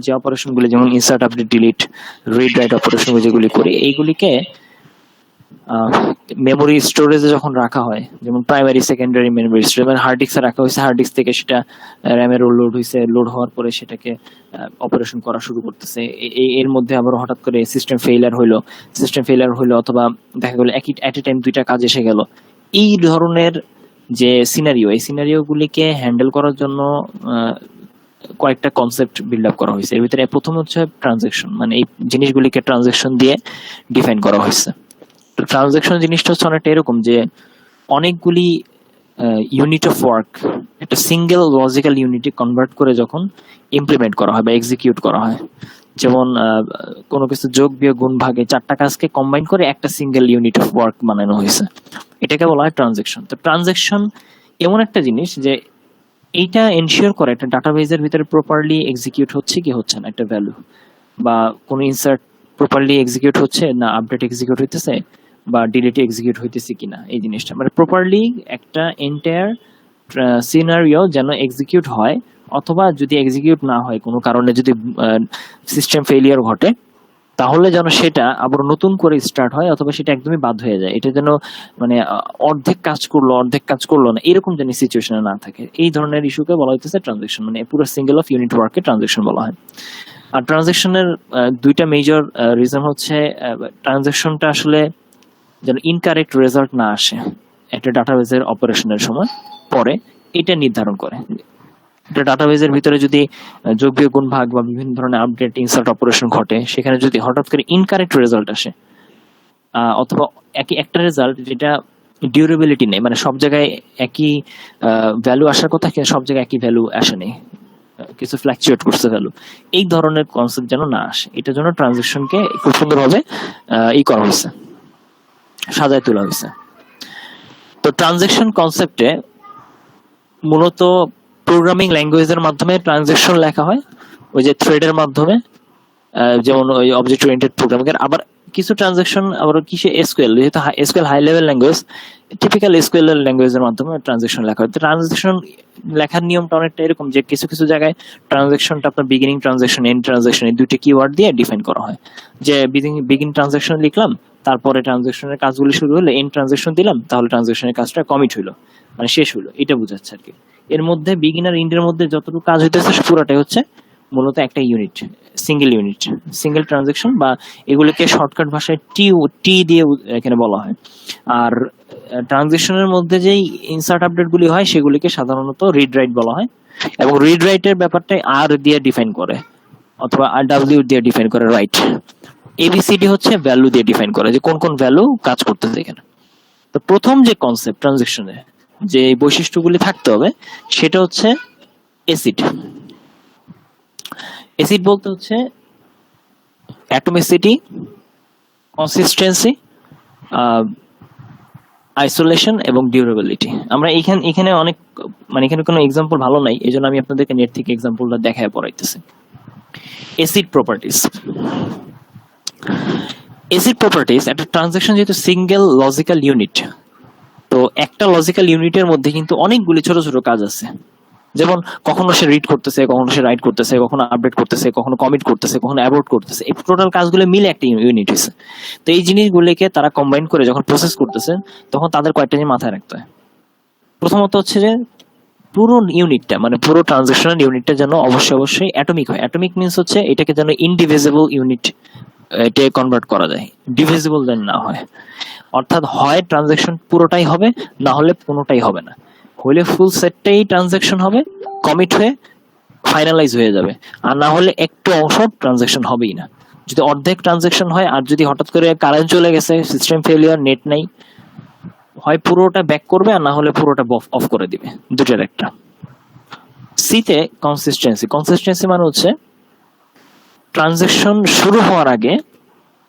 যে অপারেশনগুলি যেমন insert, update, delete, read write operation যেগুলি করি, এইগুলিকে মেমোরি স্টোরেজে যখন রাখা হয়, যেমন প্রাইমারি সেকেন্ডারি মেমোরি স্টোরেজ, মানে হার্ড ডিস্কে রাখা হয়েছে, হার্ড ডিস্ক থেকে সেটা র্যামের লোড হয়েছে, লোড হওয়ার পরে সেটাকে অপারেশন করা শুরু করতেছে, এর মধ্যে আবার হঠাৎ করে সিস্টেম ফেইলিয়ার হইলো অথবা দেখা গেল একই এট এ টাইম দুইটা কাজ এসে গেল, এই ধরনের যে সিনারিও, এই সিনারিও গুলিকে হ্যান্ডেল করার জন্য কয়েকটা কনসেপ্ট বিল্ড আপ করা হয়েছে। এর ভিতরে প্রথম হচ্ছে ট্রানজাকশন, মানে এই জিনিসগুলিকে ট্রানজাকশন দিয়ে ডিফাইন করা হয়েছে। ট্রানজাকশন জিনিসটা হচ্ছে অনেকটা এরকম যে অনেকগুলি ইউনিট অফ ওয়ার্ক একটা সিঙ্গেল লজিক্যাল ইউনিটে কনভার্ট করে যখন ইমপ্লিমেন্ট করা হয় বা এক্সিকিউট করা হয়, যেমন কোনো কিছু যোগ বিয়োগ গুণ ভাগে 4টা কাজকে কম্বাইন করে একটা সিঙ্গেল ইউনিট অফ ওয়ার্ক বানানো হয়েছে, এটাকে বলা হয় ট্রানজাকশন। তো ট্রানজাকশন এমন একটা জিনিস যে এইটা এনশিওর করে একটা ডাটাবেজের ভিতরে প্রপারলি এক্সিকিউট হচ্ছে কি হচ্ছে না একটা ভ্যালু, বা কোনো ইনসার্ট প্রপারলি এক্সিকিউট হচ্ছে না, আপডেট এক্সিকিউট হইতেছে বা ডিলিট এক্সিকিউট হইতেছে কিনা, এই জিনিসটা মানে প্রপারলি একটা এন্টায়ার সিনারিও যেন এক্সিকিউট হয়, অথবা যদি এক্সিকিউট না হয় কোনো কারণে যদি সিস্টেম ফেলিয়ার ঘটে, তাহলে যেন সেটা আবার নতুন করে স্টার্ট হয় অথবা সেটা একদমই বাদ হয়ে যায়, এটা যেন মানে অর্ধেক কাজ করলো না এরকম যেন সিচুয়েশনে না থাকে, এই ধরনের ইস্যুকে বলা হইতেছে ট্রানজাকশন, মানে পুরো সিঙ্গেল অফ ইউনিট ওয়ার্ককে ট্রানজাকশন বলা হয়। আর ট্রানজাকশনের দুইটা মেজর রিজন হচ্ছে ট্রানজাকশনটা আসলে যেন ইনকারেক্ট রেজাল্ট না আসে একটা ডাটাবেজের অপারেশনের সময় পরে, এটা নির্ধারণ করে। একটা ডাটাবেজের ভিতরে যদি যোগ বিয়োগ গুণ ভাগ বা বিভিন্ন ধরনের আপডেট ইনসার্ট অপারেশন ঘটে, সেখানে যদি হঠাৎ করে ইনকারেক্ট রেজাল্ট আসে, অথবা একটা রেজাল্ট যেটা ডিউরেবিলিটি নেই, মানে সব জায়গায় একই ভ্যালু আসার কথা কিন্তু সব জায়গায় একই ভ্যালু আসেনি, কিছু ফ্ল্যাকচুয়েট করছে ভ্যালু, এই ধরনের কনসেপ্ট যেন না আসে, এটার জন্য ট্রানজাকশনকে খুব সুন্দরভাবে করা হয়েছে, সাজায় তোলা হয়েছে। তো ট্রানজাকশন কনসেপ্টে মূলত প্রোগ্রামিং ল্যাঙ্গুয়েজের মাধ্যমে ট্রানজাকশন লেখা হয়, ওই যে থ্রেডের মাধ্যমে, যেমন ওই অবজেক্ট ওরিয়েন্টেড প্রোগ্রামিং এর। আবার কিছু ট্রানজাকশন আবার কিসে এসকিউএল, যেহেতু SQL high level language, typical SQL ল্যাঙ্গুয়েজের মাধ্যমে ট্রানজাকশন লেখা হয়। তো ট্রানজাকশন লেখার নিয়মটা অনেকটা এরকম যে কিছু কিছু জায়গায় ট্রানজাকশনটা আপনার বিগিনিং ট্রানজাকশন, এন্ড ট্রানজাকশন, এই দুইটা কিওয়ার্ড দিয়ে ডিফাইন করা হয়, যে বিগিন ট্রানজাকশন লিখলাম, তারপরে ট্রানজাকশনের কাজগুলি শুরু হলো, এন্ড ট্রানজাকশন দিলাম, তাহলে ট্রানজাকশনের কাজটা কমিট হইলো, মানে শেষ হইলো, এটা বোঝাচ্ছে আর কি। এর মধ্যে বিগিন আর এন্ডের মধ্যে যতটুকু কাজ হইতেছে পুরোটাই হচ্ছে মূলত একটা ইউনিট, সিঙ্গেল ট্রানজাকশন, বা এগুলোকে শর্টকাট ভাষায় টি দিয়ে এখানে বলা হয়। আর ট্রানজাকশনের মধ্যে যেই ইনসার্ট আপডেট গুলি হয় সেগুলিকে সাধারণত রিড রাইট বলা হয়, এবং রিড রাইটের ব্যাপারটাই আর দিয়ে ডিফাইন করে, অথবা আর ডাব্লিউ দিয়ে ডিফাইন করে রাইট। এবিসিডি হচ্ছে ভ্যালু দিয়ে ডিফাইন করে যে কোন কোন ভ্যালু কাজ করতেছে এখানে। তো প্রথম যে কনসেপ্ট ট্রানজাকশনে যে বৈশিষ্ট্যগুলি থাকতে হবে সেটা হচ্ছে এসিড। এসিড বলতে হচ্ছে অ্যাটমিসিটি, কনসিস্টেন্সি, আইসোলেশন এবং ডিউরেবিলিটি। আমরা এখানে অনেক মানে এখানে কোনো এক্সাম্পল ভালো নাই, এই জন্য আমি আপনাদেরকে নেট থেকে এক্সাম্পলটা দেখায় পড়াইতেছি। ACID properties. এসিড প্রপার্টিস একটা ট্রানজাকশন যেহেতু সিঙ্গেল লজিক্যাল ইউনিট, তো একটা লজিক্যাল ইউনিটের মধ্যে কিন্তু অনেকগুলি ছোট ছোট কাজ আছে, যেমন কখনো সে রিড করতেছে, কখনো সে রাইট করতেছে, কখনো আপডেট করতেছে, কখনো কমিট করতেছে, কখনো অ্যাবর্ট করতেছে, এই টোটাল কাজগুলো মিলে একটা ইউনিট হয়েছে। তো এই জিনিসগুলিকে তারা কম্বাইন করে যখন প্রসেস করতেছে তখন তাদের কয়েকটা জিনিস মাথায় রাখতে হয়। প্রথমত হচ্ছে যে পুরো ইউনিটটা মানে পুরো ট্রানজাকশনাল ইউনিটটা যেন অবশ্যই অ্যাটমিক হয়। অ্যাটমিক মিন্স হচ্ছে এটাকে যেন ইনডিভিজিবল ইউনিট এটা কনভার্ট করা যায়, ডিভিজিবল যেন না হয়। অর্থাৎ হয় ট্রানজাকশন পুরোটাই হবে, না হলে কোনোটাই হবে না। হইলে ফুল সেটটাই ট্রানজাকশন হবে, কমিট হয়ে ফাইনালাইজ হয়ে যাবে, আর না হলে একটু অংশ ট্রানজাকশন হবেই না। যদি অর্ধেক ট্রানজাকশন হয় আর যদি হঠাৎ করে কারেন্ট চলে গেছে, সিস্টেম ফেলিয়ার, নেট নাই, হয় পুরোটা ব্যাক করবে আর না হলে পুরোটা অফ করে দিবে, দুটোর একটা। সিতে কনসিস্টেন্সি মানে হচ্ছে ট্রানজাকশন শুরু হওয়ার আগে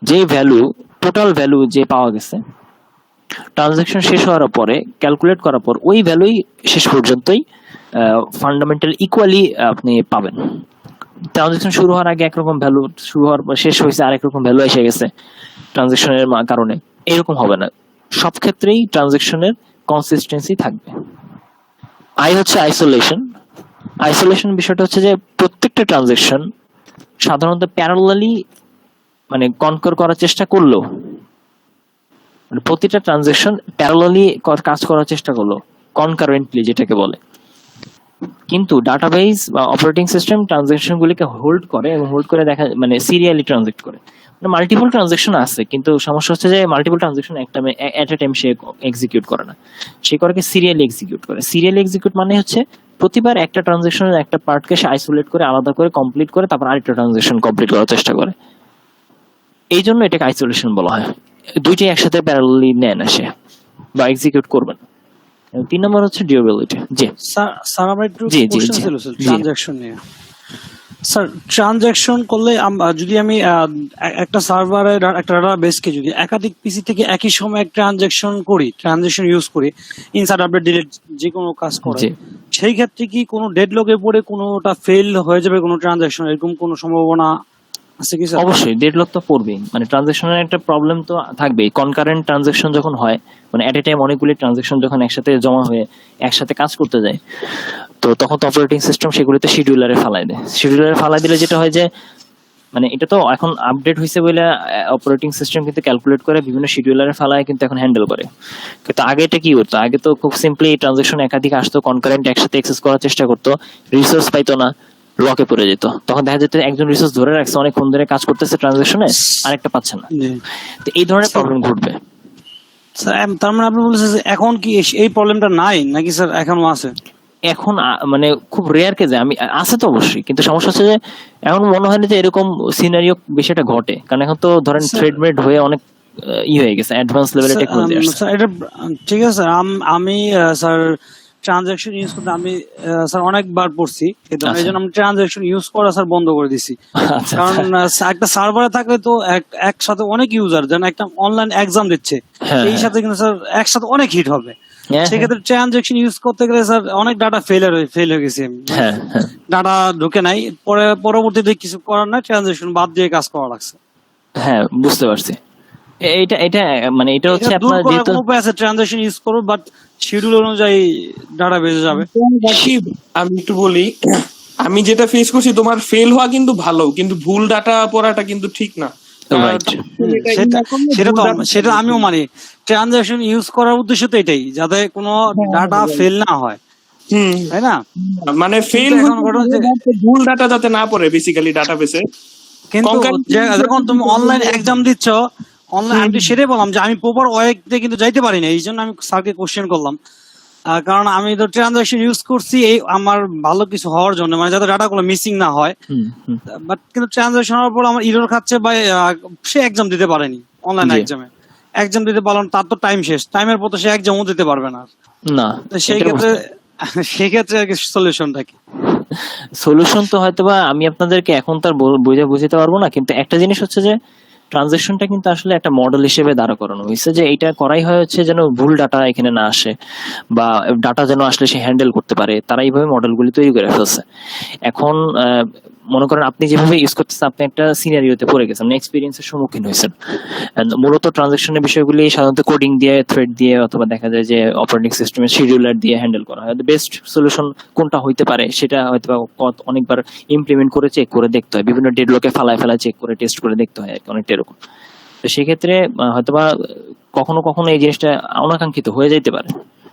যে ভ্যালু, টোটাল ভ্যালু যে পাওয়া গেছে, ট্রানজাকশন শেষ হওয়ার পরে ক্যালকুলেট করার পর ওই ভ্যালুই শেষ পর্যন্তই ফান্ডামেন্টাল ইকুয়ালি আপনি পাবেন। ট্রানজাকশন শুরু হওয়ার আগে একরকম ভ্যালু, শুরু হওয়ার পর শেষ হয়েছে আরেক রকম ভ্যালু এসে গেছে ট্রানজাকশনের কারণে, এরকম হবে না। সব ক্ষেত্রেই ট্রানজাকশনের কনসিস্টেন্সি থাকবে। আই হচ্ছে আইসোলেশন বিষয়টা হচ্ছে যে প্রত্যেকটা ট্রানজাকশন সাধারণত প্যারালালি মানে কনকর করার চেষ্টা করলো, মানে প্রতিটা ট্রানজাকশন প্যারালালি কাজ করার চেষ্টা করলো, কনকারেন্টলি যেটাকে বলে। কিন্তু ডাটাবেস বা অপারেটিং সিস্টেম ট্রানজাকশন গুলিকে হোল্ড করে এবং হোল্ড করে দেখা মানে সিরিয়ালি ট্রানজেক্ট করে। মাল্টিপল ট্রানজাকশন আছে, কিন্তু সমস্যা হচ্ছে যে মাল্টিপল ট্রানজাকশন একটা এট এ টাইম সে এক্সিকিউট করে না, সে করে কি সিরিয়ালি এক্সিকিউট করে। সিরিয়ালি এক্সিকিউট মানে হচ্ছে প্রতিবার একটা ট্রানজাকশনের একটা পার্টকে সে আইসোলেট করে আলাদা করে কমপ্লিট করে তারপর আরেকটা ট্রানজাকশন কমপ্লিট করার চেষ্টা করে। এই জন্য এটাকে আইসোলেশন বলা হয়। দুইটাই একসাথে প্যারালালি নেয় না সে বা এক্সিকিউট করবে না। 3 নম্বর হচ্ছে ডিউরেবিলিটি। জি স্যার আমার একটু জি জি কোশ্চেন জি ছিল স্যার জি ট্রানজাকশন নিয়ে। স্যার ট্রানজাকশন করলে যদি আমি একটা সার্ভারে একটা ডাটাবেসকে যদি একাধিক পিসি থেকে একই সময় ট্রানজাকশন করি, ট্রানজাকশন ইউজ করি, ইনসার্ট আপডেট ডিলিট যে কোনো কাজ করে, জি সেই ক্ষেত্রে কি কোনো ডেডলকে পড়ে কোনোটা ফেল হয়ে যাবে কোনো ট্রানজাকশন, এরকম কোনো সম্ভাবনা আছে কি স্যার? অবশ্যই ডেডলক তো পড়বেই, মানে ট্রানজাকশনের একটা প্রবলেম তো থাকবেই। কনকারেন্ট ট্রানজাকশন যখন হয়, মানে এট এ টাইম অনেকগুলি ট্রানজাকশন যখন একসাথে জমা হয়ে একসাথে কাজ করতে যায়, তো তখন তো অপারেটিং সিস্টেম সেগুলিতে শিডিউলারে ফালাই দেয়। শিডিউলারে ফালাই দিলে যেটা হয় যে, মানে এটা তো এখন আপডেট হয়েছে বলে অপারেটিং সিস্টেম কিন্তু ক্যালকুলেট করে বিভিন্ন শিডিউলারে ফালায় কিন্তু এখন হ্যান্ডেল করে। কিন্তু আগে এটা কি হতো, আগে তো খুব সিম্পলি ট্রানজাকশন একাধিক আসতো, কনকারেন্ট একসাথে অ্যাক্সেস করার চেষ্টা করতো, রিসোর্স পাইতো না, লকে পড়ে যেত। তখন দেখা যেত একজন রিসোর্স ধরে রাখছে, অনেকক্ষণ ধরে কাজ করতেছে ট্রানজাকশনে, আরেকটা পাচ্ছে না। জি তো এই ধরনের প্রবলেম ঘটবে। স্যার, তার মানে আপনি বলছেন যে এখন কি এই প্রবলেমটা নাই নাকি স্যার এখনো আছে? এখন মানে খুব রেয়ার কেসে আমি আছে তো অবশ্যই, কিন্তু সমস্যা হচ্ছে যে এখন মনে হয় না যে এরকম সিনারিও বেশি একটা ঘটে, কারণ এখন তো ধরেন স্যার থ্রেড হয়ে অনেক হয়ে গেছে, অ্যাডভান্স লেভেলের টেকনোলজি আসছে। স্যার এটা ঠিক আছে স্যার, আমি স্যার ট্রানজাকশন ইউজ করতে আমি স্যার অনেকবার পড়ছি, কিন্তু এই জন্য আমি ট্রানজাকশন ইউজ করা স্যার বন্ধ করে দিছি। আচ্ছা কারণ একটা সার্ভারে থাকলে তো একসাথে অনেক ইউজার যেন একটা অনলাইন এক্সাম দিচ্ছে, হ্যাঁ এই সাথে কিন্তু স্যার একসাথে অনেক হিট হবে। হ্যাঁ সেক্ষেত্রে ট্রানজাকশন ইউজ করতে গেলে স্যার অনেক ডাটা ফেল হয়ে গেছি আমি, হ্যাঁ হ্যাঁ ডাটা ঢুকে নাই, পরবর্তীতে কিছু করার নাই, ট্রানজাকশন বাদ দিয়ে কাজ করা লাগছে। হ্যাঁ বুঝতে পারছি। এটা এটা মানে এটা হচ্ছে এটা দূর আপনার করার যেহেতু কোনো উপায় আছে? ট্রানজাকশন ইউজ করবো বাট শিডিউল অনুযায়ী ডাটা বেজে যাবে। রাকিব, আমি একটু বলি, আমি যেটা ফেস করছি, তোমার ফেল হওয়া কিন্তু ভালো, কিন্তু ভুল ডাটা পড়াটা কিন্তু ঠিক না। রাইট। সেটা আমিও মানি, ট্রানজাকশন ইউজ করার উদ্দেশ্য তো এটাই, যাতে কোনো ডাটা ফেল না হয়, তাই না? মানে ফেল ভুল ডাটা যাতে না পড়ে বেসিক্যালি ডাটাবেসে। কিন্তু যখন তুমি অনলাইন এক্সাম দিচ্ছ, অনলাইন আমি সেটাই বললাম যে আমি প্রপার ওয়েতে কিন্তু যাইতে পারি না, এই জন্য আমি স্যারকে কোশ্চেন করলাম। কারণ আমি তো ট্রানজাকশন ইউজ করছি এই আমার ভালো কিছু হওয়ার জন্য, মানে যাতে ডাটা গুলো মিসিং না হয়। বাট কিন্তু ট্রানজাকশন হওয়ার পর আমার ইরর খাচ্ছে বা সে এক্সাম দিতে পারেনি, অনলাইন এক্সাম দিতে পারলাম, তার তো টাইম শেষ, টাইমের পর তো সে এক্সামও দিতে পারবে না। না সেই ক্ষেত্রে সলিউশনটা কি? সলিউশন তো হয়তোবা আমি আপনাদেরকে এখন তার বুঝাতে পারবো না, কিন্তু একটা জিনিস হচ্ছে যে ট্রানজাকশনটা কিন্তু আসলে একটা মডেল হিসেবে দাঁড়া করানো হয়েছে, যে এটা করাই হয় হচ্ছে যেন ভুল ডাটা এখানে না আসে, বা ডাটা যেন আসলে সে হ্যান্ডেল করতে পারে, তারা এইভাবে মডেলগুলি তৈরি করে ফেলছে। এখন মনে করেন আপনি যেভাবে ইউজ করতেছেন, আপনি একটা সিনারিওতে পড়ে গেছেন, আপনি এক্সপিরিয়েন্সের সম্মুখীন হয়েছেন। মূলত ট্রানজাকশনের বিষয়গুলি সাধারণত কোডিং দিয়ে, থ্রেড দিয়ে, অথবা দেখা যায় যে অপারেটিং সিস্টেমের শিডিউলার দিয়ে হ্যান্ডেল করা হয়। বেস্ট সলিউশন কোনটা হইতে পারে সেটা হয়তো অনেকবার ইমপ্লিমেন্ট করে চেক করে দেখতে হয়, বিভিন্ন ডেডলকে ফালায় চেক করে টেস্ট করে দেখতে হয় আর কি, অনেকটা এরকম। তো সেক্ষেত্রে হয়তোবা কখনো কখনো এই জিনিসটা অনাকাঙ্ক্ষিত হয়ে যাইতে পারে,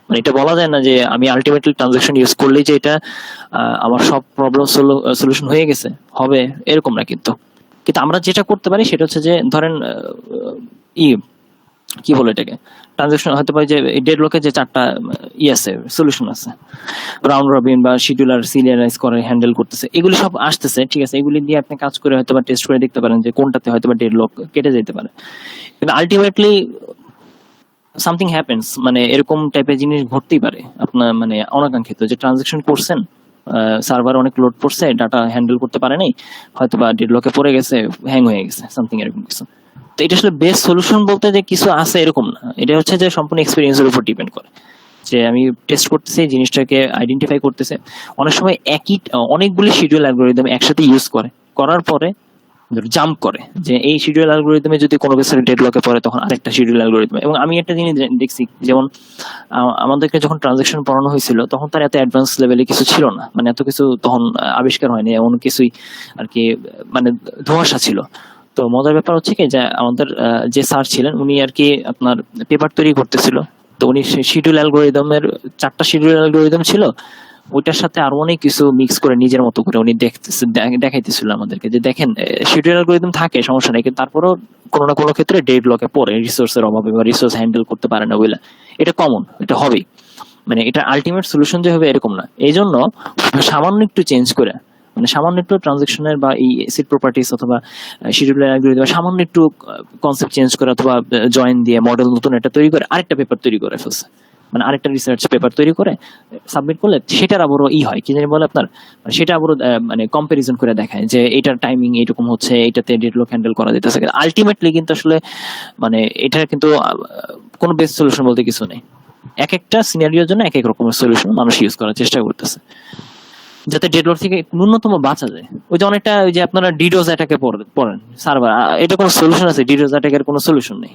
মানে এটা বলা যায় না যে আমি আলটিমেটলি ট্রানজাকশন ইউজ করলেই যে এটা আমার সব প্রবলেম সলিউশন হয়ে গেছে হবে, এরকম না। কিন্তু আমরা যেটা করতে পারি সেটা হচ্ছে যে ধরেন কি বলে এটাকে, ট্রানজাকশন হতে পারে যে ডেডলকের যে 4টা আছে, সলিউশন আছে, রাউন্ড রবিন বা শিডিউলার সিরিয়ালাইজ করে হ্যান্ডেল করতেছে, এগুলি সব আসতেছে, ঠিক আছে, এগুলি দিয়ে আপনি কাজ করে হয়তো বা টেস্ট করে দেখতে পারেন যে কোনটাতে হয়তো বা ডেডলক কেটে যেতে পারে। কিন্তু আলটিমেটলি সামথিং হ্যাপেন্স, মানে এরকম টাইপের জিনিস ঘটতেই পারে আপনার, মানে অনাকাঙ্ক্ষিত, যে ট্রানজাকশন করছেন, সার্ভার অনেক লোড করছে, ডাটা হ্যান্ডেল করতে পারে নাই, হয়তো বা ডেডলকে পড়ে গেছে, হ্যাং হয়ে গেছে, সামথিং এরকম কিছু। তো এটা আসলে বেস্ট সলিউশন বলতে যে কিছু আছে এরকম না, এটা হচ্ছে যে সম্পূর্ণ এক্সপিরিয়েন্সের উপর ডিপেন্ড করে, যে আমি টেস্ট করতেছি, জিনিসটাকে আইডেন্টিফাই করতেছে। অনেক সময় অনেকগুলি শিডিউল অ্যালগরিদম একসাথে ইউজ করার পরে জাম্প করে, যে এই শিডিউল অ্যালগরিদমে যদি কোনো কিছু ডেডলকে পড়ে তখন আরেকটা শিডিউল অ্যালগরিদম। এবং আমি একটা জিনিস দেখছি, যেমন আমাদেরকে যখন ট্রানজাকশন পড়ানো হয়েছিল তখন তার এত অ্যাডভান্স লেভেলে কিছু ছিল না, মানে এত কিছু তখন আবিষ্কার হয়নি, এমন কিছুই আর কি, মানে ধোঁয়াশা ছিল। তো মজার ব্যাপার হচ্ছে কি, যে আমাদের যে স্যার ছিলেন উনি আর কি আপনার পেপার তৈরি করতেছিল। তো উনি শিডিউল অ্যালগরিদমের 4টা শিডিউল অ্যালগরিদম ছিল, ওইটার সাথে আরো অনেক কিছু মিক্স করে নিজের মতো করে উনি দেখাইতেছিল আমাদেরকে, যে দেখেন শিডিউল অ্যালগরিদম থাকে সমস্যা নেই, কিন্তু তারপরেও কোনো না কোনো ক্ষেত্রে ডেড লকে পড়ে রিসোর্সের অভাবে বা রিসোর্স হ্যান্ডেল করতে পারে না বলে। এটা কমন, এটা হবেই, মানে এটা আলটিমেট সলিউশন যে হবে এরকম না। এই জন্য সামান্য একটু চেঞ্জ করে, মানে সামান্য একটু ট্রানজাকশনের বা এই এসিড প্রপার্টিস অথবা শিডিউল অ্যালগরিদম সামান্য একটু কনসেপ্ট চেঞ্জ করে অথবা জয়েন দিয়ে মডেল নতুন একটা তৈরি করে আরেকটা পেপার তৈরি করে ফেলছে, মানে আরেকটা রিসার্চ পেপার তৈরি করে সাবমিট করলে সেটার আবারও হয় কি জানি বলে আপনার, মানে সেটা আবারও মানে কম্পারিজন করে দেখায় যে এটার টাইমিং এরকম হচ্ছে, এটাতে ডেডলক হ্যান্ডেল করা যেতেছে। আলটিমেটলি কিন্তু আসলে মানে এটা কিন্তু কোনো বেস্ট সলিউশন বলতে কিছু নেই। এক একটা সিনারিওর জন্য এক এক রকমের সলিউশন মানুষ ইউজ করার চেষ্টা করতেছে যাতে ডেডলক থেকে ন্যূনতম বাঁচা যায়। ওই যে অনেকটা ওই যে আপনারা ডিডোস অ্যাটাকে পড়েন সার্ভার, এটা কোনো সলিউশন আছে? ডিডোস অ্যাটাকের কোনো সলিউশন নেই।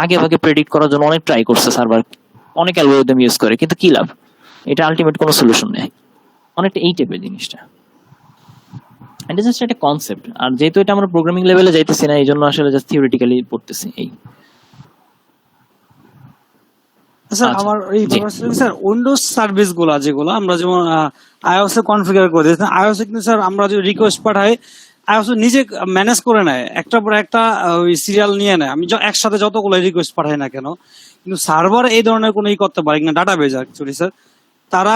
আগে ভাগে প্রেডিক্ট করার জন্য অনেক ট্রাই করছে সার্ভার, অনেক অ্যালগরিদম ইউজ করে, কিন্তু কি লাভ? এটা আলটিমেট কোনো সলিউশন নেই। অনেকটা এই টাইপের জিনিসটা, এটা জাস্ট একটা কনসেপ্ট। আর যেহেতু এটা আমরা প্রোগ্রামিং লেভেলে যাইতেছি না, এই জন্য আসলে জাস্ট থিওরিটিক্যালি পড়তেছি এই। স্যার আমার এই স্যার উইন্ডোজ সার্ভিস গুলা যেগুলো আমরা যেমন আইওএস এ কনফিগার করে দিই, আইওএস এ কিন্তু স্যার আমরা যদি রিকোয়েস্ট পাঠাই আইওএস নিজে ম্যানেজ করে নেয়, একটা পর একটা ওই সিরিয়াল নিয়ে নেয়, আমি একসাথে যতগুলো রিকোয়েস্ট পাঠাই না কেন। কিন্তু সার্ভার এই ধরনের কোনো করতে পারে কিনা, ডাটাবেজ অ্যাকচুয়ালি স্যার তারা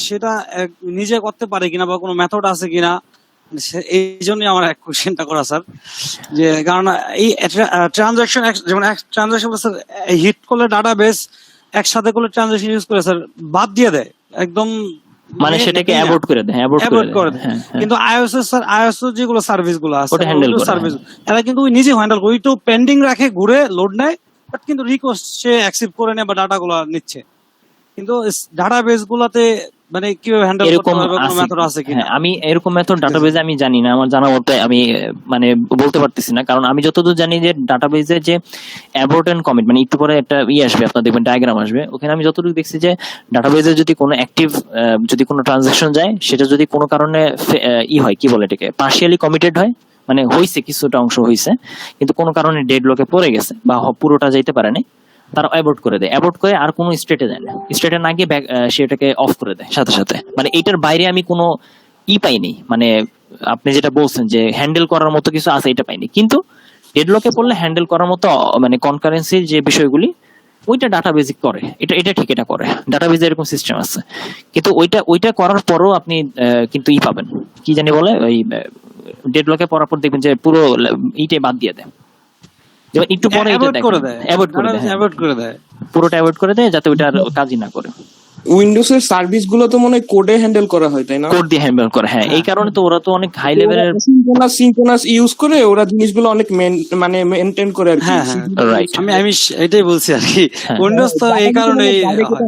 সেটা নিজে করতে পারে কিনা বা কোনো মেথড আছে কিনা, এই জন্যই আমার এক কোশ্চেনটা করা স্যার। যে কারণ এই ট্রানজাকশন যেমন ট্রানজাকশন স্যার হিট করলে ডাটাবেস একসাথে করলে ট্রানজাকশন ইউজ করে স্যার বাদ দিয়ে দেয় একদম, মানে সেটাকে অ্যাভয়েড করে দেয়, করে দেয়। কিন্তু আইওএস স্যার আইওএস যেগুলো সার্ভিস গুলো আছে সার্ভিস এরা কিন্তু ওই নিজে হ্যান্ডেল করে, ওইটাও পেন্ডিং রাখে, ঘুরে লোড নেয়, বাট কিন্তু রিকোয়েস্ট সে অ্যাকসেপ্ট করে নেয় বা ডাটা গুলো নিচ্ছে। কিন্তু ডাটাবেস গুলাতে মানে কিভাবে হ্যান্ডেল করতে হবে কোনো মেথড আছে কিনা? আমি এরকম মেথড ডাটাবেজে আমি জানি না, আমার জানা মতে আমি মানে বলতে পারতেছি না। কারণ আমি যতদূর জানি যে ডাটাবেজে যে অ্যাবর্ট এন্ড কমিট, মানে একটু পরে একটা আসবে, আপনার দেখবেন ডায়াগ্রাম আসবে, ওখানে আমি যতটুকু দেখছি যে ডাটাবেজে যদি কোনো অ্যাক্টিভ যদি কোনো ট্রানজাকশন যায়, সেটা যদি কোনো কারণে হয় কি বলে এটাকে পার্শিয়ালি কমিটেড হয়, মানে হইছে কিছুটা অংশ হইছে কিন্তু কোনো কারণে ডেডলকে পড়ে গেছে বা পুরোটা যাইতে পারে না, তারা অ্যাবর্ট করে দেয়। অ্যাবর্ট করে আর কোনো স্টেটে যায় না, স্টেটে না গিয়ে সেটাকে অফ করে দেয় সাথে সাথে। মানে এটার বাইরে আমি কোনো পাইনি, মানে আপনি যেটা বলছেন যে হ্যান্ডেল করার মতো কিছু আছে এটা পাইনি। কিন্তু ডেডলকে পড়লে হ্যান্ডেল করার মতো মানে কনকারেন্সির যে বিষয়গুলি ওইটা ডাটাবেজ করে, এটা ঠিক, এটা করে ডাটাবেজে এরকম সিস্টেম আছে। কিন্তু ওইটা করার পরও আপনি কিন্তু পাবেন কি জানি বলে, ওই ডেডলকে পড়ার পর দেখবেন যে পুরো এইটাই বাদ দিয়ে দেয়, একটু পরে অ্যাভয়েড করে দেয়, পুরোটা অ্যাভয়েড করে দেয় যাতে ওইটা কাজই না করে। উইন্ডোজ এর সার্ভিস গুলো তো মনে হয় কোডে হ্যান্ডেল করা হয়, তাই না? কোড দিয়ে হ্যান্ডেল করে, হ্যাঁ। এই কারণে তো ওরা তো অনেক হাই লেভেলের সিনক্রোনাস ইউজ করে ওরা জিনিসগুলো অনেক মানে মেইনটেইন করে আর কি। রাইট, আমি এটাই বলছি আর কি। উইন্ডোজ তো এই কারণে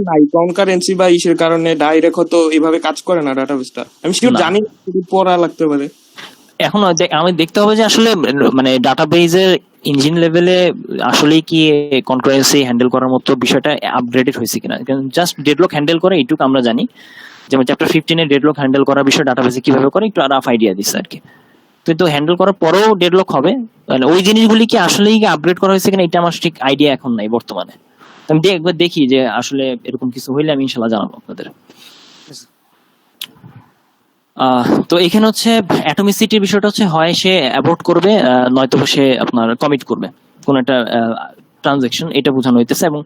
নাই কনকারেন্সি বা ইসের কারণে ডাইরেক্ট হয়তো এইভাবে কাজ করে না ডাটাবেসটা, আমি শিওর জানি না, পড়া লাগতে পারে। এখন আমি দেখতে হবে যে আসলে মানে ডাটাবেজের ইঞ্জিন লেভেলে আসলে কি কনকারেন্সি হ্যান্ডেল করার মতো বিষয়টা আপগ্রেডেড হয়েছে কিনা। জাস্ট ডেডলক হ্যান্ডেল করে এইটুকু আমরা জানি, যেমন চ্যাপ্টার 15 ডেডলক হ্যান্ডেল করার বিষয় ডাটাবেজে কিভাবে করে একটু রাফ আইডিয়া দিচ্ছে আর কি। কিন্তু হ্যান্ডেল করার পরেও ডেডলক হবে, মানে ওই জিনিসগুলি কি আসলেই আপগ্রেড করা হয়েছে কিনা এটা আমার ঠিক আইডিয়া এখন নাই বর্তমানে। আমি একবার দেখি যে আসলে এরকম কিছু হইলে আমি ইনশাল্লাহ জানাবো আপনাদের। তো এখানে হচ্ছে অ্যাটমিসিটির বিষয়টা হচ্ছে হয় সে অ্যাবর্ট করবে, নয়তো সে আপনার কমিট করবে কোন একটা ট্রানজাকশন, এটা বোঝানো হইতেছে। এবং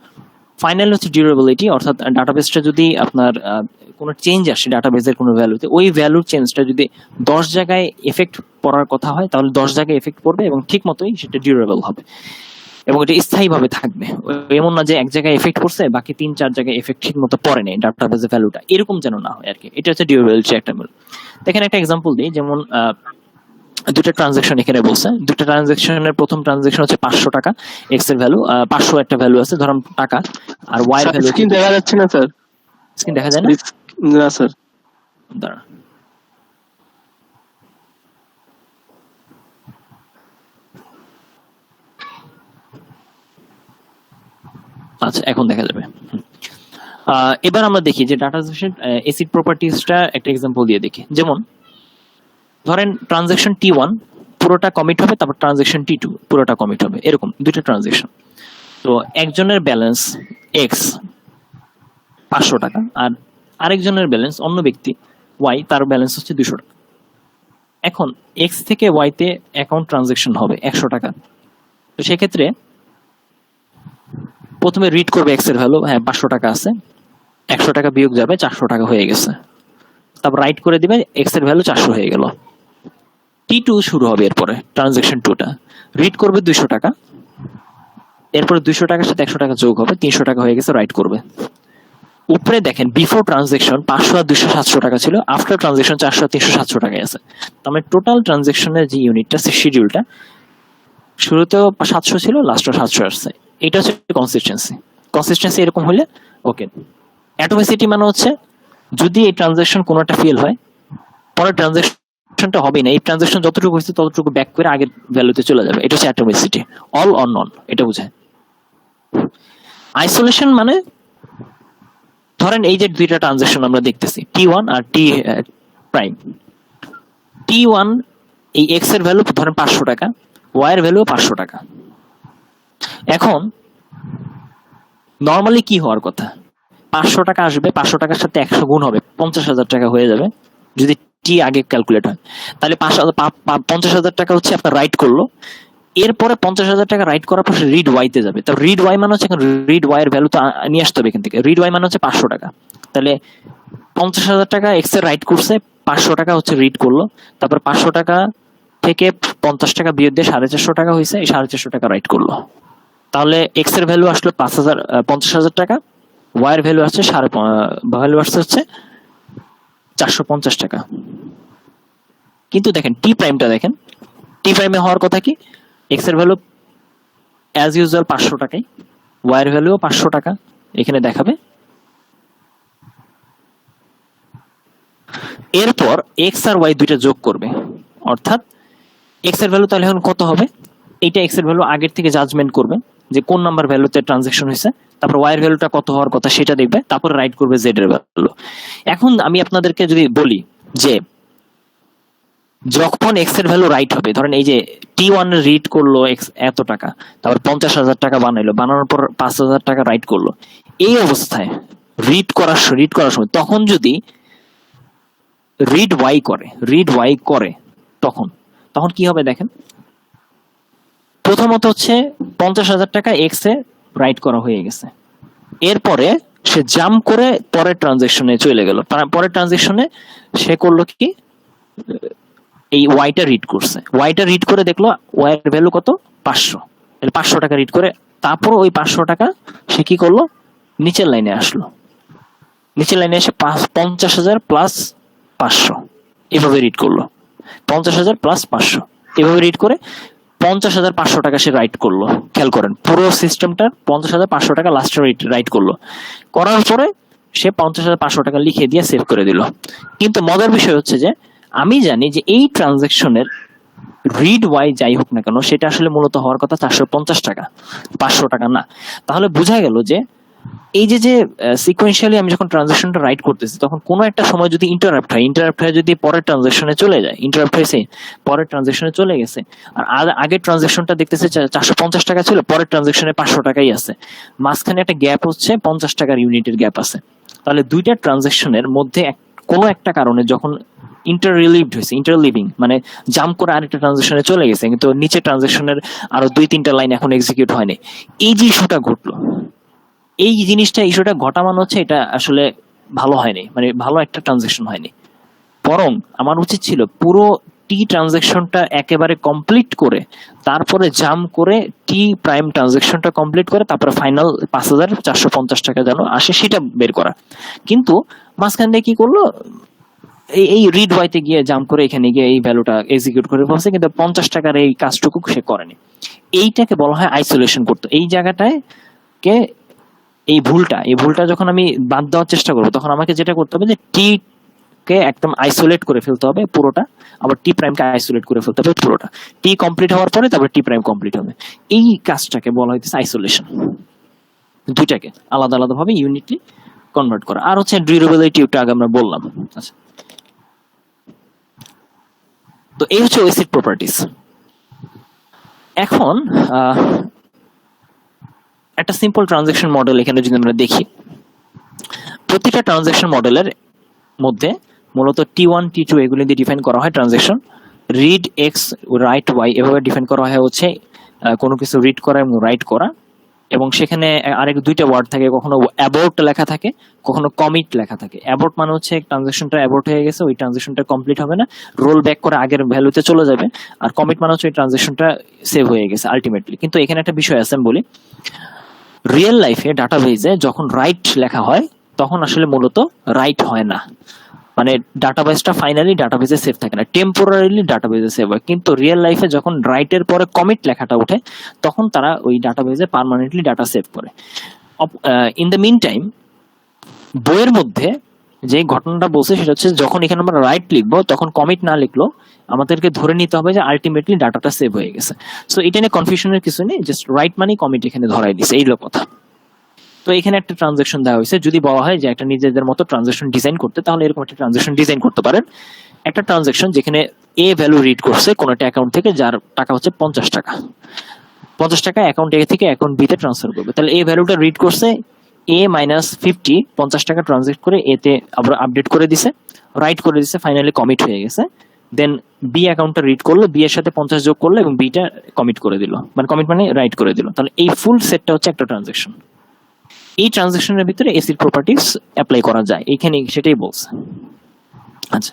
ফাইনাল হচ্ছে ডিউরেবিলিটি, অর্থাৎ ডাটাবেসটা যদি আপনার কোনো চেঞ্জ আসে ডাটাবেসের কোনো ভ্যালুতে, ওই ভ্যালুর চেঞ্জটা যদি 10 জায়গায় এফেক্ট পড়ার কথা হয় তাহলে 10 জায়গায় এফেক্ট পড়বে এবং ঠিক মতোই সেটা ডিউরেবল হবে এবং এটা স্থায়ী ভাবে থাকবে। এমন না যে এক জায়গায় এফেক্ট পড়ছে বাকি 3-4 জায়গায় এফেক্ট ঠিক মতো পড়ে নেই ডাটাবেসের ভ্যালুটা, এরকম যেন না হয় আর কি। এটা হচ্ছে ডিউরেবিলিটি একটা মূল। দেখেন একটা এক্সাম্পল দিই, যেমন দুটো ট্রানজাকশন এখানে বলছে, দুটো ট্রানজাকশনের প্রথম ট্রানজাকশন হচ্ছে 500 টাকা, এক্স এর ভ্যালু 500 একটা ভ্যালু আছে ধরুন টাকা, আর ওয়াই এর ভ্যালু স্ক্রিন দেখা যাচ্ছে না স্যার, স্ক্রিন দেখা যায় না স্যার। দাঁড়া আচ্ছা, এখন দেখা যাবে। এবার আমরা দেখি যে ডাটা এসিড প্রপার্টিজটা একটা এক্সাম্পল দিয়ে দেখি। যেমন ধরেন ট্রানজাকশন T1 পুরোটা কমিট হবে, তারপর ট্রানজাকশন T2 পুরোটা কমিট হবে, এরকম দুইটা ট্রানজাকশন। তো একজনের ব্যালেন্স এক্স 500 টাকা, আর আরেকজনের ব্যালেন্স, অন্য ব্যক্তি ওয়াই, তার ব্যালেন্স হচ্ছে 200 টাকা। এখন এক্স থেকে ওয়াইতে অ্যাকাউন্ট ট্রানজাকশন হবে 100 টাকা। তো সেক্ষেত্রে প্রথমে রিড করবে এক্স এর ভ্যালু, হ্যাঁ 500 টাকা আছে, 100 টাকা বিয়োগ যাবে, 400 টাকা হয়ে গেছে। তারপর রাইট করে দিবে, এক্স এর ভ্যালু 400 হয়ে গেল। T2 শুরু হবে, এরপরে ট্রানজাকশন 2টা রিড করবে 200 টাকা, এরপরে 200 টাকার সাথে 100 টাকা যোগ হবে, 300 টাকা হয়ে গেছে, রাইট করবে। উপরে দেখেন বিফোর ট্রানজাকশন 500 আর 200 700 টাকা ছিল, আফটার ট্রানজাকশন 400 আর 300 700 টাকায় আছে। তার মানে টোটাল ট্রানজাকশনের যে ইউনিটটা, শিডিউলটা শুরুতেও 700 ছিল, লাস্টে 700 আসছে। এটা হচ্ছে কনসিস্টেন্সি। কনসিস্টেন্সি এরকম হলে ওকে। অ্যাটমিসিটি মানে হচ্ছে যদি এই ট্রানজাকশন কোনোটা ফেল হয়, পরের ট্রানজাকশনটা হবে না, এই ট্রানজাকশন যতটুকু হয়েছে ততটুকু ব্যাক করে আগের ভ্যালুতে চলে যাবে। এটা হচ্ছে অ্যাটমিসিটি, অল অর নন, এটা বোঝায়। আইসোলেশন মানে ধরেন এই যে দুইটা ট্রানজাকশন আমরা দেখতেছি, T1 আর T প্রাইম। T1 এই এক্স এর ভ্যালু ধরেন 500 টাকা, ওয়াই এর ভ্যালু 500 টাকা। এখন নরমালি কি হওয়ার কথা, 500 টাকা আসবে, 500 টাকার সাথে 100 গুণ হবে, 50,000 টাকা হয়ে যাবে যদি টি আগে ক্যালকুলেট হয়। তাহলে 50,000 টাকা হচ্ছে আপনার রাইট করলো, এরপরে 50,000 টাকা রাইট করার পর রিড ওয়াই তে যাবে। তো রিড ওয়াই মানে হচ্ছে রিড ওয়াই এর ভ্যালু তো নিয়ে আসতে হবে এখান থেকে। রিড ওয়াই মানে হচ্ছে 500 টাকা। তাহলে 50,000 টাকা এক্স এর রাইট করছে, 500 টাকা হচ্ছে রিড করলো, তারপর 500 টাকা থেকে 50 টাকা বিয়োগ দিয়ে 450 টাকা হয়েছে, এই 450 টাকা রাইট করলো। তাহলে এক্স এর ভ্যালু আসলো 50,000 টাকা, ওয়াই এর ভ্যালু আসছে ভ্যালু আসছে হচ্ছে 450 টাকা। কিন্তু দেখেন টি প্রাইমটা দেখেন, টি প্রাইমে হওয়ার কথা কি, এক্স এর ভ্যালু অ্যাজ ইউজুয়াল 500 টাকাই, ওয়াই এর ভ্যালু 500 টাকা এখানে দেখাবে। এরপর এক্স আর ওয়াই দুইটা যোগ করবে, অর্থাৎ এক্স এর ভ্যালু তাহলে এখন কত হবে, এইটা এক্স এর ভ্যালু আগের থেকে জাজমেন্ট করবে যে কোন নাম্বার ভ্যালুতে ট্রানজাকশন হয়েছে, তারপর ওয়াই এর ভ্যালুটা কত হওয়ার কথা সেটা দেখবে, তারপর রাইট করবে জেড এর ভ্যালু। এখন আমি আপনাদেরকে যদি বলি যে যখন এক্স এর ভ্যালু রাইট হবে, ধরেন এই যে T1 রিড করলো এক্স এত টাকা, তারপর 50,000 টাকা বানাইলো, বানানোর পর 5,000 টাকা রাইট করলো, এই অবস্থায় রিড করার সময় তখন যদি রিড ওয়াই করে তখন কি হবে দেখেন। প্রথমত হচ্ছে 50,000 টাকা এক্স এ রাইট করা হয়ে গেছে, এরপরে সে জাম্প করে পরের ট্রানজাকশনে চলে গেল। পরের ট্রানজাকশনে সে করলো কি, এই ওয়াইটা রিড করছে, ওয়াইটা রিড করে দেখলো ওয়াই এর ভ্যালু কত 500, 500 টাকা রিড করে, তারপর ওই 500 টাকা সে কি করলো, নিচের লাইনে আসলো, নিচের লাইনে এসে 50,000 প্লাস 500 এভাবে রিড করলো, 50,000 প্লাস 500 এভাবে রিড করে 50,500 টাকা সে রাইট করলো। খেয়াল করেন পুরো সিস্টেমটা 50,500 টাকা লাস্টে রাইট করলো, করার পরে সে 50,500 টাকা লিখে দিয়ে সেভ করে দিল। কিন্তু মজার বিষয় হচ্ছে যে আমি জানি যে এই ট্রানজাকশনের রিড ওয়াই যাই হোক না কেন সেটা আসলে মূলত হওয়ার কথা 450 টাকা, 500 টাকা না। তাহলে বোঝা গেল যে এই যে সিকোয়েন্সিয়ালি আমি যখন ট্রানজাকশনটা রাইট করতেছি তখন কোনো একটা সময় যদি ইন্টারাপ্ট হয় যদি পরের ট্রানজাকশনে চলে যায়, ইন্টারাপ্ট হয়েছে পরের ট্রানজাকশনে চলে গেছে, আর আগের ট্রানজাকশনটা দেখতেছে 450 টাকা ছিল, পরের ট্রানজাকশনে 500 টাকাই আছে, মাঝখানে একটা গ্যাপ হচ্ছে 50 টাকার ইউনিটের গ্যাপ আছে। তাহলে দুইটা ট্রানজাকশনের মধ্যে কোনো একটা কারণে যখন ইন্টারলিভিং মানে জাম্প করে আরেকটা ট্রানজাকশনে চলে গেছে, কিন্তু নিচে ট্রানজাকশনের আরো 2-3টা লাইন এখন এক্সিকিউট হয়নি, এই যে ইস্যুটা ঘটলো, এই ইস্যুটা ঘটা মানে হচ্ছে এটা আসলে ভালো হয়নি, মানে ভালো একটা ট্রানজাকশন হয়নি। বরং আমার উচিত ছিল পুরো টি ট্রানজাকশনটা একেবারে কমপ্লিট করে তারপরে জাম্প করে টি প্রাইম ট্রানজাকশনটা কমপ্লিট করে তারপরে ফাইনাল 5,450 টাকা যেন আসে সেটা বের করা। কিন্তু মাঝখান দিয়ে কি করলো, এই রিড ওয়াইতে গিয়ে জাম্প করে এখানে গিয়ে এই ভ্যালুটা এক্সিকিউট করে ফেলছে, কিন্তু 50 টাকার এই কাজটুকু সে করেনি। এইটাকে বলা হয় আইসোলেশন করতে। এই জায়গাটায় কে এই ভুলটা যখন আমি বাদ দেওয়ার চেষ্টা করবো তখন আমাকে যেটা করতে হবে যে টি কে একদম আইসোলেট করে ফেলতে হবে পুরোটা, আবার টি প্রাইমকে আইসোলেট করে ফেলতে হবে পুরোটা। টি কমপ্লিট হওয়ার পরে তারপরে টি প্রাইম কমপ্লিট হবে। এই কাজটাকে বলা হইতেছে আইসোলেশন। দুইটাকে আলাদা আলাদা ভাবে ইউনিটলি কনভার্ট করা। আর হচ্ছে ডিউরেবিলিটি, ওটা আগে আমরা বললাম। আচ্ছা, তো এই হচ্ছে ওএসিড প্রপার্টিজ। এখন একটা সিম্পল ট্রানজাকশন মডেল এখানে যদি আমরা দেখি, প্রতিটা ট্রানজাকশন মডেলের মধ্যে মূলত T1 T2 এগুলি দিয়ে ডিফাইন করা হয় transaction. Read X, write Y, এভাবে ডিফাইন করা হয় হচ্ছে কোনো কিছু রিড করা এবং রাইট করা। এবং সেখানে আরেক দুইটা ওয়ার্ড থাকে, কখনো অ্যাবর্ট লেখা থাকে, কখনো কমিট লেখা থাকে। অ্যাবর্ট মানে হচ্ছে ট্রানজাকশনটা অ্যাবর্ট হয়ে গেছে, ওই ট্রানজাকশনটা কমপ্লিট হবে না, রোল ব্যাক করে আগের ভ্যালুতে চলে যাবে। আর কমিট মানে হচ্ছে ওই ট্রানজাকশনটা সেভ হয়ে গেছে আলটিমেটলি। কিন্তু এখানে একটা বিষয় আছে, আমি বলি, রিয়েল লাইফে ডাটাবেজে যখন রাইট লেখা হয় তখন আসলে মূলত রাইট হয় না, মানে ডাটাবেসটা ফাইনালি ডাটাবেসে সেভ থাকে না, টেম্পোরারিলি ডাটাবেসে সেভ হয়। কিন্তু রিয়েল লাইফে যখন রাইটের পরে কমিট লেখাটা ওঠে তখন তারা ওই ডাটাবেসে পার্মানেন্টলি ডাটা সেভ করে। ইন দ্য মিন টাইম, বইয়ের মধ্যে যে ঘটনাটা বলছে সেটা হচ্ছে যখন এখানে আমরা রাইট লিখবো তখন কমিট না লিখলো আমাদেরকে ধরে নিতে হবে যে আলটিমেটলি ডাটাটা সেভ হয়ে গেছে। সো এটা নিয়ে কনফিউশনের কিছু নেই, জাস্ট রাইট মানে কমিট এখানে ধরাই দিছে, এই কথা। তো এখানে একটা ট্রানজাকশন দেওয়া হয়েছে, যদি বলা হয় যে একটা নিজেদের মতো ট্রানজাকশন ডিজাইন করতে, তাহলে এরকম একটা ট্রানজাকশন ডিজাইন করতে পারেন। একটা ট্রানজাকশন যেখানে এ ভ্যালু রিড করছে কোন একটা অ্যাকাউন্ট থেকে, যার টাকা হচ্ছে 50 টাকা। 50 টাকা অ্যাকাউন্ট এ থেকে অ্যাকাউন্ট বি তে ট্রান্সফার করবে, তাহলে এই ভ্যালুটা রিড করছে এ মাইনাস 50, 50 টাকা ট্রানজেক্ট করে এতে আবার আপডেট করে দিছে, রাইট করে দিছে, ফাইনালি কমিট হয়ে গেছে। দেন বি অ্যাকাউন্টটা রিড করলো, বি এর সাথে 50 যোগ করলো এবং বিটা কমিট করে দিল, মানে কমিট মানে রাইট করে দিল। তাহলে এই ফুল সেটটা হচ্ছে একটা ট্রানজাকশন। এই ট্রানজাকশনের ভিতরে এসিড প্রপার্টিজ অ্যাপ্লাই করা যায়, এখানে সেটাই বলছে। আচ্ছা,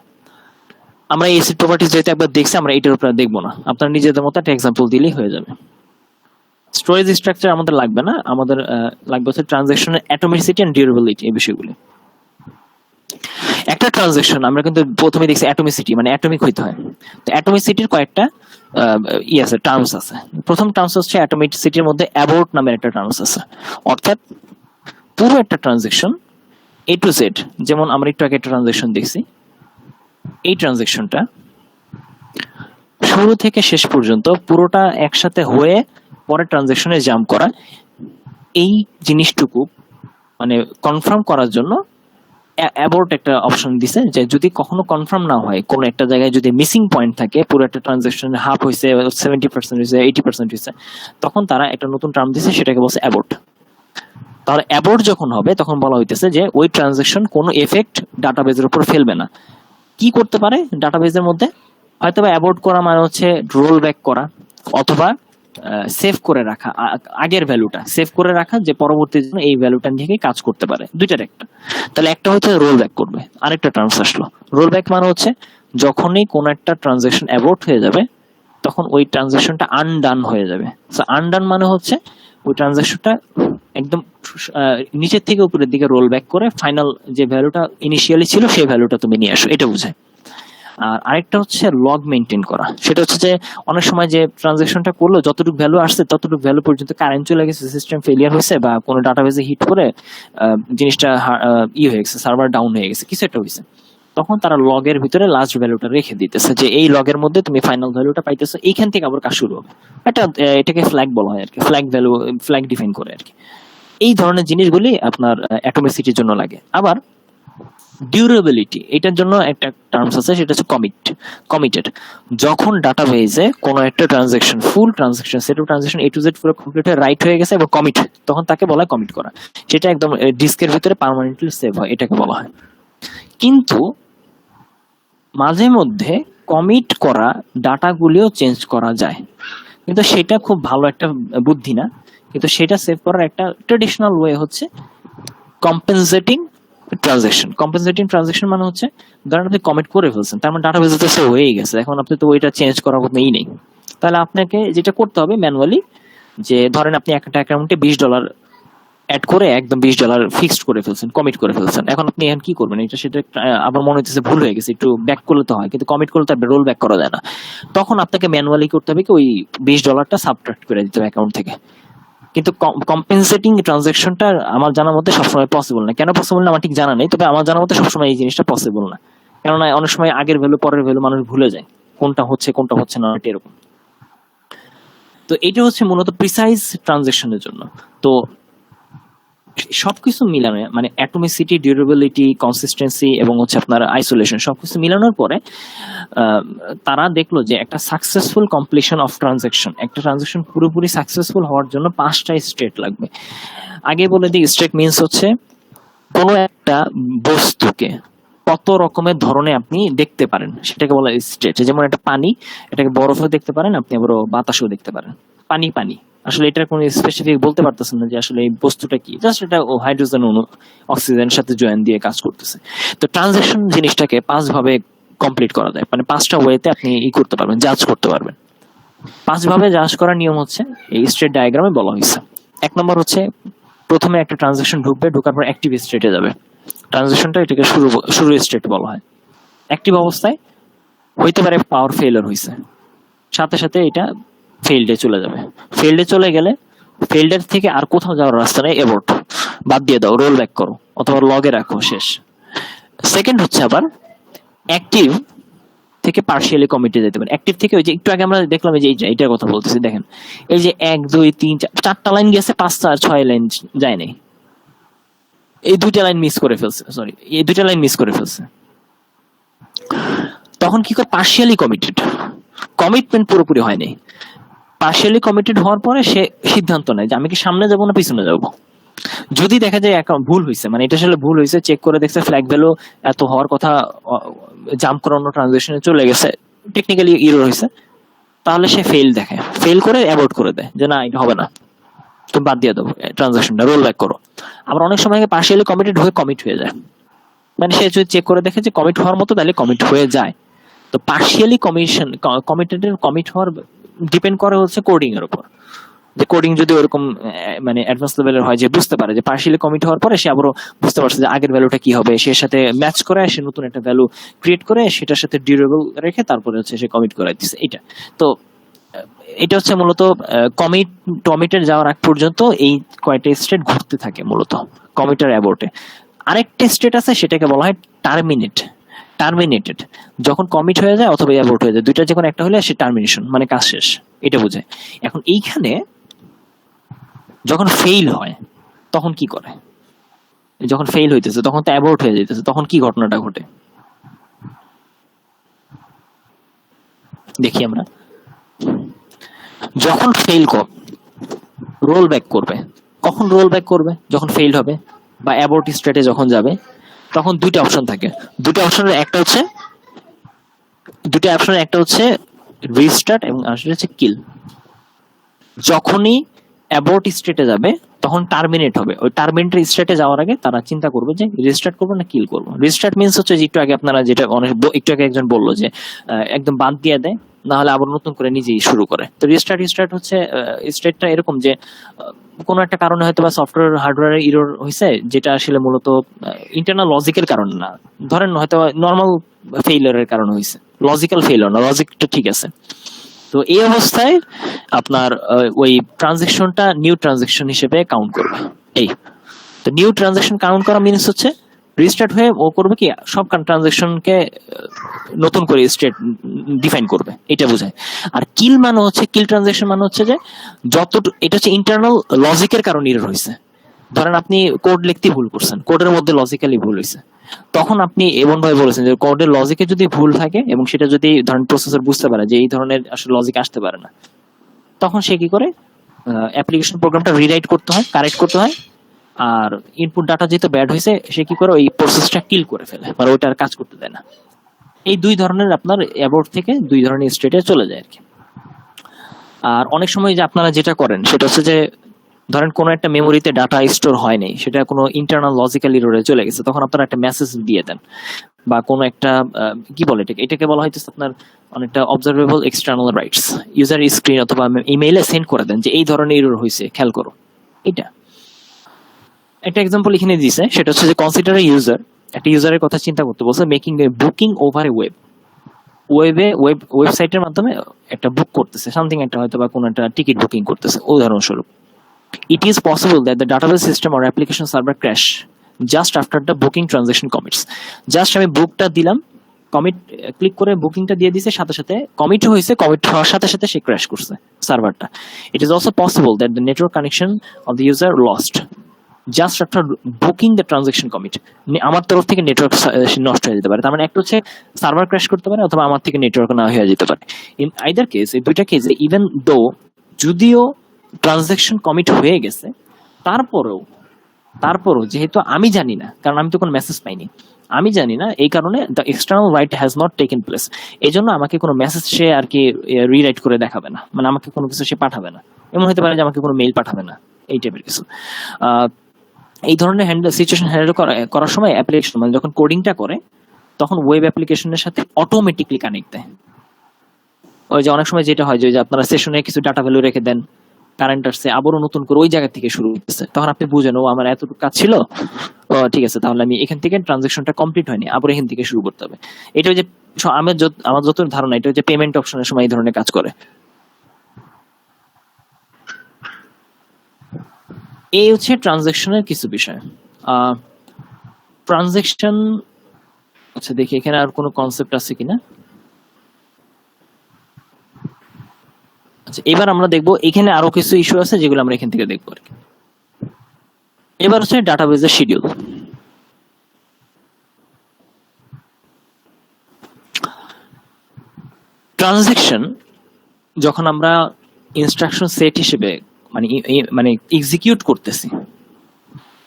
আমরা এসিড প্রপার্টিজ যেহেতু একবার দেখছি, আমরা এটার উপরে দেখবো না, আপনারা নিজেদের মতো একটা এক্সাম্পল দিলেই হয়ে যাবে। স্টোরেজ স্ট্রাকচার আমাদের লাগবে না, আমাদের লাগবে হচ্ছে ট্রানজাকশনের অ্যাটমিসিটি এন্ড ডিউরেবিলিটি, এই বিষয়গুলো। একটা ট্রানজাকশন আমরা কিন্তু প্রথমে দেখছি অ্যাটমিসিটি মানে অ্যাটমিক হইতে হয়। তো অ্যাটমিসিটির কয়েকটা আছে, টার্মস আছে। প্রথম টার্মস হচ্ছে অ্যাটমিসিটির মধ্যে অ্যাবোর্ট নামের একটা টার্মস আছে, অর্থাৎ পুরো একটা ট্রানজাকশন এ টু জেড, যেমন আমরা একটু আগে একটা ট্রানজাকশন দেখছি, এই ট্রানজাকশনটা শুরু থেকে শেষ পর্যন্ত পুরোটা একসাথে হয়ে পরে ট্রানজাকশনে জাম্প করা, এই জিনিসটুকু মানে কনফার্ম করার জন্য অ্যাবর্ট একটা অপশন দিছে, যে যদি কখনো কনফার্ম না হয়, কোনো একটা জায়গায় যদি মিসিং পয়েন্ট থাকে, পুরো একটা ট্রানজাকশনে হাফ হয়েছে, 70% হয়েছে, 80% হয়েছে, তখন তারা একটা নতুন টার্ম দিছে, সেটাকে বলছে অ্যাবর্ট। তাহলে অ্যাবর্ট যখন হবে তখন বলা হইতেছে যে ওই ট্রানজাকশন কোনো এফেক্ট ডাটাবেজের উপর ফেলবে না। কি করতে পারে ডাটাবেজের মধ্যে? হয়তো বা অ্যাবর্ট করা মানে হচ্ছে রোল ব্যাক করা, অথবা সেভ করে রাখা, আগের ভ্যালুটা সেভ করে রাখা, যে পরবর্তী জন্য এই ভ্যালুটা নিয়ে কাজ করতে পারে, দুইটার একটা। তাহলে একটা হচ্ছে রোল ব্যাক করবে, আরেকটা টার্মস আসলো রোল ব্যাক মানে হচ্ছে যখনই কোন একটা ট্রানজাকশন অ্যাবর্ট হয়ে যাবে তখন ওই ট্রানজাকশনটা আনডান হয়ে যাবে। আনডান মানে হচ্ছে ওই ট্রানজাকশনটা একদম নিচের থেকে উপরের দিকে রোল ব্যাক করে ফাইনাল যে ভ্যালুটা ইনিশিয়ালি ছিল সেই ভ্যালুটা তুমি নিয়ে আসো, এটা বোঝায়। আর আরেকটা হচ্ছে লগ মেনটেন করা, সেটা হচ্ছে যে অনেক সময় যে ট্রানজাকশনটা করলো যতটুকু ভ্যালু আসছে ততটুকু ভ্যালু পর্যন্ত কারেন্ট চলে গেছে, সিস্টেম ফেলিয়ার হয়েছে, বা কোনো ডাটাবেজে হিট করে জিনিসটা হয়ে গেছে, সার্ভার ডাউন হয়ে গেছে, কিছু একটা হয়েছে, তখন তারা লগের ভিতরে লাস্ট ভ্যালুটা রেখে দিতেছে, যে এই লগের মধ্যে তুমি ফাইনাল ভ্যালুটা পাইতেছো, এইখান থেকে আবার কাজ শুরু হবে। এটাকে ফ্ল্যাগ বলা হয় আর কি, ফ্ল্যাগ ভ্যালু, ফ্ল্যাগ ডিফাইন করে আর কি। এই ধরনের জিনিসগুলি আপনার অ্যাটমিসিটির জন্য লাগে। আবার ডিউরেবিলিটি, এটার জন্য একটা টার্মস আছে, সেটা হচ্ছে কমিটেড। যখন ডাটাবেজে কোনো একটা transaction, full transaction, set of transaction A to Z পুরো কমপ্লিট হয়ে রাইট হয়ে গেছে এবং কমিট, তখন তাকে বলা হয় কমিট করা, সেটা একদম ডিস্কের ভিতরে পার্মানেন্টলি সেভ হয়, এটাকে বলা হয়। কিন্তু মাঝে মধ্যে কমিট করা ডাটাগুলিও চেঞ্জ করা যায়, কিন্তু সেটা খুব ভালো একটা বুদ্ধি না। কিন্তু সেটা সেভ করার একটা ট্রেডিশনাল ওয়ে হচ্ছে কম্পেনসেটিং ট্রানজাকশন মানে হচ্ছে ধরেন আপনি কমিট করে ফেলছেন, তার মানে ডাটাবেজে তো সেভ হয়েই গেছে, এখন আপনি তো ওইটা চেঞ্জ করার কোনো ই নেই। তাহলে আপনাকে যেটা করতে হবে ম্যানুয়ালি, যে ধরেন আপনি একটা অ্যাকাউন্টে $20 অ্যাড করে একদম $20 ফিক্সড করে ফেলছেন, কমিট করে ফেলছেন। এখন আপনি এখন কি করবেন, এটা সেটা আবার মনে হচ্ছে ভুল হয়ে গেছে, একটু ব্যাক করলে তো হয়, কিন্তু কমিট করলে তো রোল ব্যাক করা যায় না। তখন আপনাকে ম্যানুয়ালি করতে হবে কি, ওই $20টা সাবট্রাক্ট করে দিতে হবে অ্যাকাউন্ট থেকে। কিন্তু কম্পেনসেটিং ট্রানজাকশনটা আমার জানার মধ্যে সবসময় পসিবল না। কেন পসিবল না আমার ঠিক জানা নেই, তবে আমার জানার মধ্যে সবসময় এই জিনিসটা পসিবল না, কেননা অনেক সময় আগের ভ্যালু পরের ভ্যালু মানুষ ভুলে যায়, কোনটা হচ্ছে কোনটা হচ্ছে না, এরকম। তো এটা হচ্ছে মূলত প্রিসাইজ ট্রানজাকশনের জন্য। তো সবকিছু মিলানো, মানে অ্যাটমিসিটি, ডিউরেবিলিটি, কনসিস্টেন্সি এবং হচ্ছে আপনার আইসোলেশন সবকিছু মিলানোর পরে তারা দেখলো যে একটা সাকসেসফুল কমপ্লিশন অফ ট্রানজাকশন, একটা ট্রানজাকশন পুরোপুরি সাকসেসফুল হওয়ার জন্য 5টা স্টেট লাগবে। আগে বলে দিই, স্টেট মিনস হচ্ছে কোনো একটা বস্তুকে কত রকমের ধরনে আপনি দেখতে পারেন সেটাকে বলা স্টেট। যেমন একটা পানি, এটাকে বরফও দেখতে পারেন আপনি, আবার বাতাসও দেখতে পারেন। পানি পানি আসলে এটার কোনো স্পেসিফিক বলতে পারতেছেন না যে আসলে এই বস্তুটা কি, জাস্ট এটা হাইড্রোজেন অণু অক্সিজেনের সাথে জয়েন দিয়ে কাজ করতেছে। তো ট্রানজাকশন জিনিসটাকে 5 ভাবে কমপ্লিট করা যায়, মানে 5টা ওয়েতে আপনি করতে পারবেন, জাজ করতে পারবেন। 5 ভাবে জাজ করার নিয়ম হচ্ছে এই স্টেট ডায়াগ্রামে বলা হয়েছে। 1 নম্বর হচ্ছে প্রথমে একটা ট্রানজাকশন ঢুকবে, ঢোকার পর অ্যাক্টিভ স্টেটে যাবে। ট্রানজাকশনটা এটাকে শুরু স্টেট বলা হয়। অ্যাক্টিভ অবস্থায় হইতে পারে পাওয়ার ফেলিওর হয়েছে, সাথে সাথে এটা ফেইল্ডে চলে যাবে। ফেইল্ডে চলে গেলে ফেইল্ডের থেকে আর কোথাও যাওয়ার রাস্তা নেই, এবর্ট, বাদ দিয়ে দাও, রোল ব্যাক করো অথবা লগে রাখো, শেষ। সেকেন্ড হচ্ছে আবার অ্যাক্টিভ থেকে পার্শিয়ালি কমিটে যেতে পারে। অ্যাক্টিভ থেকে ওই যে একটু আগে আমরা দেখলাম, এই যে এইটার কথা বলতেছি, দেখেন এই যে 1 2 3 4টা লাইন গেছে, 5 4 6 লাইন যায় নাই, এই 2টা লাইন মিস করে ফেলছে, সরি এই 2টা লাইন মিস করে ফেলছে। তখন কি করে? পার্শিয়ালি কমিটেড, কমিটমেন্ট পুরোপুরি হয়নি। পার্শিয়ালি কমিটেড হওয়ার পরে সে সিদ্ধান্ত নেয় যে আমি কি সামনে যাবো না পিছনে যাবো। যদি দেখা যায় ভুল হয়েছে, মানে এটা আসলে ভুল হয়েছে, চেক করে দেখছে ফ্ল্যাগ ভ্যালু এত হওয়ার কথা, জাম্প করানো ট্রানজিশনে চলে গেছে, টেকনিক্যালি এরর হয়েছে, তাহলে সে ফেল দেখে, ফেল করে অ্যাভয়েড করে দেয় যে না এটা হবে না, তুমি বাদ দিয়ে দাও ট্রানজাকশনটা, রোল ব্যাক করো। আবার অনেক সময় পার্শিয়ালি কমিটেড হয়ে কমিট হয়ে যায়, মানে সে যদি চেক করে দেখে যে কমিট হওয়ার মতো, তাহলে কমিট হয়ে যায়। তো পার্শিয়ালি কমিট হওয়ার ডিপেন্ড করে হচ্ছে কোডিং এর উপর, যে কোডিং যদি ওরকম মানে অ্যাডভান্স লেভেলের হয়, যে বুঝতে পারে যে পার্শিয়ালি কমিট হওয়ার পরে সে আবারও বুঝতে পারছে যে আগের ভ্যালুটা কি হবে, সে সাথে ম্যাচ করে সে নতুন একটা ভ্যালু ক্রিয়েট করে সেটার সাথে ডিউরেবল রেখে তারপরে হচ্ছে সে কমিট করে দিচ্ছে। এটা তো এটা হচ্ছে মূলত কমিটের যাওয়ার আগ পর্যন্ত এই কয়টা স্টেট ঘুরতে থাকে মূলত কমিটার অ্যাবোর্টে। আরেকটা স্টেট আছে, সেটাকে বলা হয় টার্মিনেটেড। যখন কমিট হয়ে যায় অথবা অ্যাবোর্ট হয়ে যায়, দুইটা যে কোনো একটা হলে সে টার্মিনেশন, মানে কাজ শেষ, এটা বোঝায়। এখন এইখানে যখন ফেইল হয় তখন কি করে? যখন ফেইল হইতেছে তখন তো অ্যাবোর্ট হয়ে যাইতেছে, তখন কি ঘটনাটা ঘটে দেখি আমরা। যখন ফেইল রোল ব্যাক করবে, কখন রোল ব্যাক করবে? যখন ফেইল হবে বা অ্যাবোর্ট স্টেটে যখন যাবে, তখন দুইটা অপশন থাকে। দুইটা অপশনের একটা হচ্ছে রিস্টার্ট এবং আরেকটা হচ্ছে কিল। যখনই অ্যাবোর্ট স্টেটে যাবে তখন টার্মিনেট হবে। ওই টার্মিনেট স্টেটে যাওয়ার আগে তারা চিন্তা করবে যে রিস্টার্ট করবো না কিল করবো। রিস্টার্ট মিন্স হচ্ছে যে একটু আগে আপনারা যেটা একটু আগে একজন বললো যে একদম বাদ দিয়ে দেয়, না হলে আবার নতুন করে নিজেই শুরু করে। তো রিস্টার্ট হচ্ছে স্টেটটা এরকম যে কোনো একটা কারণে হয়তো বা সফটওয়্যার হার্ডওয়্যারের এরর হয়েছে, যেটা আসলে মূলত ইন্টারনাল লজিকের কারণে না, ধরেন হয়তো নর্মাল ফেইলিয়রের কারণে হয়েছে, লজিক্যাল ফেইলিয়র না, লজিকটা ঠিক আছে। তো এই অবস্থায় আপনার ওই ট্রানজাকশনটা নিউ ট্রানজাকশন হিসেবে কাউন্ট করবে। এই তো নিউ ট্রানজাকশন কাউন্ট করা মিনস হচ্ছে রিস্টার্ট হয়ে ও করবে কি সব ট্রানজাকশনকে নতুন করে স্টেট ডিফাইন করবে, এটা বোঝায়। আর কিল মানে হচ্ছে, কিল ট্রানজাকশন মানে হচ্ছে যে এটা হচ্ছে ইন্টারনাল লজিকের কারণে এরর হয়েছে। ধরেন আপনি কোড লিখতে ভুল করছেন, কোডের মধ্যে লজিক্যালি ভুল হয়েছে, তখন আপনি এমন ভাবে বলেছেন যে কোডের লজিকে যদি ভুল থাকে এবং সেটা যদি ধরেন প্রসেসর বুঝতে পারে যে এই ধরনের আসলে লজিক আসতে পারে না, তখন সে কি করে অ্যাপ্লিকেশন প্রোগ্রামটা রিরাইট করতে হয়, কারেক্ট করতে হয়। আর ইনপুট ডাটা যেহেতু ব্যাড হয়েছে, সে কি করে ওই প্রসেসটা কিল করে ফেলে, মানে ওইটা আর কাজ করতে দেয় না। এই দুই ধরনের আপনার অ্যাবোর্ট থেকে দুই ধরনের স্টেটে চলে যায় আর কি। আর অনেক সময় যে আপনারা যেটা করেন সেটা হচ্ছে যে ধরেন কোনো একটা মেমোরিতে ডাটা স্টোর হয় নাই, সেটা কোনো ইন্টারনাল লজিক্যাল এররে চলে গেছে, তখন আপনারা একটা মেসেজ দিয়ে দেন বা কোনো একটা কি বলে এটাকে বলা হয়তো আপনার অনেকটা observable external rights user screen অথবা ইমেইলে সেন্ড করে দেন যে এই ধরনের এরর হয়েছে, খেয়াল করো। এটা একটা এক্সাম্পল এখানে দিয়েছে, সেটা হচ্ছে যে কনসিডার এ ইউজার, একটা ইউজারের কথা চিন্তা করতে বলছে, making A booking over a ওয়েবসাইটের মাধ্যমে একটা বুক করতেছে সামথিং, একটা হয়তো বা কোনো একটা টিকিট বুকিং করতেছে উদাহরণস্বরূপ। It is possible that the database system or application server crash just after the booking transaction commits. Just আমি বুকটা দিলাম, কমিট ক্লিক করে বুকিংটা দিয়ে দিয়েছে, সাথে সাথে কমিট হয়েছে, কমিট হওয়ার সাথে সাথে সে ক্র্যাশ করছে সার্ভারটা। It is also possible that the network connection of the user lost. Just after booking the transaction commit, আমার তরফ থেকে নেটওয়ার্ক নষ্ট হয়ে যেতে পারে। তার মানে একটা হচ্ছে সার্ভার ক্র্যাশ করতে পারে অথবা আমার থেকে নেটওয়ার্ক না হয়ে যেতে পারে। ইন আইদার কেস, এই দুইটা কেসে ইভেন দো যদিও ট্রানজাকশন কমিট হয়ে গেছে, তারপরও যেহেতু আমি জানি না, কারণ আমি তো কোনো মেসেজ পাইনি, আমি জানি না, এই কারণে the external right has not taken place. এই জন্য আমাকে কোনো মেসেজ সে আর কি রিরাইট করে দেখাবে না, মানে আমাকে কোনো কিছু সে পাঠাবে না। এমন হতে পারে যে আমাকে কোনো মেইল পাঠাবে না, এই টাইপের কিছু। এই ধরনের সিচুয়েশন হ্যান্ডেল করার সময় অ্যাপ্লিকেশন মানে যখন কোডিংটা করে তখন ওয়েব অ্যাপ্লিকেশনের সাথে অটোমেটিকলি কানেক্ট দেয়। ওই যে অনেক সময় যেটা হয় যে আপনারা সেশনে কিছু ডাটা ভ্যালু রেখে দেন, কারেন্ট আসছে, আবারও নতুন করে ওই জায়গা থেকে শুরু করতেছে, তখন আপনি বুঝেন ও আমার এতটুকু কাজ ছিল, ও ঠিক আছে, তাহলে আমি এখান থেকে ট্রানজাকশনটা কমপ্লিট হয়নি, আবার এখান থেকে শুরু করতে হবে। এটা যে আমার যত ধারণা, এটা হচ্ছে পেমেন্ট অপশনের সময় এই ধরনের কাজ করে। এই হচ্ছে ট্রানজাকশনের কিছু বিষয়। ট্রানজাকশন, আচ্ছা দেখি এখানে আর কোনো কনসেপ্ট আছে কিনা। আচ্ছা, এবার আমরা দেখবো এখানে আরো কিছু ইস্যু আছে যেগুলো আমরা এখান থেকে দেখবো আর কি। এবার হচ্ছে ডাটাবেজের শিডিউল। ট্রানজাকশন যখন আমরা ইনস্ট্রাকশন সেট হিসেবে মানে এক্সিকিউট করতেছি,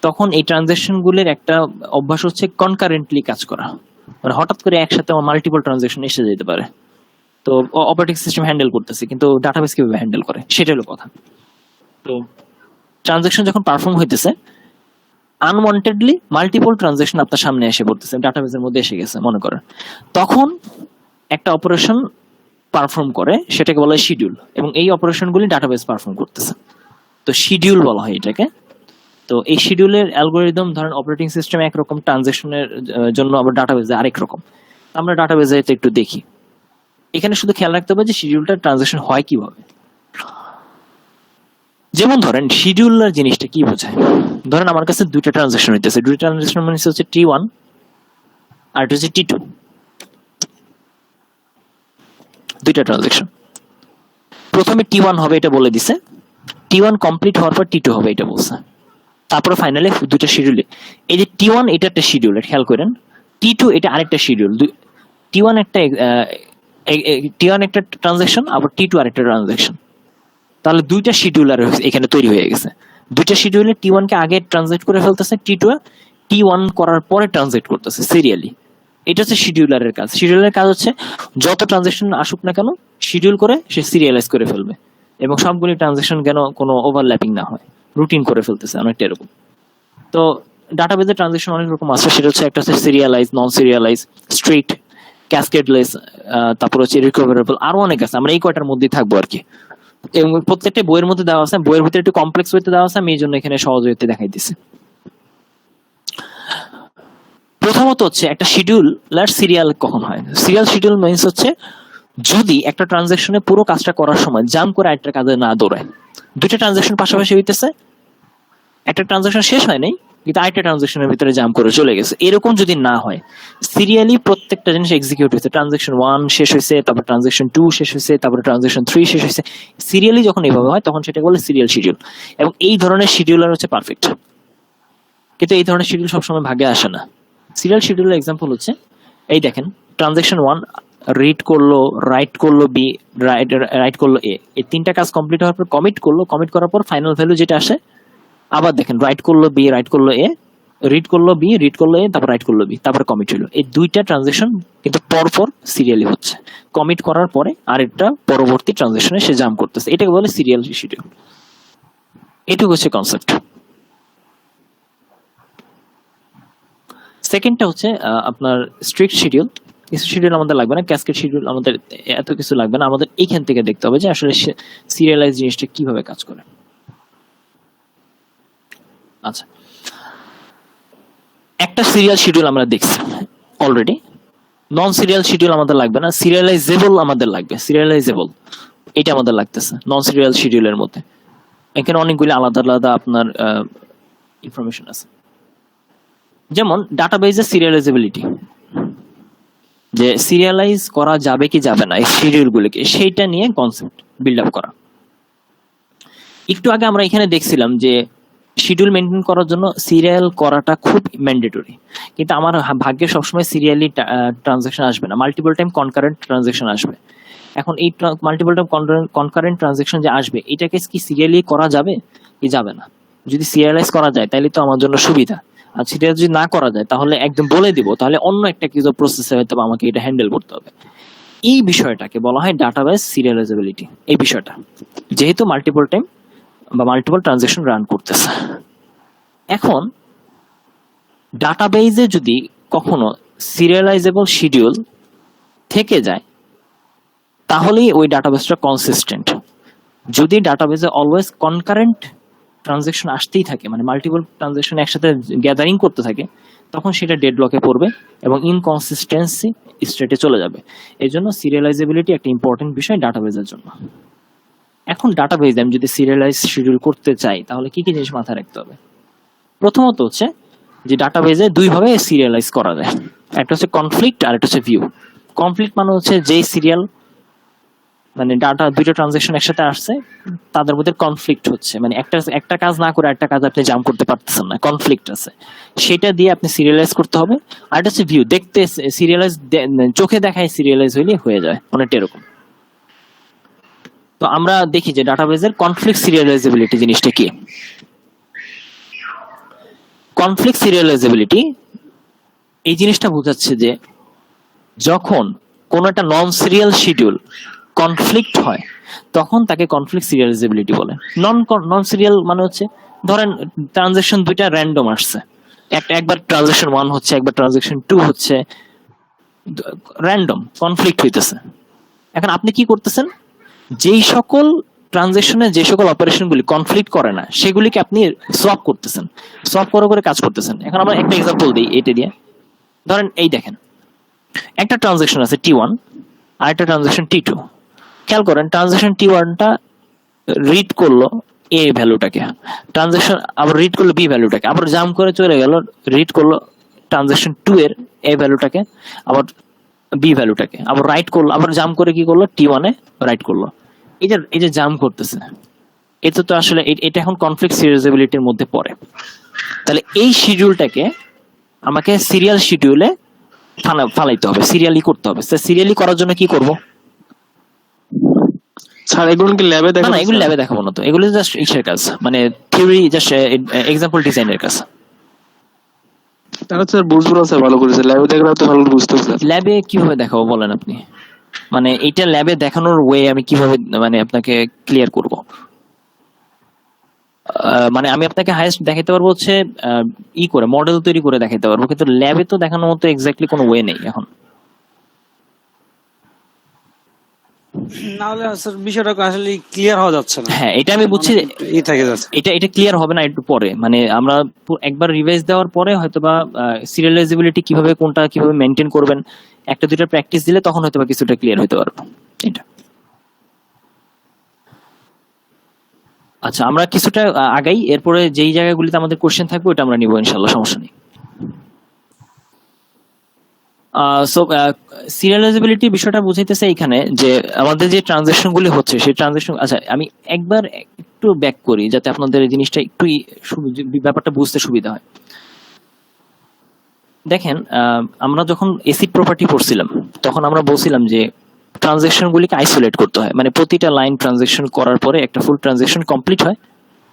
তখন এই ট্রানজাকশন গুলোর একটা অভ্যাস হচ্ছে কনকারেন্টলি কাজ করা, মানে হঠাৎ করে একসাথে মাল্টিপল ট্রানজাকশন এসে যেতে পারে। তো অপারেটিং সিস্টেম হ্যান্ডেল করতেছে, কিন্তু ডাটাবেস কিভাবে হ্যান্ডেল করে সেটা হলো কথা। তো ট্রানজাকশন যখন পারফর্ম হইতেছে, আনওয়ান্টেডলি মাল্টিপল ট্রানজাকশন আপনার সামনে এসে পড়তেছে, ডাটাবেসের মধ্যে এসে গেছে মনে করেন, তখন একটা অপারেশন পারফর্ম করে, সেটাকে বলা হয় শিডিউল, এবং এই অপারেশনগুলি ডাটাবেস পারফর্ম করতেছে, তো শিডিউল বলা হয় এটাকে। তো এই শিডিউলের অ্যালগোরিদম ধরেন অপারেটিং সিস্টেম একরকম, ট্রানজাকশনের জন্য আবার ডাটাবেসে আরেক রকম। আমরা ডাটাবেসে একটু দেখি। এখানে শুধু খেয়াল রাখতে হবে যে শিডিউলটা ট্রানজাকশন হয় কিভাবে। যেমন ধরেন শিডিউলার জিনিসটা কি বোঝায়, ধরেন আমার কাছে দুইটা ট্রানজাকশন হইতেছে, দুইটা ট্রানজাকশন মানে হচ্ছে T1 আর এটা হচ্ছে T2, দুইটা ট্রানজাকশন। প্রথমে T1 হবে এটা বলে দিছে, T1 কমপ্লিট হওয়ার পর T2 হবে এটা বলছে, তারপরে ফাইনালি দুইটা শিডিউলে, এই যে T1 এটা একটা শিডিউল, খেয়াল করেন, T2 এটা আরেকটা শিডিউল। T1 একটা ট্রানজাকশন, আবার T2 আরেকটা ট্রানজাকশন, তাহলে দুইটা শিডিউলার এখানে তৈরি হয়ে গেছে। দুইটা শিডিউলে T1 কে আগে ট্রানজেক্ট করে ফেলতেছে, T1 করার পরে ট্রানজেক্ট করতেছে সিরিয়ালি। এটা হচ্ছে শিডিউলারের কাজ। শিডিউলারের কাজ হচ্ছে যত ট্রানজাকশন আসুক না কেন শিডিউল করে সে সিরিয়ালাইজ করে ফেলবে, এবং সবগুলি ট্রানজাকশন যেন কোনো ওভারল্যাপিং না হয়, রুটিন করে ফেলতেছে অনেকটা এরকম। তো ডাটাবেজে ট্রানজাকশন অনেক রকম আছে, সেটা হচ্ছে একটা হচ্ছে সিরিয়ালাইজ, নন সিরিয়ালাইজ, স্ট্রিক্ট, ক্যাসকেডলেস, তারপর হচ্ছে রিকভারেবল, আরো অনেক আছে, আমরা এই কয়টার মধ্যেই থাকবো আর কি। এবং প্রত্যেকটা বইয়ের মধ্যে দেওয়া আছে, বইয়ের ভিতরে একটু কমপ্লেক্স ওয়েতে দেওয়া আছে, আমি এই জন্য এখানে সহজ ওয়েতে দেখাই দিছি। প্রথমত হচ্ছে একটা শিডিউলার সিরিয়াল কখন হয়। সিরিয়াল শিডিউল মিন্স হচ্ছে যদি একটা ট্রানজাকশনে পুরো কাজটা করার সময় জাম্প করে একটা কাজে না দৌড়ায়। দুইটা ট্রানজাকশন পাশাপাশি হইতেছে, একটা ট্রানজাকশন শেষ হয় নাই কিন্তু আরেকটা ট্রানজাকশনের ভিতরে জাম্প করে চলে গেছে, এরকম যদি না হয়, সিরিয়ালি প্রত্যেকটা জিনিস এক্সিকিউট হয়েছে, ট্রানজাকশন 1 শেষ হয়েছে, তারপর ট্রানজাকশন 2 শেষ হয়েছে, তারপর ট্রানজাকশন 3 শেষ হয়েছে, সিরিয়ালি যখন এইভাবে হয় তখন সেটা বলে সিরিয়াল শিডিউল। এবং এই ধরনের শিডিউলার হচ্ছে পারফেক্ট, কিন্তু এই ধরনের শিডিউল সবসময় ভাগে আসে না। সিরিয়াল শিডিউলের এক্সাম্পল হচ্ছে এই দেখেন, ট্রানজাকশন 1 রিড করলো, রাইট করলো বি, রাইট করলো এ, এই তিনটা কাজ কমপ্লিট হওয়ার পর কমিট করলো, কমিট করার পর ফাইনাল ভ্যালু যেটা আসে, আবার দেখেন রাইট করলো বি, রাইট করলো এ, রিড করলো বি, রিড করলো এ, তারপর রাইট করলো বি, তারপর কমিট হলো। এই দুইটা ট্রানজাকশন কিন্তু পরপর সিরিয়ালি হচ্ছে, কমিট করার পরে আরেকটা পরবর্তী ট্রানজাকশনে সে জাম্প করতেছে, এটাকে বলে সিরিয়াল শিডিউল। এটুকু হচ্ছে কনসেপ্ট। সেকেন্ডটা হচ্ছে আপনার স্ট্রিক্ট শিডিউল। কিছু শিডিউল আমাদের লাগবে না, ক্যাসকেড শিডিউল আমাদের এত কিছু লাগবে না, আমাদের এইখান থেকে দেখতে হবে যে আসলে সিরিয়ালাইজ জিনিসটা কিভাবে কাজ করে। আচ্ছা, একটা সিরিয়াল শিডিউল আমরা দেখছি অলরেডি, নন সিরিয়াল শিডিউল আমাদের লাগবে না, সিরিয়ালাইজেবল আমাদের লাগবে। সিরিয়ালাইজেবল এটা আমাদের লাগতেছে নন সিরিয়াল শিডিউলের মধ্যে। এখানে অনেকগুলি আলাদা আলাদা আপনার ইনফরমেশন আছে, যেমন ডাটাবেজের সিরিয়ালাইজেবিলিটি, যে সিরিয়ালাইজ করা যাবে কি যাবে না এই শিডিউলগুলোকে, সেইটা নিয়ে কনসেপ্ট বিল্ড আপ করা। একটু আগে আমরা এখানে দেখছিলাম যে শিডিউল মেনটেন করার জন্য সিরিয়াল করাটা খুব ম্যান্ডেটরি, কিন্তু আমার ভাগ্যে সবসময় সিরিয়ালি ট্রানজাকশন আসবে না, মাল্টিপল টাইম কনকারেন্ট ট্রানজাকশন আসবে। এখন এই মাল্টিপল টাইম কনকারেন্ট ট্রানজাকশন যে আসবে, এটাকে কি সিরিয়ালি করা যাবে কি যাবে না? যদি সিরিয়ালাইজ করা যায় তাহলে তো আমার জন্য সুবিধা, আর সেটা যদি না করা যায় তাহলে একদম বলে দিব, তাহলে অন্য একটা কিছু প্রসেসে হয়তো আমাকে এটা হ্যান্ডেল করতে হবে। এই বিষয়টাকে বলা হয় ডাটাবেস সিরিয়ালাইজেবিলিটি। এই বিষয়টা যেহেতু মাল্টিপল টাইম বা মাল্টিপল ট্রানজাকশন রান করতেছে, এখন ডাটাবেজে যদি কখনো সিরিয়ালাইজেবল শিডিউল থেকে যায় তাহলেই ওই ডাটাবেসটা কনসিস্টেন্ট। যদি ডাটাবেসে অলওয়েজ কনকারেন্ট ট্রানজাকশন আসতেই থাকে, মানে মাল্টিপল ট্রানজাকশন একসাথে গ্যাদারিং করতে থাকে, তখন সেটা ডেডলকে পড়বে এবং ইনকনসিস্টেন্সি স্টেটে চলে যাবে। এই জন্য সিরিয়ালাইজেবিলিটি একটা ইম্পর্টেন্ট বিষয় ডাটাবেজের জন্য। এখন ডাটাবেজে আমি যদি সিরিয়ালাইজ শিডিউল করতে চাই তাহলে কি কি জিনিস মাথায় রাখতে হবে? প্রথমত হচ্ছে যে ডাটাবেজে দুই ভাবে সিরিয়ালাইজ করা যায়, একটা হচ্ছে কনফ্লিক্ট আর একটা হচ্ছে ভিউ। কনফ্লিক্ট মানে হচ্ছে যেই সিরিয়াল মানে ডাটা দুইটা ট্রানজাকশন একসাথে আসছে তাদের মধ্যে কনফ্লিক্ট হচ্ছে, মানে একটা কাজ না করে একটা কাজ আপনি জাম্প করতে পারতেছেন না, কনফ্লিক্ট আছে, সেটা দিয়ে আপনি সিরিয়ালাইজ করতে হবে। আর এটা হচ্ছে ভিউ, দেখতে সিরিয়ালাইজ, চোখে দেখায় সিরিয়ালাইজ হইলে হয়ে যায়, অনেকটা এরকম। তো আমরা দেখি যে ডাটাবেজের কনফ্লিক্ট সিরিয়ালাইজেবিলিটি জিনিসটা কি। কনফ্লিক্ট সিরিয়ালাইজেবিলিটি এই জিনিসটা বোঝাচ্ছে যে যখন কোন একটা নন সিরিয়াল শিডিউল কনফ্লিক্ট হয় তখন তাকে কনফ্লিক্ট সিরিয়ালাইজেবিলিটি বলে। নন সিরিয়াল মানে হচ্ছে ধরেন ট্রানজাকশন দুইটা র্যান্ডম আসছে, একবার ট্রানজাকশন 1 হচ্ছে, একবার ট্রানজাকশন 2 হচ্ছে, র্যান্ডম কনফ্লিক্ট হইতেছে। এখন আপনি কি করতেছেন, যেই সকল ট্রানজাকশনে যে সকল অপারেশনগুলি কনফ্লিক্ট করে না সেগুলিকে আপনি সোয়াপ করতেছেন, সোয়াপ করে করে কাজ করতেছেন। এখন আমরা একটা এক্সাম্পল দিই এটা দিয়ে। ধরেন এই দেখেন, একটা ট্রানজাকশন আছে T1 আর একটা ট্রানজাকশন T2। খেয়াল করেন ট্রানজাকশন T1 টা রিড করলো A ভ্যালুটাকে, ট্রানজাকশন আবার রিড করলো B ভ্যালুটাকে, আবার জাম্প করে চলে গেল রিড করলো ট্রানজাকশন 2 এর A ভ্যালুটাকে, আবার B ভ্যালুটাকে, আবার রাইট করলো, আবার জাম্প করে কি করলো T1 এ রাইট করলো। এই যে জাম্প করতেছে, এটা তো আসলে এটা এখন কনফ্লিক্ট সিরিয়ালাইজেবিলিটির মধ্যে পড়ে। তাহলে এই শিডিউলটাকে আমাকে সিরিয়াল শিডিউলে ফালাইতে হবে, সিরিয়ালি করতে হবে। সিরিয়ালি করার জন্য কি করব? স্যার এগুলো কি ল্যাবে না দেখাবো? না, এগুলো ল্যাবে দেখাবো না, তো এগুলো জাস্ট ইসের কাজ, মানে থিওরি, জাস্ট এক্সাম্পল ডিজাইনের কাজ। তাহলে স্যার বুঝবো না স্যার, ভালো করেছে ল্যাবে দেখলে তো ভালো বুঝতে স্যার। ল্যাবে কিভাবে দেখাবো বলেন আপনি? মানে এটা ল্যাবে দেখানোর ওয়ে আমি কিভাবে মানে আপনাকে ক্লিয়ার করব? মানে আমি আপনাকে হাইয়েস্ট দেখাইতে পারবো হচ্ছে করে মডেল তৈরি করে দেখাইতে পারবো, কিন্তু ল্যাবে তো দেখানোর মতো এক্স্যাক্টলি কোনো ওয়ে নেই এখন। না হলে স্যার বিষয়টা আসলে ক্লিয়ার হওয়া যাচ্ছে না। হ্যাঁ, এটা আমি বুঝছি, এই থেকে যাচ্ছে। এটা ক্লিয়ার হবে না একটু পরে, মানে আমরা একবার রিভাইজ দেওয়ার পরে হয়তোবা সিরিয়ালাইজেবিলিটি কিভাবে কোনটা কিভাবে মেনটেন করবেন একটা দুইটা প্র্যাকটিস দিলে তখন হয়তোবা কিছুটা ক্লিয়ার হতে পারবো এটা। আচ্ছা, আমরা কিছুটা আগাই, এরপরে যেই জায়গাগুলিতে আমাদের কোশ্চেন থাকবে ওটা আমরা নিব ইনশাআল্লাহ, সমস্যা নেই। সো সিরিয়ালাইজেবিলিটি বিষয়টা বুঝাইতেছে এখানে যে আমাদের যে ট্রানজাকশন গুলি হচ্ছে সেই ট্রানজাকশন, আচ্ছা আমি একবার একটু ব্যাক করি যাতে আপনাদের এই জিনিসটা একটু ব্যাপারটা বুঝতে সুবিধা হয়। দেখেন আমরা যখন এসিড প্রপার্টি পড়ছিলাম তখন আমরা বলছিলাম যে ট্রানজাকশন গুলিকে আইসোলেট করতে হয়, মানে প্রতিটা লাইন ট্রানজাকশন করার পরে একটা ফুল ট্রানজাকশন কমপ্লিট হয়,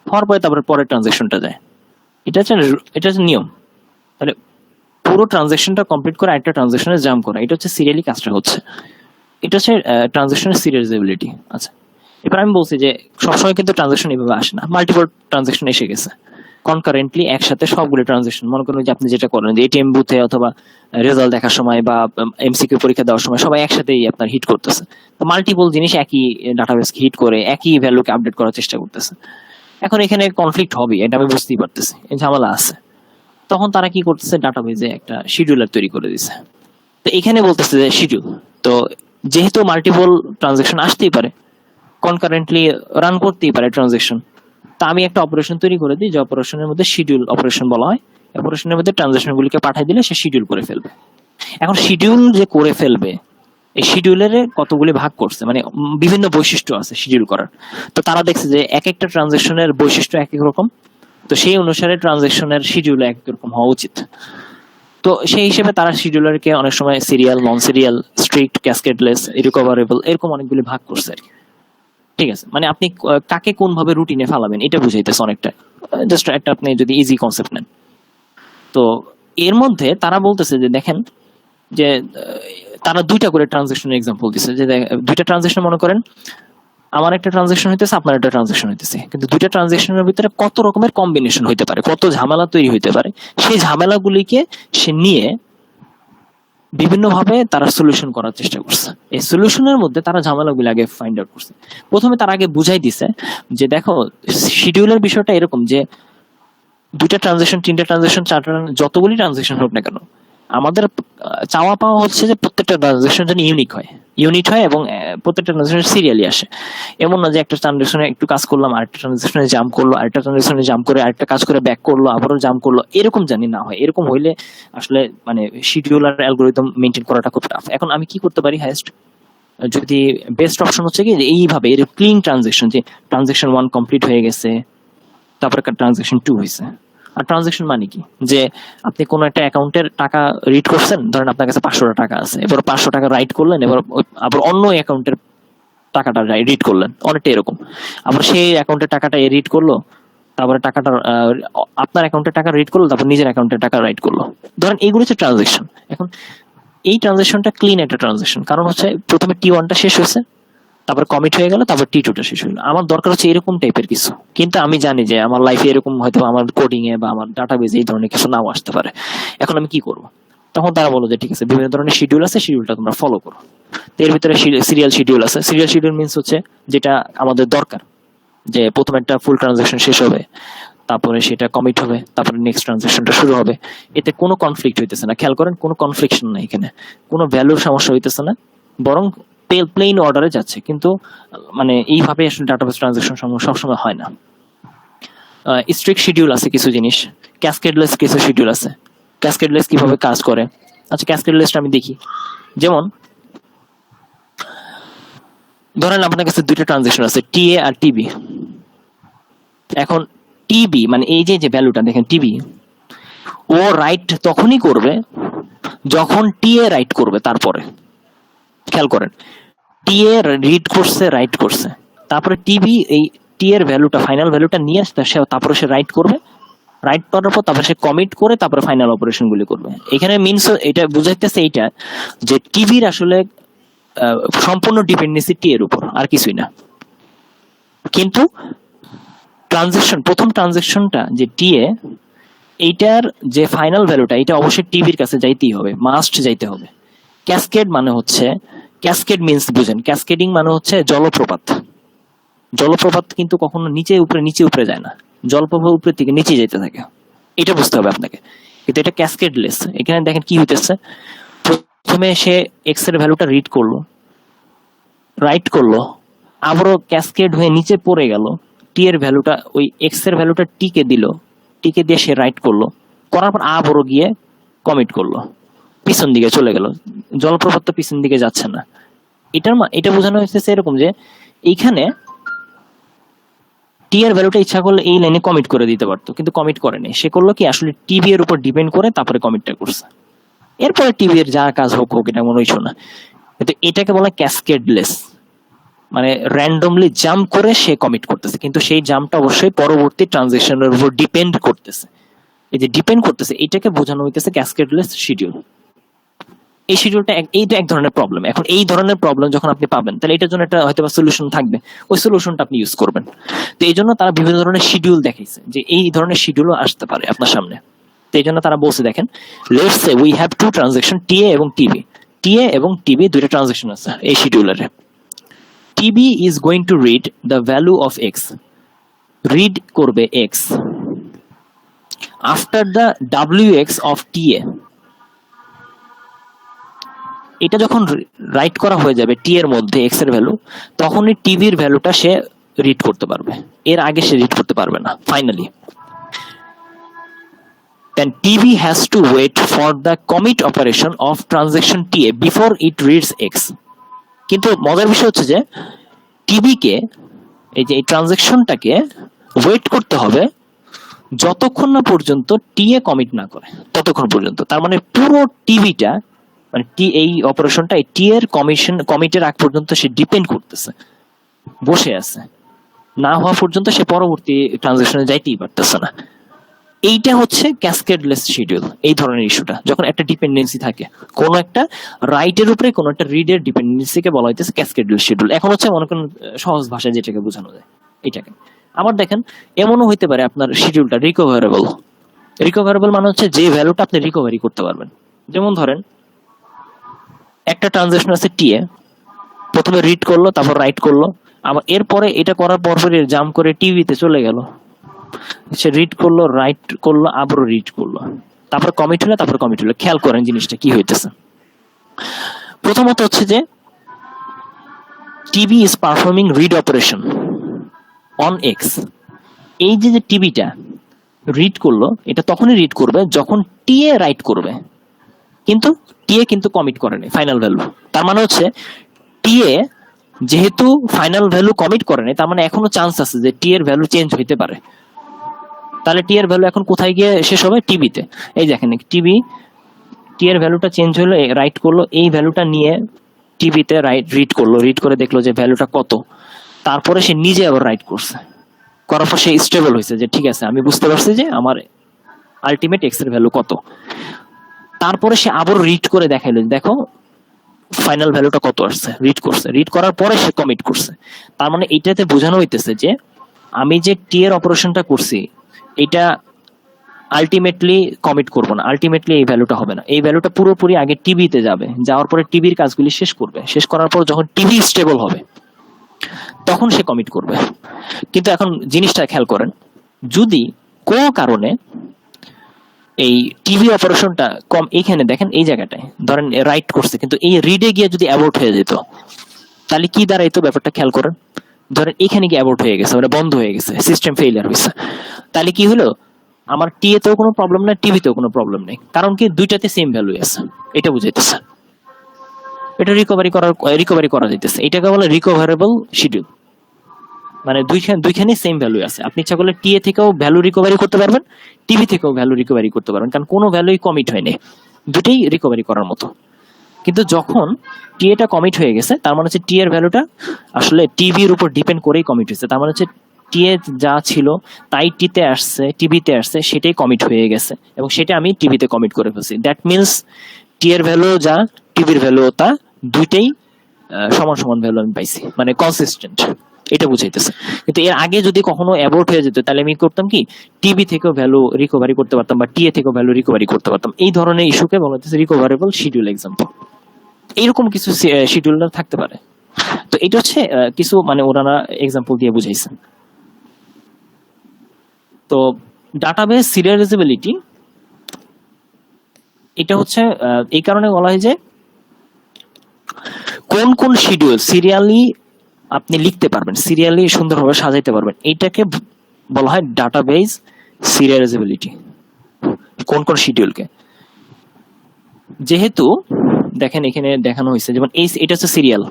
হওয়ার পরে তারপরে পরের ট্রানজাকশনটা যায়। এটা হচ্ছে নিয়ম। তাহলে পুরো ট্রানজাকশনটা কমপ্লিট করে একটা ট্রানজাকশনে জাম্প করা, এটা হচ্ছে সিরিয়ালি কাজটা হচ্ছে, এটা হচ্ছে ট্রানজাকশনের সিরিয়ালাইজেবিলিটি। আচ্ছা, এবার আমি বলছি যে সবসময় কিন্তু ট্রানজাকশন এভাবে আসে না, মাল্টিপল ট্রানজাকশন এসে গেছে কনকারেন্টলি একসাথে সবগুলো ট্রানজাকশন। মনে করেন যে আপনি যেটা করেন যে এটিএম বুথে অথবা রেজাল্ট দেখার সময় বা এমসিকিউ পরীক্ষা দেওয়ার সময় সবাই একসাথেই আপনার হিট করতেছে, তো মাল্টিপল জিনিস একই ডাটাবেসকে হিট করে একই ভ্যালুকে আপডেট করার চেষ্টা করতেছে। এখন এখানে কনফ্লিক্ট হবে, এটা আমি বুঝতেই পারতেছি, এই ঝামেলা আছে। তখন তারা কি করতেছে, ডাটাবেজে একটা শিডিউলার তৈরি করে দিছে। তো এখানে বলতেছে যে শিডিউল, তো যেহেতু মাল্টিপল ট্রানজাকশন আসতেই পারে, কনকারেন্টলি রান করতেই পারে ট্রানজাকশন, তা আমি একটা অপারেশন তৈরি করে দিই যে অপারেশনের মধ্যে শিডিউল অপারেশন বলা হয়। অপারেশনের মধ্যে ট্রানজাকশন গুলিকে পাঠিয়ে দিলে সে শিডিউল করে ফেলবে। এখন শিডিউল যে করে ফেলবে, এই শিডিউলের কতগুলি ভাগ করছে, মানে বিভিন্ন বৈশিষ্ট্য আছে শিডিউল করার। তো তারা দেখছে যে এক একটা ট্রানজাকশনের বৈশিষ্ট্য এক এক রকম, তো সেই অনুসারে ট্রানজেকশনের শিডিউল একরকম হওয়া উচিত। তো সেই হিসেবে তারা শিডিউলারকে অনেক সময় সিরিয়াল, নন সিরিয়াল, স্ট্রিক্ট, ক্যাসকেডলেস, রিকভারেবল এরকম অনেকগুলি ভাগ করছে আর কি। ঠিক আছে, মানে আপনি কাকে কোন ভাবে রুটিনে ফালাবেন এটা বুঝাইতেছে অনেকটা, জাস্ট একটা আপনি যদি ইজি কনসেপ্ট নেন। তো এর মধ্যে তারা বলতেছে যে দেখেন যে তারা দুইটা করে ট্রানজেকশনের এক্সাম্পল দিচ্ছে, যে দুইটা ট্রানজেকশন মনে করেন আমার একটা ট্রানজেকশন হইতেছে, আপনার একটা ট্রানজেকশন হইতেছে, কিন্তু দুইটা ট্রানজেকশনের ভিতরে কত রকমের কম্বিনেশন হইতে পারে, কত ঝামেলা তৈরি হইতে পারে, সেই ঝামেলাগুলিকে সে নিয়ে বিভিন্ন ভাবে তারা সলিউশন করার চেষ্টা করছে। এই সলিউশনের মধ্যে তারা ঝামেলাগুলো আগে ফাইন্ড আউট করছে। প্রথমে তার আগে বুঝাই দিছে যে দেখো শিডিউলের বিষয়টা এরকম যে দুইটা ট্রানজেকশন, তিনটা ট্রানজেকশন, চারটা, যতগুলি ট্রানজেকশন হোক না কেন, আমাদের চাওয়া পাওয়া হচ্ছে যে প্রত্যেকটা ট্রানজেকশন যেন ইউনিক হয় এবং প্রত্যেকটা ট্রানজেকশন সিরিয়ালি আসে। এমন না যে একটা ট্রানজেকশনে একটু কাজ করলাম, আরেকটা ট্রানজেকশনে জাম্প করলো, আরেকটা ট্রানজেকশনে জাম্প করে আরেকটা কাজ করে ব্যাক করলো, আবারও জাম্প করলো, এরকম জানি না হয়। এরকম হইলে আসলে মানে শিডিউলার অ্যালগরিদম মেনটেন করাটা খুব টাফ। এখন আমি কি করতে পারি, হাইয়েস্ট যদি বেস্ট অপশন হচ্ছে কি যে এইভাবে এর ক্লিন ট্রানজেকশন, যে ট্রানজেকশন 1 কমপ্লিট হয়ে গেছে, তারপরে ট্রানজেকশন 2 হয়েছে। আর ট্রানজেকশন মানে কি, যে আপনি কোনো একটা অ্যাকাউন্টের টাকা রিড করছেন, ধরেন আপনার কাছে 500 টাকা আছে, এবার 500 টাকা রাইট করলেন, এবার আবার অন্য অ্যাকাউন্টের টাকাটা রিড করলেন, অনেকটা এরকম। আবার সেই অ্যাকাউন্টের টাকাটা রিড করলো, তারপরে টাকাটা আপনার অ্যাকাউন্টের টাকা রিড করলো, তারপর নিজের অ্যাকাউন্টের টাকা রাইট করলো। ধরেন এইগুলো হচ্ছে ট্রানজেকশন। এখন এই ট্রানজেকশনটা ক্লিন একটা ট্রানজেকশন, কারণ হচ্ছে প্রথমে T1টা শেষ হয়েছে, তারপর কমিট হয়ে গেল, তারপর T2টা শেষ হলো। আমার দরকার হচ্ছে এরকম টাইপের কিছু, কিন্তু আমি জানি যে আমার লাইফে এরকম হয়তো আমার কোডিং এ বা আমার ডাটাবেজে এই ধরনের কিছু নাও আসতে পারে। এখন আমি কি করব? তখন তারা বলো যে ঠিক আছে, বিভিন্ন ধরনের শিডিউল আছে, শিডিউলটা তোমরা ফলো করো। তো এর ভিতরে সিরিয়াল শিডিউল আছে। সিরিয়াল শিডিউল মিন্স হচ্ছে যেটা আমাদের দরকার, যে প্রথমে একটা ফুল ট্রানজাকশন শেষ হবে, তারপরে সেটা কমিট হবে, তারপরে নেক্সট ট্রানজাকশনটা শুরু হবে। এতে কোনো কনফ্লিক্ট হইতেছে না, খেয়াল করেন, কোনো কনফ্লিকশন নাই এখানে, কোনো ভ্যালুর সমস্যা হইতেছে না, বরং প্লেন অর্ডারে যাচ্ছে। কিন্তু মানে এইভাবে আসলে ডাটাবেস ট্রানজাকশন সবসময় হয় না। স্ট্রিক্ট শিডিউল আছে কিছু জিনিস, ক্যাসকেডলেস কিছু শিডিউল আছে। ক্যাসকেডলেস কিভাবে কাজ করে? আচ্ছা, ক্যাসকেডলেসটা আমি দেখি। যেমন ধরেন আপনার কাছে দুইটা ট্রানজাকশন আছে, টিএ আর টিবি। এখন টিবি মানে এই যে ভ্যালুটা দেখেন, টিবি ও রাইট তখনই করবে যখন টিএ রাইট করবে। তারপরে খেয়াল করেন, টিএ রিড করছে, রাইট করছে, তারপরে টিবি এই টি এর ভ্যালুটা, ফাইনাল ভ্যালুটা নিয়ে আসতে তারপরে সে রাইট করবে, রাইট করার পর তারপরে সে কমিট করে তারপরে ফাইনাল অপারেশন গুলি করবে। এখানে মিনস এটা বুঝাইতেছে এইটা যে টিভির আসলে সম্পূর্ণ ডিপেন্ডেন্সি টি এর উপর, আর কিছুই না। কিন্তু ট্রানজেকশন, প্রথম ট্রানজেকশনটা যে টিএ, এইটার যে ফাইনাল ভ্যালুটা, এটা অবশ্যই টিভির কাছে যাইতেই হবে, মাস্ট যাইতে হবে। ক্যাসকেড মানে হচ্ছে, ক্যাসকেড মিন্স বুঝেন, ক্যাসকেডিং মানে হচ্ছে জলপ্রপাত। জলপ্রপাত কিন্তু কখনো নিচে উপরে যায় না, জলপ্রপাত উপরের থেকে নিচে যেতে থাকে, এটা বুঝতে হবে আপনাকে। কিন্তু এটা ক্যাসকেডলেস। এখানে দেখেন কি হইতেছে, প্রথমে সে এক্স এর ভ্যালুটা রিড করলো, রাইট করলো, আবারও ক্যাসকেড হয়ে নিচে পড়ে গেল, টি এর ভ্যালুটা, ওই এক্স এর ভ্যালুটা টিকে দিল, টিকে দিয়ে সে রাইট করলো, করার পর আবারও গিয়ে কমিট করলো, পিছন দিকে চলে গেল। জলপ্রপাত তো পিছন দিকে যাচ্ছে না। এটা বোঝানো হয়েছে এরকম যে এইখানে টি এর ভ্যালুটা ইচ্ছা করলে এই লাইনে কমিট করে দিতে পারতো, কিন্তু কমিট করেনি। সে করলো কি, আসলে টিভি এর উপর ডিপেন্ড করে তারপরে কমিটটা করছে। এরপরে টিভি এর যা কাজ হোক এটা মনে হইছো না। কিন্তু এটাকে বলা ক্যাসকেডলেস, মানে র্যান্ডমলি জাম্প করে সে কমিট করতেছে, কিন্তু সেই জাম্পটা অবশ্যই পরবর্তী ট্রানজাকশনের উপর ডিপেন্ড করতেছে। এই যে ডিপেন্ড করতেছে, এটাকে বোঝানো হইতেছে ক্যাসকেডলেস শিডিউল। এই শিডিউলটা এইটা এক ধরনের প্রবলেম। এখন এই ধরনের প্রবলেম যখন আপনি পাবেন, তাহলে এটার জন্য একটা হয়তো সলিউশন থাকবে, ওই সলিউশনটা আপনি ইউজ করবেন। তো এই জন্য তারা বিভিন্ন ধরনের শিডিউল দেখাইছে, যে এই ধরনের শিডিউলও আসতে পারে আপনার সামনে। তো এই জন্য তারা বলছে, দেখেন, let's say we have two transaction, TA এবং টিবি। টিএ এবং টিবি দুইটা ট্রানজাকশন আছে এই শিডিউলারে। TB is going to read the value of X, read করবে X after the WX of TA. এটা যখন রাইট করা হয়ে যাবে টি এর মধ্যে এক্স এর ভ্যালু, তখনই টিভির ভ্যালুটা সে রিড করতে পারবে, এর আগে সে রিড করতে পারবে না। Finally then TV has to wait for the commit operation of transaction TA before it reads X. কিন্তু মজার বিষয় হচ্ছে যে টিভি কে, এই যে এই ট্রানজাকশনটাকে ওয়েট করতে হবে যতক্ষণ না পর্যন্ত টিএ কমিট না করে ততক্ষণ পর্যন্ত। তার মানে পুরো টিভিটা মানে এই অপারেশনটা টি এর কমিটের আগ পর্যন্ত সে ডিপেন্ড করতেছে, বসে আছে, না হওয়া পর্যন্ত সে পরবর্তী ট্রানজাকশনে যাইতেই পারতেছে না। এইটা হচ্ছে ক্যাসকেডলেস শিডিউল। এই ধরনের ইস্যুটা যখন একটা ডিপেন্ডেন্সি থাকে, কোনো একটা রাইটের উপরে কোনো একটা রিডের ডিপেন্ডেন্সিকে বলা হইতেছে ক্যাসকেডলেস শিডিউল। এখন হচ্ছে মনে করেন সহজ ভাষায় যেটাকে বোঝানো যায় এটাকে। আবার দেখেন এমনও হইতে পারে আপনার শিডিউলটা রিকভারেবল। রিকভারেবল মানে হচ্ছে যে ভ্যালুটা আপনি রিকভারি করতে পারবেন। যেমন ধরেন একটা ট্রানজাকশন আছে টিএ, প্রথমে রিড করলো, তারপর রাইট করলো, আবার এরপরে এটা করার পর জাম্প করে টিভিতে চলে গেল, সে রিড করলো, রাইট করলো, আবারও রিড করলো, তারপর কমিট হলো, তারপর কমিট হলো। খেয়াল করেন জিনিসটা কি হইতেছে। প্রথমত হচ্ছে যে TV is performing read operation on x. এই যে টিভিটা রিড করলো, এটা তখনই রিড করবে যখন টিএ রাইট করবে, কিন্তু টিএ কিন্তু কমিট করেনি ফাইনাল ভ্যালু। তার মানে হচ্ছে টিএ যেহেতু ফাইনাল ভ্যালু কমিট করেনি, তার মানে এখনো চান্স আছে যে টি এর ভ্যালু চেঞ্জ হইতে পারে। তাহলে টি এর ভ্যালু এখন কোথায় গিয়ে শেষ হবে? টিভিতে। এই দেখেন টি এর ভ্যালুটা চেঞ্জ হলো, রাইট করলো, এই ভ্যালুটা নিয়ে টিভিতে রিড করলো, রিড করে দেখলো যে ভ্যালুটা কত, তারপরে সে নিজে আবার রাইট করছে, করার পর সে স্টেবল হয়েছে যে ঠিক আছে আমি বুঝতে পারছি যে আমার আলটিমেট এক্স এর ভ্যালু কত। তারপরে সে আবার রিড করে দেখাইলো দেখো ফাইনাল ভ্যালুটা কত আসছে, রিড করছে, রিড করার পরে সে কমিট করছে। তার মানে এটাতে বোঝানো হইতেছে যে আমি যে টি এর অপারেশনটা করছি এটা আলটিমেটলি কমিট করব না, আলটিমেটলি এই ভ্যালুটা হবে না, এই ভ্যালুটা পুরোপুরি আগে টিভিতে যাবে, যাওয়ার পরে টিভির কাজগুলি শেষ করবে, শেষ করার পর যখন টিভি স্টেবল হবে তখন সে কমিট করবে। কিন্তু এখন জিনিসটা খেয়াল করেন, যদি কোনো কারণে এই টিভি অপারেশনটা কম, এইখানে দেখেন এই জায়গাটায় ধরেন রাইট করছে কিন্তু এই রিডে গিয়ে যদি অ্যাবর্ট হয়ে যেত, তাহলে কি দাঁড়াইতো ব্যাপারটা খেয়াল করেন। ধরেন এখানে গিয়ে অ্যাবর্ট হয়ে গেছে, মানে বন্ধ হয়ে গেছে, সিস্টেম ফেইলিয়ার হয়েছে, তাহলে কি হলো? আমার টি এতেও কোনো প্রবলেম নাই, টিভিতেও কোনো প্রবলেম নেই, কারণ কি দুইটাতে সেম ভ্যালু আছে। এটা বুঝাইতেছে, এটা রিকভারি করা যাইতেছে। এটাকে বলে রিকভারেবল শিডিউল, মানে দুইখানে সেম ভ্যালু আছে। আপনি ইচ্ছা করলে টিএ থেকেও ভ্যালু রিকভারি করতে পারবেন, টিভি থেকেও ভ্যালু রিকভারি করতে পারবেন, কারণ কোনো ভ্যালুই কমিট হয়নি, দুটেই রিকভারি করার মতো। কিন্তু যখন টিএটা কমিট হয়ে গেছে, তার মানে হচ্ছে টি এর ভ্যালুটা আসলে টিভির উপর ডিপেন্ড করেই কমিট হয়েছে। তার মানে হচ্ছে টিএ যা ছিল তাই টিভিতে আসছে, সেটাই কমিট হয়ে গেছে এবং সেটা আমি টিভিতে কমিট করে ফেলছি। দ্যাট মিনস টি এর ভ্যালু যা, টিভির ভ্যালু তা, দুইটাই সমান সমান ভ্যালু আমি পাইছি, মানে কনসিস্টেন্ট, এটা বুঝাইতেছে। কিন্তু এর আগে যদি কখনো অ্যাবর্ট হয়ে যেত, তাহলে আমি করতাম কি টিভি থেকেও ভ্যালু রিকভারি করতে পারতাম বা টিএ থেকেও ভ্যালু রিকভারি করতে পারতাম। এই ধরনের ইস্যুকে বলা হচ্ছে রিকভারেবল শিডিউল এক্সাম্পল। এইরকম কিছু শিডিউল থাকতে পারে। তো এটা হচ্ছে কিছু মানে ওনারা এক্সাম্পল দিয়ে বুঝাইছে। তো ডাটাবেস সিরিয়ালাইজেবিলিটি, এটা হচ্ছে এই কারণে বলা হয় যে কোন কোন শিডিউল সিরিয়ালি আপনি লিখতে পারবেন, সিরিয়ালি সুন্দরভাবে সাজাইতে পারবেন, এইটাকে বলা হয় ডাটাবেস সিরিয়ালাইজেবিলিটি। কোন কোন শিডিউলকে, যেহেতু দেখেন এখানে দেখানো হয়েছে যেমন এটা হচ্ছে সিরিয়াল,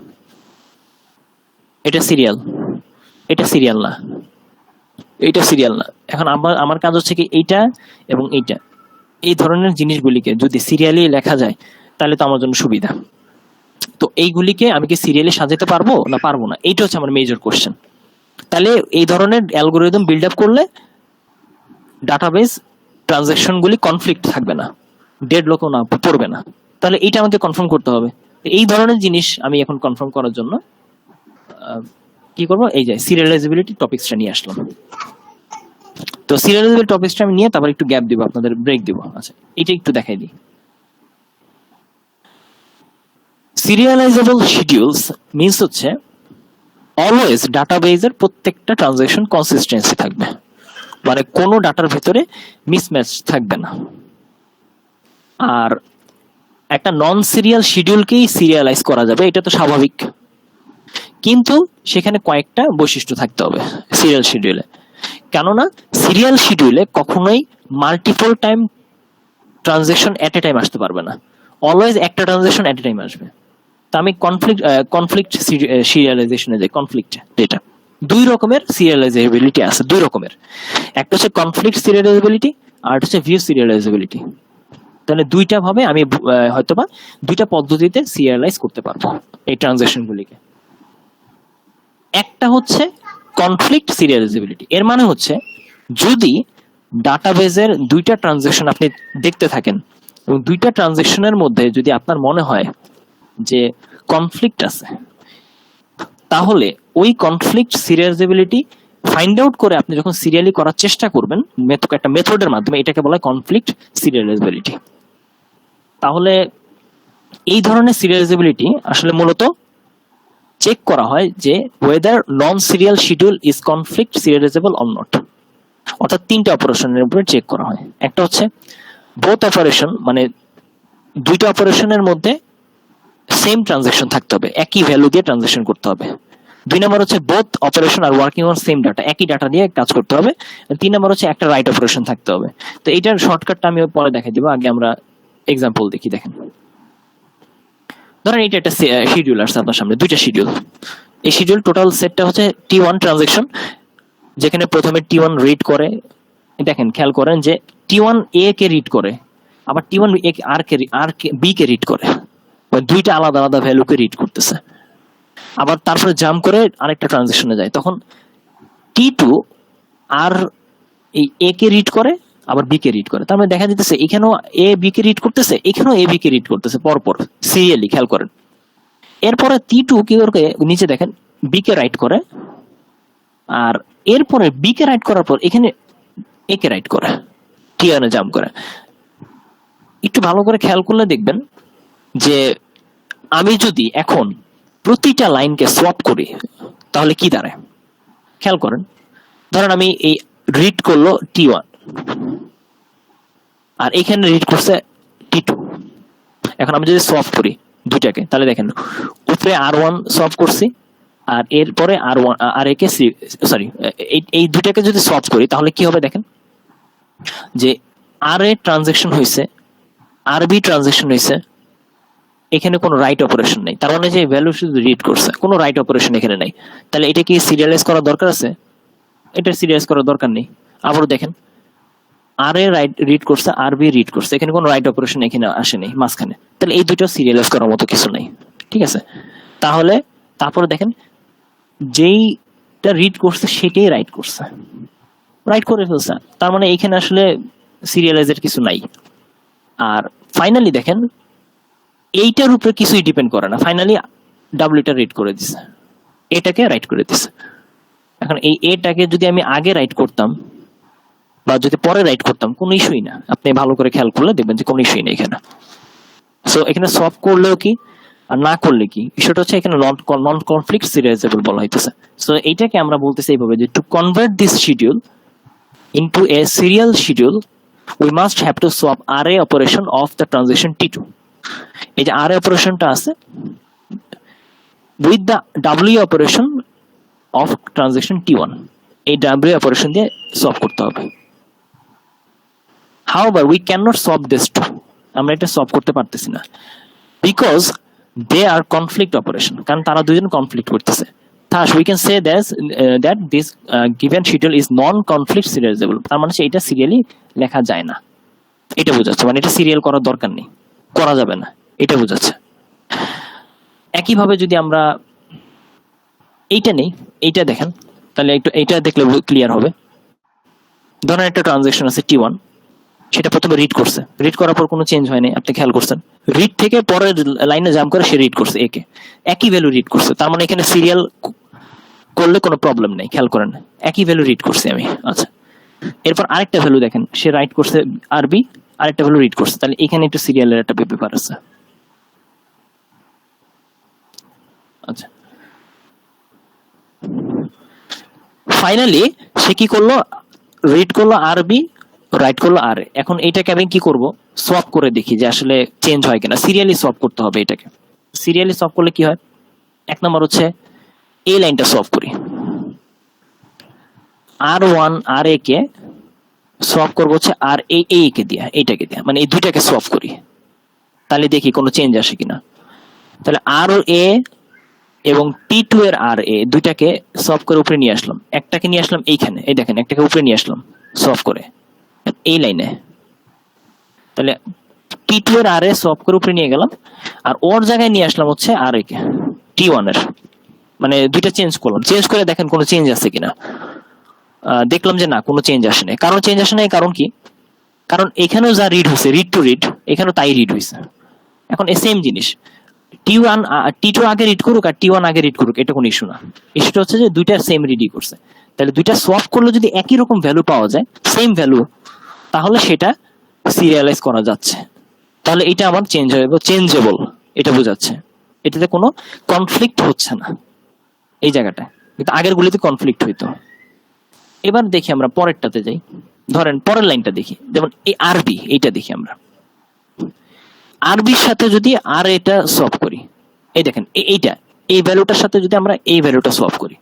এটা সিরিয়াল, এটা সিরিয়াল না, এটা সিরিয়াল না। এখন আমার কাজ হচ্ছে কি এইটা এবং এইটা, এই ধরনের জিনিসগুলিকে যদি সিরিয়ালি লেখা যায় তাহলে তো আমার জন্য সুবিধা। তো এইগুলিকে আমি কি সিরিয়ালি সাজাতে পারবো না পারবো না, এইটা হচ্ছে আমার মেজর কোশ্চেন। তাহলে এই ধরনের অ্যালগোরিদম বিল্ড আপ করলে ডাটাবেস ট্রানজাকশন গুলি কনফ্লিক্ট থাকবে না, ডেডলকও না পড়বে না। তাহলে এইটা আমাকে কনফার্ম করতে হবে। এই ধরনের জিনিস আমি এখন কনফার্ম করার জন্য কি করবো, এই যে সিরিয়ালাইজেবিলিটি টপিকসটা নিয়ে আসলাম। তো সিরিয়ালাইজেবিলিটি টপিকসটা আমি নিয়ে তারপর একটু গ্যাপ দিব, আপনাদের ব্রেক দিব। আচ্ছা, এটা একটু দেখাই দিই। সিরিয়ালাইজেবল শিডিউলস মিন্স হচ্ছে অলওয়েজ ডাটাবেজের প্রত্যেকটা ট্রানজাকশন কনসিস্টেন্সি থাকবে, মানে কোনো ডাটার ভিতরে মিসম্যাচ থাকবে না। আর একটা নন সিরিয়াল শিডিউলকেই সিরিয়ালাইজ করা যাবে, এটা তো স্বাভাবিক, কিন্তু সেখানে কয়েকটা বৈশিষ্ট্য থাকতে হবে সিরিয়াল শিডিউলে। কেননা সিরিয়াল শিডিউলে কখনোই মাল্টিপল টাইম ট্রানজাকশন এট এ টাইম আসতে পারবে না, অলওয়েজ একটা ট্রানজাকশন এট এ টাইম আসবে। তা আমি কনফ্লিক্ট সিরিয়ালাইজেশনে যাই, কনফ্লিক্ট যেটা দুই রকমের সিরিয়ালাইজেবিলিটি আছে, দুই রকমের। একটা হচ্ছে কনফ্লিক্ট সিরিয়ালাইজেবিলিটি, আর হচ্ছে ভিউ সিরিয়ালাইজেবিলিটি। তাহলে দুইটা ভাবে আমি হয়তোবা দুইটা পদ্ধতিতে সিরিয়ালাইজ করতে পারবো এই ট্রানজাকশন গুলিকে। একটা হচ্ছে কনফ্লিক্ট সিরিয়ালাইজেবিলিটি, এর মানে হচ্ছে যদি ডাটাবেজের দুইটা ট্রানজাকশন আপনি দেখতে থাকেন এবং দুইটা ট্রানজাকশনের মধ্যে যদি আপনার মনে হয় যে কনফ্লিক্ট আছে, তাহলে ওই কনফ্লিক্ট সিরিয়ালাইজেবিলিটি ফাইন্ড আউট করে আপনি যখন সিরিয়ালি করার চেষ্টা করবেন একটা মেথডের মাধ্যমে, এটাকে বলা হয় কনফ্লিক্ট সিরিয়ালাইজেবিলিটি। তাহলে এই ধরনের সিরিয়ালাইজেবিলিটি আসলে মূলত চেক করা হয় যে weather non serial schedule is conflict serializable or not. অর্থাৎ তিনটা অপারেশনের উপরে চেক করা হয়। একটা হচ্ছে বোথ অপারেশন, মানে দুইটা অপারেশনের মধ্যে সেম ট্রানজাকশন থাকতে হবে, একই ভ্যালু দিয়ে ট্রানজাকশন করতে হবে। দুই নম্বর হচ্ছে both operation are working on same data, একই ডাটা দিয়ে কাজ করতে হবে। তিন নম্বর হচ্ছে একটা রাইট অপারেশন থাকতে হবে। তো এইটার শর্টকাটটা আমি পরে দেখাই দিব, আগে আমরা এক্সাম্পল দেখি। দেখেন, ধরেন এটা একটা শিডিউল আসছে আপনার সামনে, দুইটা শিডিউল। এই শিডিউল টোটাল সেটটা হচ্ছে T1 ট্রানজাকশন, যেখানে প্রথমে T1 রিড করে। দেখেন, খেয়াল করেন যে T1 A কে রিড করে, আবার T1 আর কে B কে রিড করে, দুইটা আলাদা আলাদা ভ্যালুকে রিড করতেছে। আবার তারপরে জাম্প করে আরেকটা ট্রানজাকশনে যায়, তখন T2 আর এই A কে রিড করে, আবার B কে রিড করে। তার মানে দেখা যাচ্ছে এখানেও A B কে রিড করতেছে, এখানেও A B কে রিড করতেছে পরপর সিরিয়ালি, খেয়াল করেন। এরপরে T2 কি করে, নিচে দেখেন B কে রাইট করে, আর এরপরে B কে রাইট করার পর এখানে A কে রাইট করে, T1 এ জাম্প করে। একটু ভালো করে খেয়াল করলে দেখবেন যে আমি যদি এখন প্রতিটা লাইনকে সোয়াপ করি তাহলে কি দাঁড়ায়, খেয়াল করেন। ধরেন আমি এই রিড করলো T1 আর এখানে রিড করছে T2। এখন আমি যদি সোয়াপ করি দুইটাকে, তাহলে দেখেন উপরে R1 সোয়াপ করছি, আর এরপরে R1 আর একে সরি এই দুইটাকে যদি সোয়াপ করি তাহলে কি হবে দেখেন, যে আর এ ট্রানজাকশন হয়েছে, আর বি ট্রানজাকশন হয়েছে, এখানে কোনো রাইট অপারেশন নেই। তার মানে যে ভ্যালু শুধু রিড করছে, কোনো রাইট অপারেশন এখানে নেই। তাহলে এটা কি সিরিয়ালাইজ করার দরকার আছে? এটা সিরিয়ালাইজ করার দরকার নেই। আবারও দেখেন, আর এ রাইট রিড করছে, আর বি রিড করছে, এখানে কোনো রাইট অপারেশন এখানে আসেনি মাঝখানে। তাহলে এই দুটো সিরিয়ালাইজ করার মতো কিছু নেই, ঠিক আছে? তাহলে তারপরে দেখেন, যেইটা রিড করছে সেটাই রাইট করছে, রাইট করে ফেলছে। তার মানে এখানে আসলে সিরিয়ালাইজের কিছু নাই। আর ফাইনালি দেখেন, এইটার উপরে কিছুই ডিপেন্ড করে না, ফাইনালি ডাব্লিউটা রিড করে দিছে, এটাকে রাইট করে দিছে। এখন এই এটাকে যদি আমি আগে রাইট করতাম বা যদি পরে রাইট করতাম, কোনো ইস্যুই না। আপনি ভালো করে খেয়াল করলে দেখবেন যে কোনো ইস্যুই নেই এখানে। সো এখানে সলভ করলেও কি আর না করলে কি, বিষয়টা হচ্ছে এখানে নন কনফ্লিক্ট সিরিয়ালাইজেবল বলা হইতেছে। সো এইটাকে আমরা বলতেছি এইভাবে যে to convert this schedule into a serial schedule we must have to swap array operation of the transaction T2. এই যে array অপারেশনটা আছে with the W operation of transaction T1, এই W অপারেশন দিয়ে সলভ করতে হবে। However, we cannot solve this two, আমরা এটা সলভ করতে পারতেছি না, because they are conflict operation, কারণ তারা দুইজন কনফ্লিক্ট করতেছে। Thus, we can say that this given schedule is non-conflict serializable. তার মানে এটা সিরিয়ালি লেখা যায় না, এটা বোঝাচ্ছে। মানে এটা সিরিয়াল করার দরকার নেই, করা যাবে না, এটা বোঝাচ্ছে। একইভাবে যদি আমরা এইটা নেই, এইটা দেখেন, তাহলে একটু এইটা দেখলে ক্লিয়ার হবে। ধরেন একটা ট্রানজাকশন আছে T1, সেটা প্রথমে রিড করছে, রিড করার পর কোনো চেঞ্জ হয়নি, আপনি খেয়াল করছেন। রিড থেকে পরের লাইনে জাম্প করে সে রিড করছে একে, একই ভ্যালু রিড করছে। তার মানে এখানে সিরিয়াল করলে কোনো প্রবলেম নেই, খেয়াল করেন, একই ভ্যালু রিড করছি আমি। আচ্ছা, এরপর আরেকটা ভ্যালু দেখেন, সে রাইট করছে আর বি, আরেকটা ভ্যালু রিড করছে, তাহলে এখানে একটু সিরিয়ালের একটা ব্যাপার আছে। আচ্ছা, ফাইনালি সে কি করলো, রিড করলো আর বি, রাইট করলো আর এ। এখন এইটাকে আমি কি করব, সোয়াপ করে দেখি যে আসলে চেঞ্জ হয় কিনা। সিরিয়ালি সোয়াপ করতে হবে এটাকে। সিরিয়ালি সোয়াপ করলে কি হয়, এক নম্বর হচ্ছে এই লাইনটা সোয়াপ করি, R1 আর এ কে সোয়াপ করবো হচ্ছে আর এ কে দিয়া, এইটাকে দিয়া, মানে এই দুইটাকে সোয়াপ করি, তাহলে দেখি কোনো চেঞ্জ আসে কিনা। তাহলে আর এ এবং T2 এর আর এ দুইটাকে সলভ করে উপরে নিয়ে আসলাম, একটাকে নিয়ে আসলাম এইখানে, এই দেখেন একটাকে উপরে নিয়ে আসলাম সলভ করে এই লাইনে। তাহলে T2 এর আর এ সলভ করে উপরে নিয়ে গেলাম, আর ওর জায়গায় নিয়ে আসলাম হচ্ছে আর এ কে T1 এর, মানে দুইটা চেঞ্জ করলাম, চেঞ্জ করে দেখেন কোনো চেঞ্জ আছে কিনা। দেখলাম যে না, কোনো চেঞ্জ আসে নাই। কারণ চেঞ্জ আসে নাই কারণ কি? কারণ এখানেও যা রিড হয়েছে, রিড টু রিড, এখানেও তাই রিড হয়েছে। এখন এই সেম জিনিস T2 আগে রিড করুক আর T1 আগে রিড করুক, এটা কোনো ইস্যু না। ইস্যুটা হচ্ছে যে দুইটা সেম রিডই করছে। তাহলে দুইটা সোয়াপ করলে যদি একই রকম ভ্যালু পাওয়া যায়, সেম ভ্যালু, তাহলে সেটা সিরিয়ালাইজ করা যাচ্ছে। তাহলে এটা আমার চেঞ্জেবল, এটা বোঝাচ্ছে। এটাতে কোনো কনফ্লিক্ট হচ্ছে না এই জায়গাটা, কিন্তু আগের গুলিতে কনফ্লিক্ট হইতো। এবার দেখি আমরা পরেরটাতে যাই, ধরেন পরের লাইনটা দেখি, যেমন এই আরবি, এইটা দেখি আমরা আরবির সাথে যদি আর এটা সলভ করি, এই দেখেন এইটা, এই ভ্যালুটার সাথে যদি আমরা এই ভ্যালুটা সলভ করি,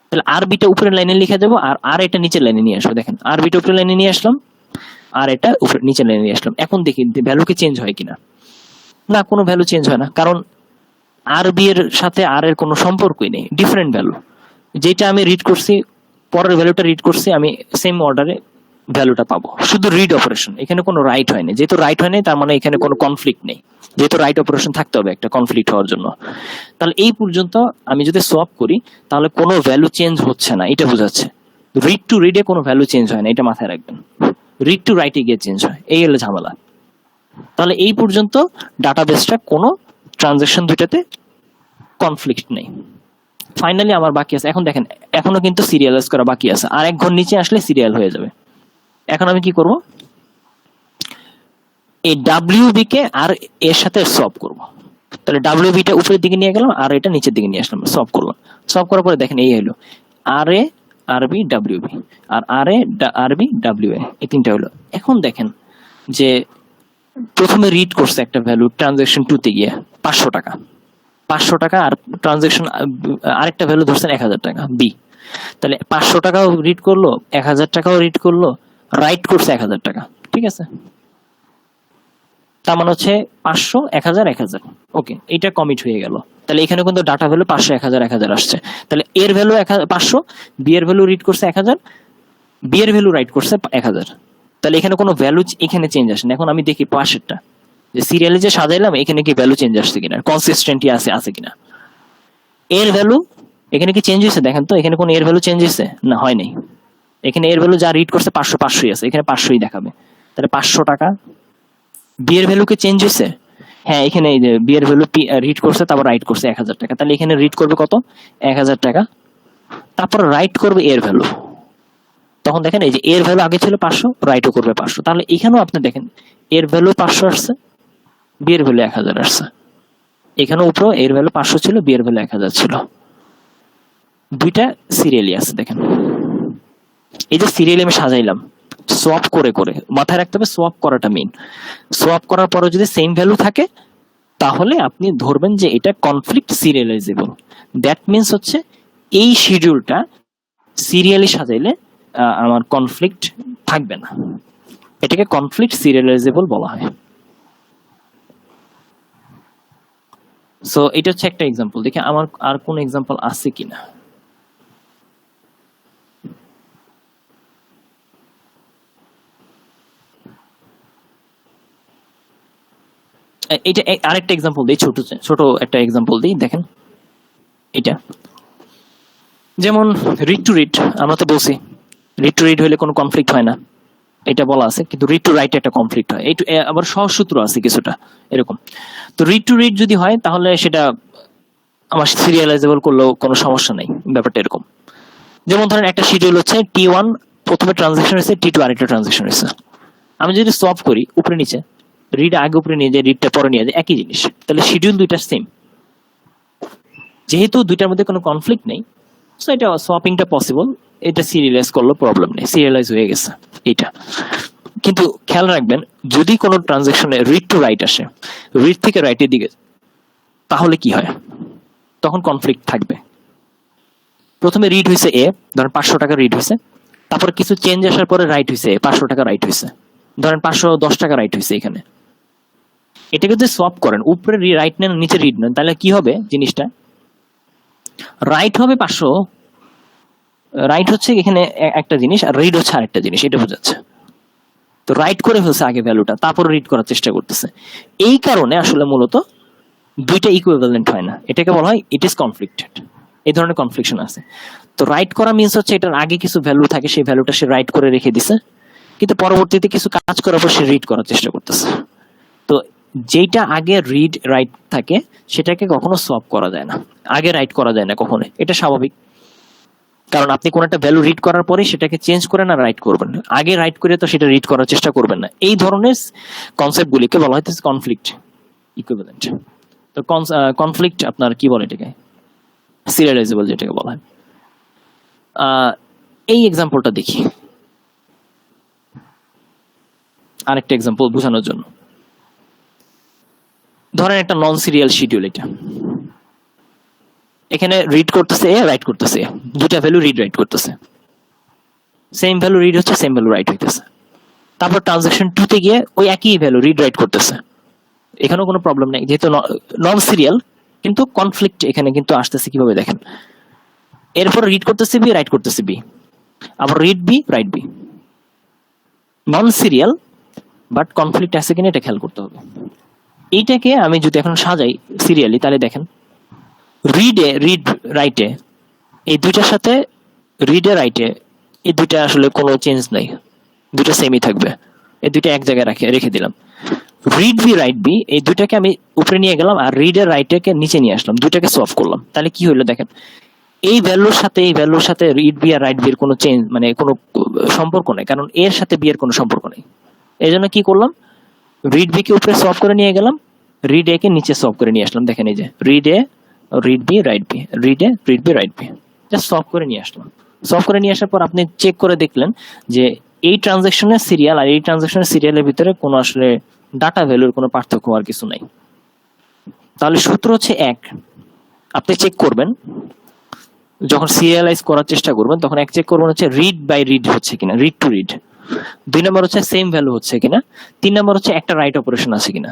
তাহলে আরবিটা উপরের লাইনে লিখে যাবো আর আর এটা নিচের লাইনে নিয়ে আসবো। দেখেন আরবিটা উপরের লাইনে নিয়ে আসলাম আর এটা উপরে নিচের লাইনে নিয়ে আসলাম। এখন দেখি ভ্যালু কি চেঞ্জ হয় কিনা। না, কোনো ভ্যালু চেঞ্জ হয় না, কারণ আরবি এর সাথে আর এর কোনো সম্পর্কই নেই, ডিফারেন্ট ভ্যালু। যেটা আমি রিড করছি, পরের ভ্যালুটা রিড করছি, আমি সেম অর্ডারে ভ্যালুটা পাবো। শুধু রিড অপারেশন, এখানে কোনো রাইট হয়নি। যেহেতু রাইট হয়নি তার মানে এখানে কোনো কনফ্লিক্ট নেই, যেহেতু রাইট অপারেশন থাকতে হবে একটা কনফ্লিক্ট হওয়ার জন্য। তাহলে এই পর্যন্ত আমি যদি সোয়াপ করি তাহলে কোনো ভ্যালু চেঞ্জ হচ্ছে না, এটা বোঝাচ্ছে। রিড টু রিডে কোনো ভ্যালু চেঞ্জ হয় না, এটা মাথায় রাখবেন। রিড টু রাইটে গিয়ে চেঞ্জ হয়, এই হলো ঝামেলা। তাহলে এই পর্যন্ত ডাটাবেসটা কোনো ট্রানজাকশন দুইটাতে কনফ্লিক্ট নেই। ফাইনালি আমার বাকি আছে, এখন দেখেন এখনো কিন্তু সিরিয়ালাইজ করা বাকি আছে, আর এক ঘর নিচে আসলে সিরিয়াল হয়ে যাবে। এখন আমি কি করব, এই WB কে আর এর সাথে সলভ করব। তাহলে WB টা উপরের দিকে নিয়ে গেলাম আর এটা নিচের দিকে নিয়ে আসলাম, সলভ করলাম। সলভ করার পরে দেখেন এই হলো আর এ আরবি WB আর আর এ আরবি WA, এই তিনটা হলো। এখন দেখেন যে প্রথমে রিড করছে একটা ভ্যালু ট্রানজাকশন 2 তে গিয়ে 500 টাকা, 500 টাকা, আর ট্রানজাকশন আরেকটা ভ্যালু ধরছেন 1000 টাকা বি। তাহলে 500 টাকাও রিড করলো, 1000 টাকাও রিড করলো, রাইট করছে 1000 টাকা, ঠিক আছে। তার মানে হচ্ছে 500 1000 1000, ওকে, এটা কমিট হয়ে গেল। তাহলে এখানে কিন্তু ডাটা ভ্যালু 500 1000 1000 আসছে। তাহলে এর ভ্যালু 500, বি এর ভ্যালু রিড করছে 1000, বি এর ভ্যালু রাইট করছে 1000। তাহলে এখানে কোনো ভ্যালু এখানে চেঞ্জ আসে না। এখন আমি দেখি পাশেরটা, যে সিরিয়ালে যে সাজাইলাম এখানে কি ভ্যালু চেঞ্জ আসছে কিনা, কনসিস্টেন্টই আছে কিনা। এর ভ্যালু এখানে কি চেঞ্জ হয়েছে দেখেন তো, এখানে কোনো এর ভ্যালু চেঞ্জ হয়েছে না, হয় নাই। এখানে এর ভ্যালু যা রিড করছে 500 500ই আছে, এখানে 500ই দেখাবে। তাহলে 500 টাকা। বি এর ভ্যালু কি চেঞ্জ হয়েছে? হ্যাঁ, এখানে এই যে বি এর ভ্যালু রিড করছে, তারপর রাইট করছে 1000 টাকা। তাহলে এখানে রিড করবে কত? 1000 টাকা, তারপর রাইট করবে এর ভ্যালু। তখন দেখেন এই যে এর ভ্যালু আগে ছিল 500, রাইটও করবে 500। তাহলে এখানেও আপনি দেখেন এর ভ্যালু 500 আসছে, বি এর ভ্যালু 1000 আসছে। এখানে উপরেও এর ভ্যালু 500 ছিল, বি এর ভ্যালু 1000 ছিল। দুইটা সিরিয়ালি আছে দেখেন। এই যে সিরিয়ালি আমি সাজাইলাম সোয়াপ করে করে, মাথায় রাখতে হবে সোয়াপ করাটা মেইন। সোয়াপ করার পরে যদি সেম ভ্যালু থাকে তাহলে আপনি ধরবেন যে এটা কনফ্লিক্ট সিরিয়ালাইজেবল। দ্যাট মিনস হচ্ছে এই শিডিউলটা সিরিয়ালি সাজাইলে আমার কনফ্লিক্ট থাকবে না, এটাকে কনফ্লিক্ট সিরিয়ালাইজেবল বলা হয়। সো এটা হচ্ছে একটা এক্সাম্পল। দেখি আমার আর কোন এক্সাম্পল আছে কিনা। এটা আরেকটা এক্সাম্পল দিই, ছোট একটা এক্সাম্পল দিই, দেখেন এটা যেমন রিড টু রিড। আমরা তো বলছি রিড টু রিড হলে কোনো কনফ্লিক্ট হয় না, এটা বলা আছে, কিন্তু রিড টু রাইট একটা কনফ্লিক্ট হয়। এইটু আবার সহজ সূত্র আছে কিছুটা এরকম। তো রিড টু রিড যদি হয় তাহলে সেটা আমার সিরিয়ালাইজেবল করলেও কোনো সমস্যা নেই, ব্যাপারটা এরকম। যেমন ধরেন একটা শিডিউল হচ্ছে T1 প্রথমে ট্রানজাকশন হয়েছে, T2 আরেকটা ট্রানজাকশন হয়েছে। আমি যদি সলভ করি উপরে নিচে, রিড আগে উপরে নিয়ে যায়, রিডটা পরে নিয়ে যায়, একই জিনিস। তাহলে শিডিউল দুইটা সেম, যেহেতু দুইটার মধ্যে কোনো কনফ্লিক্ট নেই, সো এটা সোয়াপিংটা পসিবল। এটা সিরিয়ালাইজ করলেও প্রবলেম নেই, সিরিয়ালাইজ হয়ে গেছে এটা। কিন্তু খেয়াল রাখবেন যদি কোনো ট্রানজাকশনে রিড টু রাইট আসে, রিড থেকে রাইটের দিকে, তাহলে কি হয়? তখন কনফ্লিক্ট থাকবে। প্রথমে রিড হয়েছে এ, ধরেন 500 টাকা রিড হয়েছে, তারপর কিছু চেঞ্জ আসার পরে রাইট হয়েছে 500 টাকা রাইট হয়েছে, ধরেন 510 টাকা রাইট হয়েছে এখানে। এটাকে যদি সোয়াপ করেন, উপরে রাইট নেন নিচে রিড নেন, তাহলে কি হবে জিনিসটা? রাইট হবে 500, রাইট হচ্ছে এখানে একটা জিনিস আর রিড হচ্ছে আরেকটা জিনিস, এটা বোঝাচ্ছে। তো রাইট করে ফেলছে আগে ভ্যালুটা, তারপর রিড করার চেষ্টা করতেছে। এই কারণে আসলে মূলত দুইটা ইকুইভ্যালেন্ট হয় না, এটাকে বলা হয় ইট ইজ কনফ্লিক্টেড। এই ধরনের কনফ্লিকশন আছে। তো রাইট করা মিন্স হচ্ছে এটার আগে কিছু ভ্যালু থাকে, সেই ভ্যালুটা সে রাইট করে রেখে দিছে, কিন্তু পরবর্তীতে কিছু কাজ করার পর সে রিড করার চেষ্টা করতেছে। তো যেটা আগে রিড রাইট থাকে সেটাকে কখনো সলভ করা যায় না, আগে রাইট করা যায় না কখনো, এটা স্বাভাবিক। কারণ আপনি কোন একটা ভ্যালু রিড করার পরে সেটাকে চেঞ্জ করে না রাইট করবেন, আগে রাইট করে তো সেটা রিড করার চেষ্টা করবেন না। এই ধরনের কনসেপ্ট গুলিকে বলা হয় কনফ্লিক্ট ইকুইভ্যালেন্ট। তো কনফ্লিক্ট আপনার কি বলে এটাকে, সিরিয়ালাইজেবল যেটাকে বলা হয়। এই এক্সাম্পলটা দেখি, আরেকটা এক্সাম্পল বোঝানোর জন্য। ধরেন একটা নন সিরিয়াল শিডিউল, এটা এখানে রিড করতেছে এ, রাইট করতেছে, দুটা ভ্যালু রিড রাইট করতেছে, সেম ভ্যালু রিড হচ্ছে, সেম ভ্যালু রাইট হইতেছে। তারপর ট্রানজাকশন 2 তে গিয়ে ওই একই ভ্যালু রিড রাইট করতেছে, এখানেও কোনো প্রবলেম নেই যেহেতু নন সিরিয়াল। কিন্তু কনফ্লিক্ট এখানে কিন্তু আসতেছে কিভাবে দেখেন, এরপর রিড করতেছে বি, রাইট করতেছে বি, আবার read B, write B, non serial but conflict আছে কিনা এটা খেয়াল করতে হবে। এইটাকে আমি যদি এখন সাজাই সিরিয়ালি, তাহলে দেখেন রিড রাইটে এই দুইটার সাথে রিডে রাইটে এই দুইটা আসলে কোনো চেঞ্জ নাই, দুইটা সেমই থাকবে, এই দুইটা এক জায়গায় রেখে দিলাম। রিড বি, রাইট বি, এই দুইটাকে আমি উপরে নিয়ে গেলাম আর রিডের রাইটকে নিচে নিয়ে আসলাম, দুইটাকে সলভ করলাম। তাহলে কি হলো দেখেন, এই ভ্যালুর সাথে রিড বি আর রাইট বি এর কোনো চেঞ্জ মানে কোনো সম্পর্ক নেই, কারণ এর সাথে বি এর কোনো সম্পর্ক নেই। এই জন্য কি করলাম, রিড বি কে উপরে সলভ করে নিয়ে গেলাম, রিড এ কে নিচে সলভ করে নিয়ে আসলাম। দেখেন এই যে read A, read B, write B, read A, read B, write B, just solve করে নিয়ে আসলাম। সলভ করে নিয়ে আসার পর আপনি চেক করে দেখলেন যে এই ট্রানজাকশনের সিরিয়াল আর এই ট্রানজাকশনের সিরিয়ালের ভিতরে কোনো আসলে ডাটা ভ্যালুর কোনো পার্থক্য আর কিছু নাই। তাহলে সূত্র হচ্ছে এক, আপনি চেক করবেন যখন সিরিয়ালাইজ করার চেষ্টা করবেন তখন এক চেক করবেন হচ্ছে রিড বাই রিড হচ্ছে কিনা, রিড টু রিড। 2 নম্বর হচ্ছে সেম ভ্যালু হচ্ছে কিনা। 3 নম্বর হচ্ছে একটা রাইট অপারেশন আছে কিনা।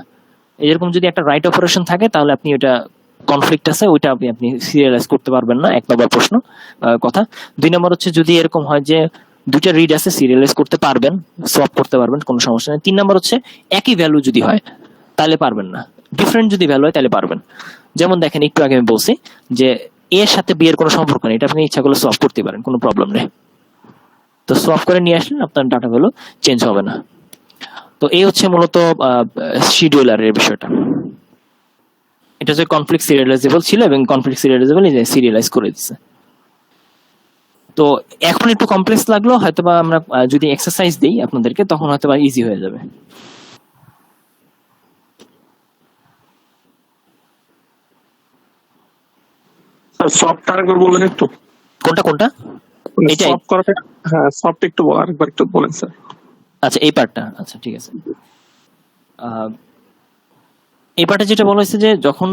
এরকম যদি একটা রাইট অপারেশন থাকে তাহলে আপনি ওটা কনফ্লিক্ট আছে, ওইটা আপনি সিরিয়ালাইজ করতে পারবেন না, 1 নম্বর প্রশ্ন কথা। 2 নম্বর হচ্ছে যদি এরকম হয় যে দুইটা রিড আছে, সিরিয়ালাইজ করতে পারবেন, সলভ করতে পারবেন, কোনো সমস্যা নেই। 3 নম্বর হচ্ছে একই ভ্যালু যদি হয় তাহলে পারবেন না, ডিফারেন্ট যদি ভ্যালু হয় তাহলে পারবেন। যেমন দেখেন একটু আগে আমি বলছি যে এর সাথে বি এর কোনো সম্পর্ক নেই, এটা আপনি ইচ্ছা করলে সলভ করতে পারেন, কোনো প্রবলেম নেই। তো সলভ করে নিয়ে আসলেন, আপনার ডাটা ভ্যালু চেঞ্জ হবে না। তো এই হচ্ছে মূলত শিডিউলারের বিষয়টা। এটা হচ্ছে কনফ্লিক্ট সিরিয়ালাইজেবল ছিল এবং কনফ্লিক্ট সিরিয়ালাইজেবল সিরিয়ালাইজ করে দিচ্ছে। তো এখন একটু কমপ্লেক্স লাগলো, হয়তোবা আমরা যদি এক্সারসাইজ দিই আপনাদেরকে তখন হয়তোবা ইজি হয়ে যাবে। সফট আরেকবার বলেন একটু, কোনটা এটাই? সফট করাটা, হ্যাঁ সফট একটু আরেকবার একটু বলেন স্যার। আচ্ছা এই পার্টটা, আচ্ছা ঠিক আছে। এই পার্টে যেটা বলা হয়েছে যে যখন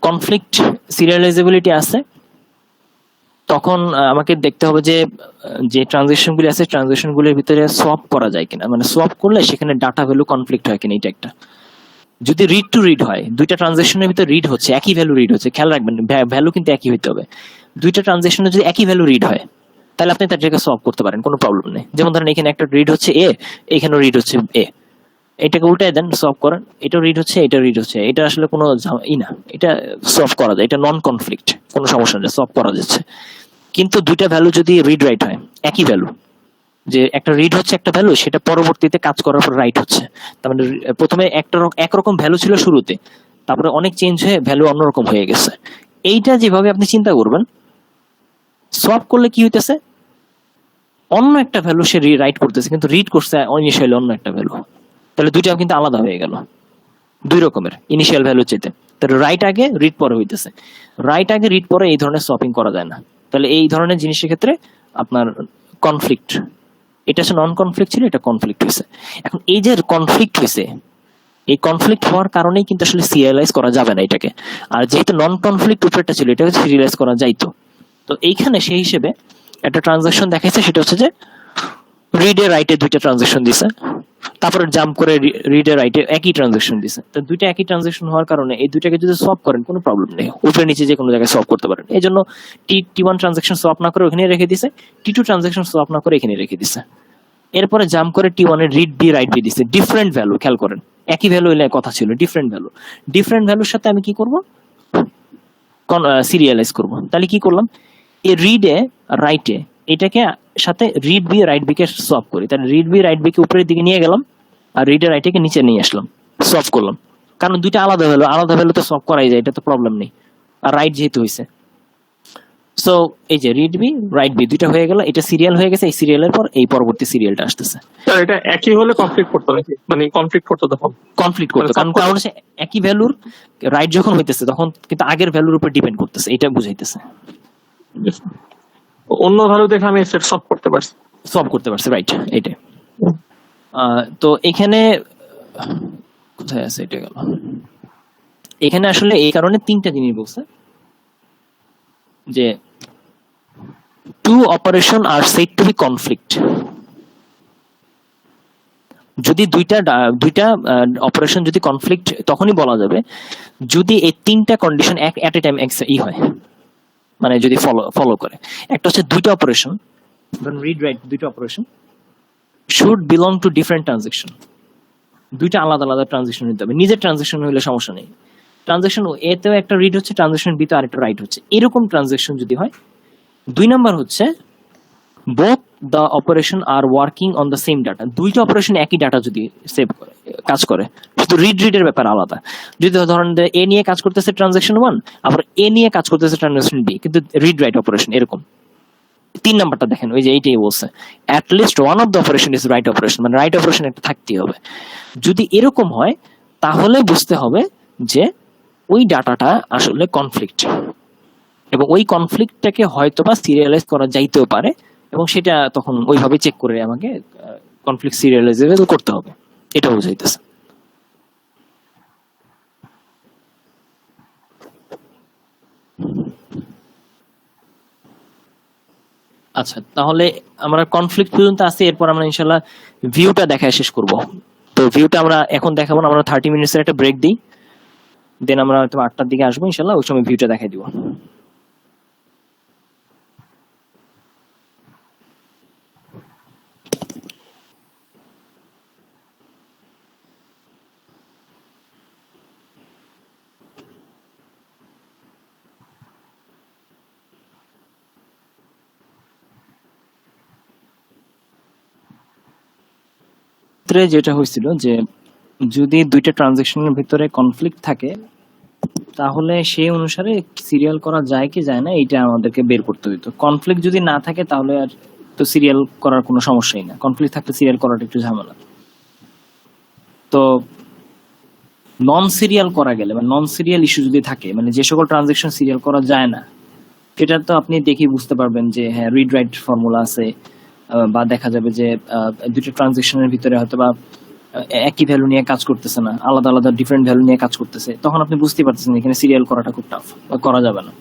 কনফ্লিক্ট সিরিয়ালাইজেবিলিটি আছে তখন আমাকে দেখতে হবে যে যে ট্রানজাকশনগুলি আছে ট্রানজাকশনগুলির ভিতরে সোয়াপ করা যায় কিনা, মানে সোয়াপ করলে সেখানে ডাটা ভ্যালু কনফ্লিক্ট হয় কিনা, এটা একটা। যদি রিড টু রিড হয়, দুইটা ট্রানজাকশনের ভিতরে রিড হচ্ছে, একই ভ্যালু রিড হচ্ছে, খেয়াল রাখবেন ভ্যালু কিন্তু একই হইতে হবে। দুইটা ট্রানজাকশনে যদি একই ভ্যালু রিড হয় তাহলে আপনি তার জায়গায় সলভ করতে পারেন, কোনো প্রবলেম নেই। যেমন ধরেন এখানে একটা রিড হচ্ছে এ, এখানেও রিড হচ্ছে এ, এটাকে উল্টায় দেন, সলভ করেন, এটাও রিড হচ্ছে, এটাও রিড হচ্ছে, এটা আসলে কোনো না, এটা সলভ করা যায়, এটা নন কনফ্লিক্ট, কোনো সমস্যা নেই, সলভ করা যাচ্ছে। কিন্তু দুইটা ভ্যালু যদি রিড রাইট হয়, একই ভ্যালু, যে একটা রিড হচ্ছে একটা ভ্যালু, সেটা পরবর্তীতে কাজ করার পর রাইট হচ্ছে, তার মানে প্রথমে একরকম ভ্যালু ছিল শুরুতে, তারপরে অনেক চেঞ্জ হয়ে ভ্যালু অন্যরকম হয়ে গেছে। এইটা যেভাবে আপনি চিন্তা করবেন, সলভ করলে কি হইতেছে, অন্য একটা ভ্যালু সে রাইট করতেছে কিন্তু রিড করছে ইনিশিয়ালি অন্য একটা ভ্যালু, তাহলে দুইটা কিন্তু আলাদা হয়ে গেল, দুই রকমের ইনিশিয়াল ভ্যালু চেতে। তাহলে রাইট আগে রিড পরে হইতেছে, রাইট আগে রিড পরে এই ধরনের সপিং করা যায় না। তাহলে এই ধরনের জিনিসের ক্ষেত্রে আপনার কনফ্লিক্ট, এটা হচ্ছে নন কনফ্লিক্ট ছিল, এটা কনফ্লিক্ট হয়েছে। এখন এই যে কনফ্লিক্ট হয়েছে, এই কনফ্লিক্ট হওয়ার কারণেই কিন্তু আসলে সিরিয়ালাইজ করা যাবে না এটাকে, আর যেহেতু নন কনফ্লিক্ট উপরেরটা ছিল এটাকে সিরিয়ালাইজ করা যাইতো। তো এইখানে সেই হিসেবে একটা ট্রানজাকশন দেখাইছে, সেটা হচ্ছে যে রিডে রাইটে দুইটা ট্রানজাকশন দিছে, তারপরে জাম্প করে রিডে রাইটে একই ট্রানজাকশন দিছে। তো দুইটা একই ট্রানজাকশন হওয়ার কারণে এই দুইটাকে যদি সলভ করেন কোনো প্রবলেম নেই, উপরে নিচে যে কোনো জায়গায় সলভ করতে পারেন। এই জন্য টি1 ট্রানজাকশন সলভ না করে ওখানে রেখে দিছে, টি2 ট্রানজাকশন সলভ না করে এখানে রেখে দিছে। এরপরে জাম্প করে টি1 এর রিড বি রাইট বি দিছে, ডিফারেন্ট ভ্যালু, খেয়াল করেন একই ভ্যালু এলে কথা ছিল, ডিফারেন্ট ভ্যালু। ডিফারেন্ট ভ্যালুর সাথে আমি কি করব, সিরিয়ালাইজ করব। তাহলে কি করলাম, এই রিডে রাইটে এটাকে সাথে রিড বি রাইট বি কে সলভ করি। তাহলে রিড বি রাইট বি কে উপরের দিকে নিয়ে গেলাম আর রিডে রাইটে কে নিচে নিয়ে আসলাম, সলভ করলাম। কারণ দুইটা আলাদা ভ্যালু, আলাদা ভ্যালু তো সলভ করাই যায়, এটা তো প্রবলেম নেই। আর রাইট যেহেতু হয়েছে, সো এই যে রিড বি রাইট বি দুইটা হয়ে গেল, এটা সিরিয়াল হয়ে গেছে। এই সিরিয়ালের পর এই পরবর্তী সিরিয়ালটা আসতেছে। স্যার এটা একই হলে কনফ্লিক্ট করতে নাকি, মানে কনফ্লিক্ট করতে তখন কনফ্লিক্ট করতে, কারণ হচ্ছে একই ভ্যালুর রাইট যখন হইতেছে তখন কিন্তু আগের ভ্যালুর উপর ডিপেন্ড করতেছে, এটা বুঝাইতেছে। অন্য ভ্যালু দেখে আমি সেট সলভ করতে পারছি, সলভ করতে পারছে, রাইট। এইটাই। তো এখানে কোথায় আছে, এটা গেল। এখানে আসলে এই কারণে তিনটা জিনিস বলছে যে two operation are said to be conflict. যদি দুইটা অপারেশন যদি কনফ্লিক্ট তখনই বলা যাবে যদি এই তিনটা কন্ডিশন এট এ টাইম হয়, মানে যদি ফলো করে। একটা হচ্ছে দুইটা অপারেশন, রিড রাইট দুইটা operation should belong to different transaction. দুইটা আলাদা আলাদা ট্রানজাকশন নিতে হবে, নিজের ট্রানজাকশন হলে সমস্যা নেই। ট্রানজাকশন এতেও একটা রিড হচ্ছে, ট্রানজাকশন বিতে আরেকটা রাইট হচ্ছে, এরকম ট্রানজাকশন যদি হয়। দুই নাম্বার হচ্ছে both the operation are working on the same data. দুইটা অপারেশন একই ডাটা যদি সেভ করে কাজ করে, শুধু রিডের ব্যাপার আলাদা। যদি ধরেন এ নিয়ে কাজ করতেছে ট্রানজাকশন 1, আবার এ নিয়ে কাজ করতেছে ট্রানজাকশন বি, কিন্তু রিড রাইট অপারেশন এরকম। তিন নাম্বারটা দেখেন, ওই যে এইটাই বলছে, at least one of the operation is right operation, মানে রাইট অপারেশন একটা থাকতেই হবে। যদি এরকম হয় তাহলে বুঝতে হবে যে ওই ডাটাটা আসলে কনফ্লিক্ট, এবং ওই কনফ্লিক্টটাকে হয়তোবা সিরিয়ালাইজ করা যাইতেও পারে, এবং সেটা তখন ওইভাবে চেক করে আমাকে কনফ্লিক্ট সিরিয়ালাইজেবল করতে হবে, এটা বুঝাইতেছে। আচ্ছা, তাহলে আমরা কনফ্লিক্ট পর্যন্ত আসি, এরপর আমরা ইনশাল্লাহ ভিউটা দেখায় শেষ করব। তো ভিউটা আমরা এখন দেখাবো না, আমরা 30 মিনিটসের একটা ব্রেক দিই, দেন আমরা হয়তো 8টার দিকে আসবো ইনশাল্লাহ, ওই সময় ভিউটা দেখাই দিব। যেটা হয়েছিল যে যদি দুইটা ট্রানজাকশনের ভিতরে কনফ্লিক্ট থাকে তাহলে সেই অনুসারে সিরিয়াল করা যায় কি যায় না এটা আমাদেরকে বের করতে হইতো। কনফ্লিক্ট যদি না থাকে তাহলে আর তো সিরিয়াল করার কোনো সমস্যাই না, কনফ্লিক্ট থাকলে সিরিয়াল করাটা একটু ঝামেলা। তো নন সিরিয়াল করা গেলে, মানে নন সিরিয়াল ইস্যু যদি থাকে, মানে যে সকল ট্রানজাকশন সিরিয়াল করা যায় না, সেটা তো আপনি দেখেই বুঝতে পারবেন যে হ্যাঁ রিড রাইট ফর্মুলা আছে, বা দেখা যাবে যে দুটো ট্রানজাকশনের ভিতরে হয়তো বা একই ভ্যালু নিয়ে কাজ করতেছে না, আলাদা আলাদা ডিফারেন্ট ভ্যালু নিয়ে কাজ করতেছে, তখন আপনি বুঝতে পারতেছেন এখানে সিরিয়াল করাটা খুব টাফ, করা যাবে না।